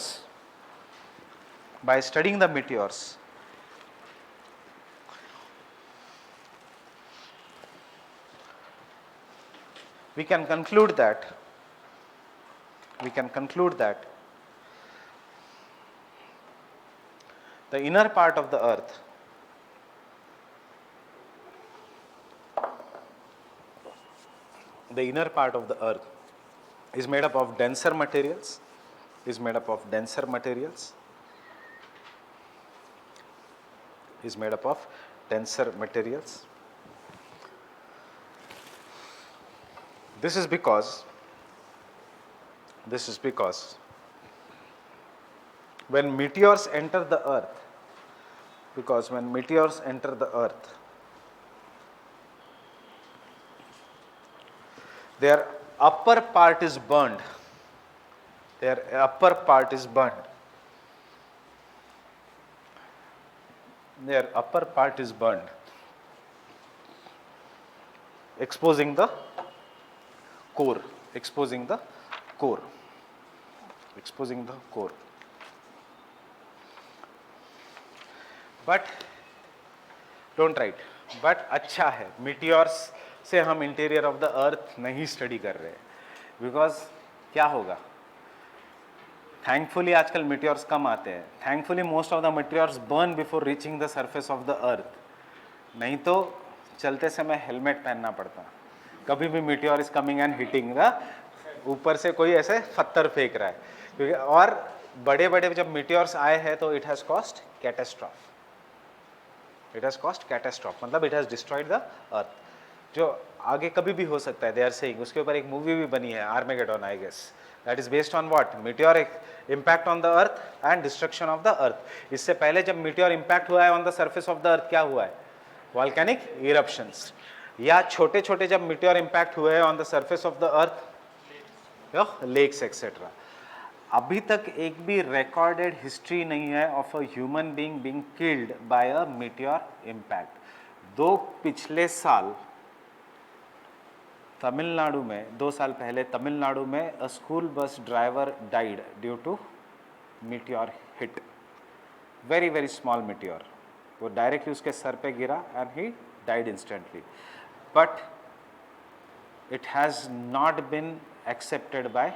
we can conclude that the inner part of the earth is made up of denser materials, This is because when meteors enter the earth, their upper part is burned. Exposing the core. But don't write. But अच्छा है, meteors से हम interior of the अर्थ नहीं study कर रहे, because क्या होगा. Thankfully आजकल meteors कम आते हैं. Thankfully most of the meteors burn before reaching the surface of the अर्थ. नहीं तो चलते समय हेलमेट पहनना पड़ता. कभी भी meteor इज कमिंग एंड हिटिंग द, ऊपर से कोई ऐसे पत्थर फेंक रहा है, क्योंकि और बड़े बड़े जब meteors आए हैं तो इट हैज़ कॉस्ट कैटेस्ट्रॉफ, मतलब it has destroyed the earth. जो आगे कभी भी हो सकता है, दे आर सेइंग. उसके ऊपर एक मूवी भी बनी है, Armageddon I guess. That is based on what, meteoric impact on the earth and destruction of the earth. इससे पहले जब meteor impact हुआ है on the surface of the earth, क्या हुआ है, volcanic eruptions. या छोटे छोटे जब meteor impact हुए हैं on the surface of the earth, lakes etc. अभी तक एक भी recorded history नहीं है of a human being killed by a meteor impact. दो पिछले साल तमिलनाडु में, 2 साल पहले तमिलनाडु में a school bus driver died due to meteor hit. Very very small meteor. वो डायरेक्टली उसके सर पे गिरा and he died instantly. But it has not been accepted by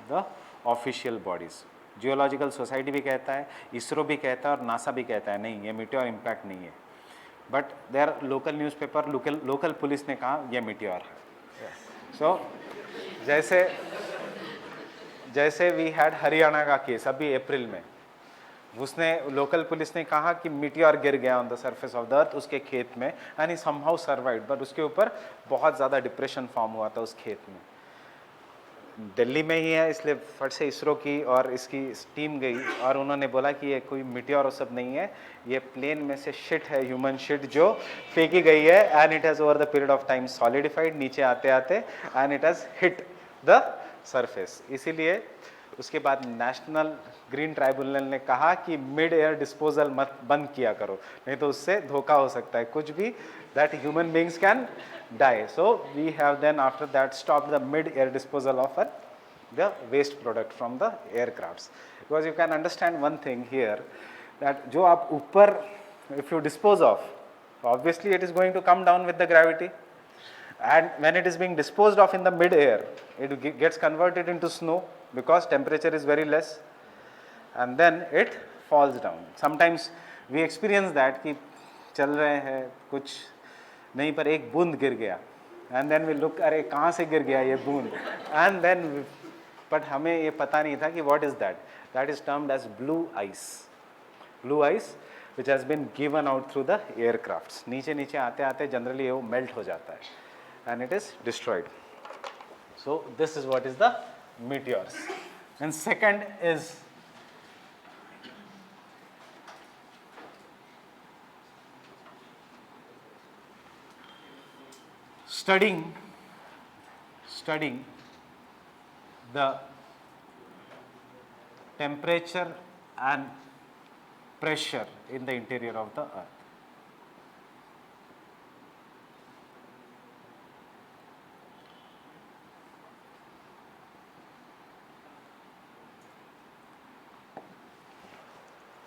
the official bodies. Geological society भी कहता है, इसरो भी कहता है और नासा भी कहता है नहीं, ये meteor impact नहीं है. But their local newspaper local police ने कहा ये मीटियोर है. सो जैसे वी हैड हरियाणा का केस अभी अप्रैल में, उसने लोकल पुलिस ने कहा कि मीटियोर गिर गया on the surface of the अर्थ उसके खेत में, and he somehow survived, but उसके ऊपर बहुत ज़्यादा डिप्रेशन फॉर्म हुआ था उस खेत में. दिल्ली में ही है, इसलिए फट से इसरो की और इसकी टीम गई और उन्होंने बोला कि ये कोई मीटियोर और सब नहीं है, ये प्लेन में से शिट है, ह्यूमन शिट जो फेंकी गई है, and it has over the period of time solidified नीचे आते आते, and it has hit the surface. इसीलिए उसके बाद नेशनल ग्रीन ट्राइब्यूनल ने कहा कि मिड एयर डिस्पोजल मत बंद किया करो, नहीं तो उससे धोखा हो सकता है कुछ भी, that human beings can die. So we have then after that stopped the mid-air disposal of the waste product from the aircrafts, because you can understand one thing here, that जो आप ऊपर if you dispose of, obviously it is going to come down with the gravity, and when it is being disposed of in the mid-air, it gets converted into snow because temperature is very less, and then it falls down. Sometimes we experience that कि चल रहे हैं कुछ नहीं पर एक बूंद गिर गया, एंड देन वी लुक, अरे कहाँ से गिर गया ये बूंद, एंड देन बट हमें ये पता नहीं था कि what is that. That is termed as blue ice which has been given out through the aircrafts. नीचे नीचे आते आते जनरली वो मेल्ट हो जाता है and it is destroyed. So this is what is the meteors. And second is studying the temperature and pressure in the interior of the earth.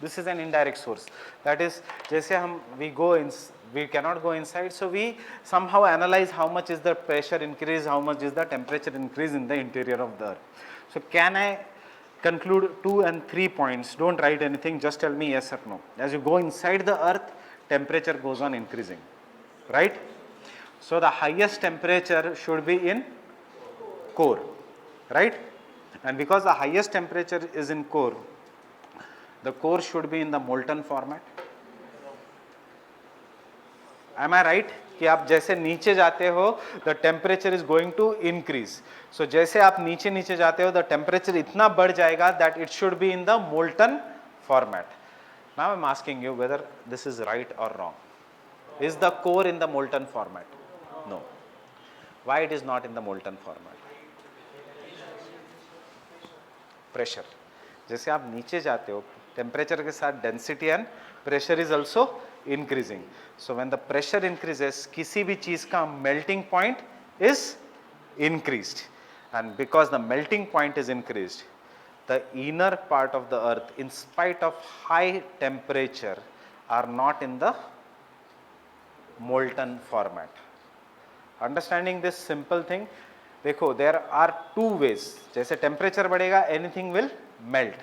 This is an indirect source. That is, जैसे हम we cannot go inside, so we somehow analyze how much is the pressure increase, how much is the temperature increase in the interior of the earth. So can I conclude 2 and 3 points? Don't write anything, just tell me yes or no. As you go inside the earth, temperature goes on increasing, right? So the highest temperature should be in core, right? And because the highest temperature is in core, the core should be in the molten format. Am I right? कि आप जैसे नीचे जाते हो, the temperature is going to increase. So जैसे आप नीचे नीचे जाते हो, the temperature इतना बढ़ जाएगा that it should be in the molten format. Now I'm asking you whether this is right or wrong. Is the core in the molten format? No. Why it is not in the molten format? Pressure. जैसे आप नीचे जाते हो, temperature के साथ density and pressure is also increasing. So when the pressure increases, किसी भी चीज का melting point is increased, and because the melting point is increased, the inner part of the earth, in spite of high temperature, are not in the molten format. Understanding this simple thing, देखो there are two ways. जैसे temperature बढ़ेगा, anything will melt,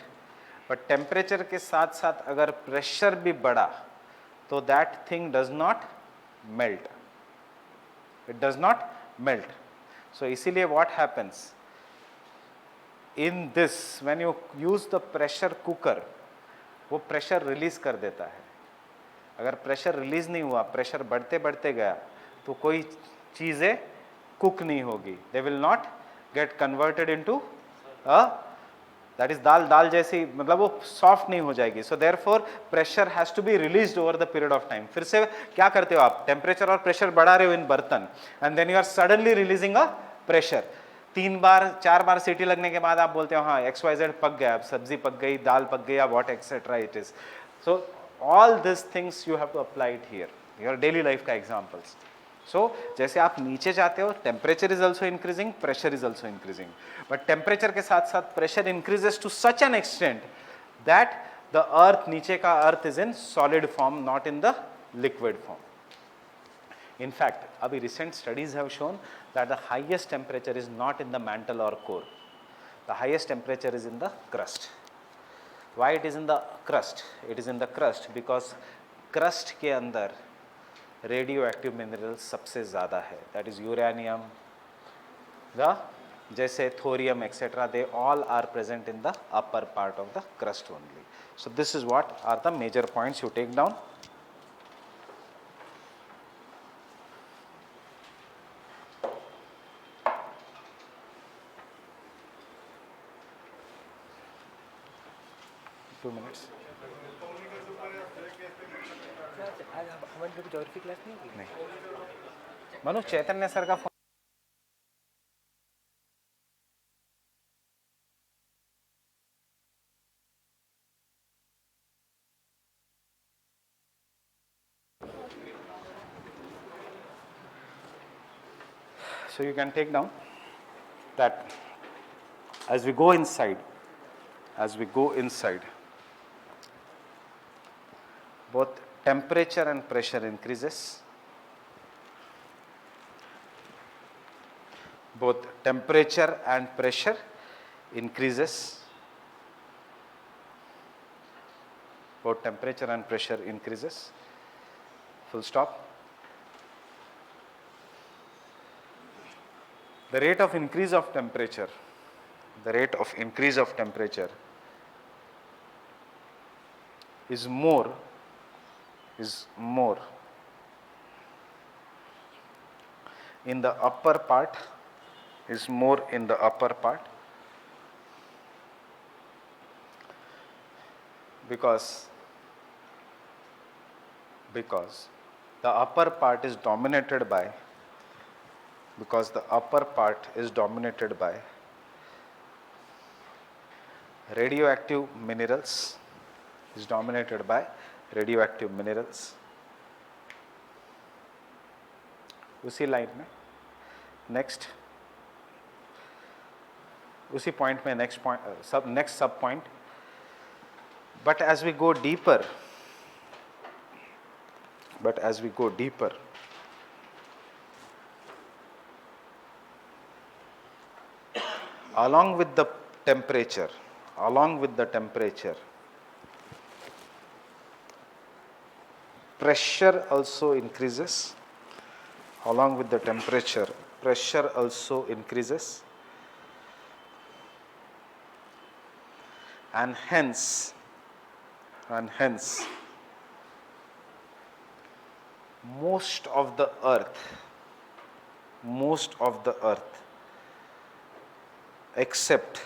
but temperature के साथ साथ अगर pressure भी बढ़ा, तो that thing does not melt. It does not melt. So इसीलिए what happens in this, when you use the pressure cooker, वो pressure release कर देता है. अगर pressure release नहीं हुआ, pressure बढ़ते बढ़ते गया, तो कोई चीज़ें cook नहीं होगी. They will not get converted into a, that is दाल जैसी, मतलब वो soft नहीं हो जाएगी. So therefore pressure has to be released over the period of time. फिर से क्या करते हो आप, temperature और pressure बढ़ा रहे हो in बर्तन, and then you are suddenly releasing a pressure. 3 बार 4 बार सीटी लगने के बाद आप बोलते हो हाँ XYZ पक गया, अब सब्जी पक गई, दाल पक गई, what etc it is. So all these things you have to apply it here, your daily life का examples. So जैसे आप नीचे जाते हो, temperature is also increasing, pressure is also increasing, but temperature के साथ साथ pressure increases to such an extent that the earth, नीचे का earth is in solid form, not in the liquid form. In fact, अभी recent studies have shown that the highest temperature is not in the mantle or core. The highest temperature is in the crust. Why it is in the crust? It is in the crust because crust के अंदर radio active minerals सबसे ज़्यादा है, that is uranium, the जैसे thorium etcetera, they all are present in the upper part of the crust only. So this is what are the major points you take down. Two minutes. आज हमारे जो geography class नहीं होगी. नहीं. मनु, चैतन्य sir का phone. So you can take down that as we go inside, both temperature and pressure increases. Both temperature and pressure increases. Both temperature and pressure increases. Full stop. The rate of increase of temperature, is more in the upper part, because the upper part is dominated by radioactive minerals, उसी line में next, उसी point में next sub point. But as we go deeper, along with the temperature, pressure also increases. Along with the temperature, pressure also increases, and hence most of the earth except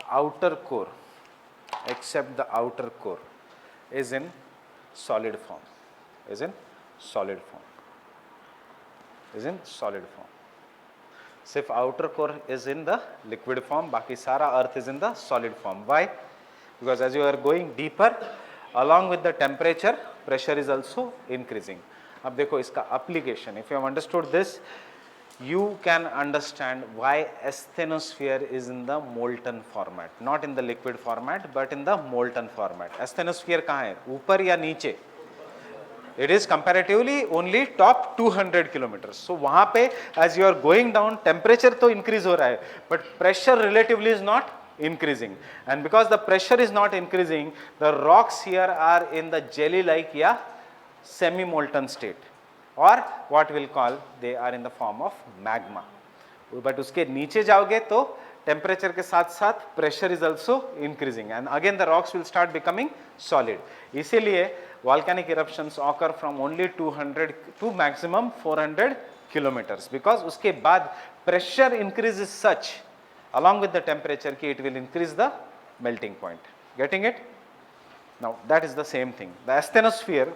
outer core, the outer core is in solid form. सिर्फ outer core is in the liquid form, बाकी सारा earth is in the solid form. Why? Because as you are going deeper, along with the temperature, pressure is also increasing. अब देखो इसका application. If you have understood this, you can understand why asthenosphere is in the molten format, not in the liquid format, but in the molten format. Asthenosphere कहाँ है, ऊपर या नीचे? It is comparatively only top 200 kilometers. So वहाँ पे as you are going down, temperature तो increase हो रहा है, but pressure relatively is not increasing. And because the pressure is not increasing, the rocks here are in the jelly-like या semi-molten state, or what we'll call they are in the form of magma. But उसके नीचे जाओगे तो temperature के साथ साथ pressure is also increasing, and again the rocks will start becoming solid. इसीलिए volcanic eruptions occur from only 200 to maximum 400 kilometers, because उसके बाद pressure increases such along with the temperature कि it will increase the melting point. Getting it? Now that is the same thing. The asthenosphere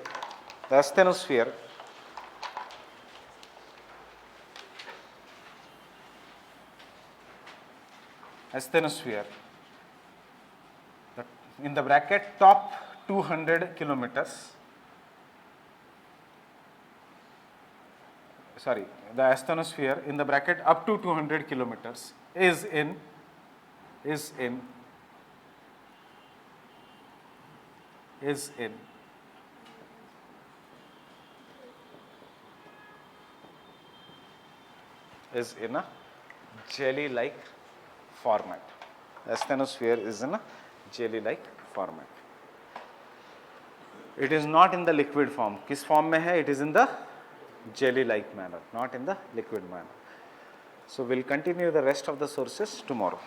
in the bracket top 200 kilometers, sorry, the asthenosphere in the bracket up to 200 kilometers is in is in a jelly-like format. Asthenosphere is in a jelly-like format. It is not in the liquid form. किस form में है? It is in the jelly-like manner, not in the liquid manner. So we'll continue the rest of the sources tomorrow.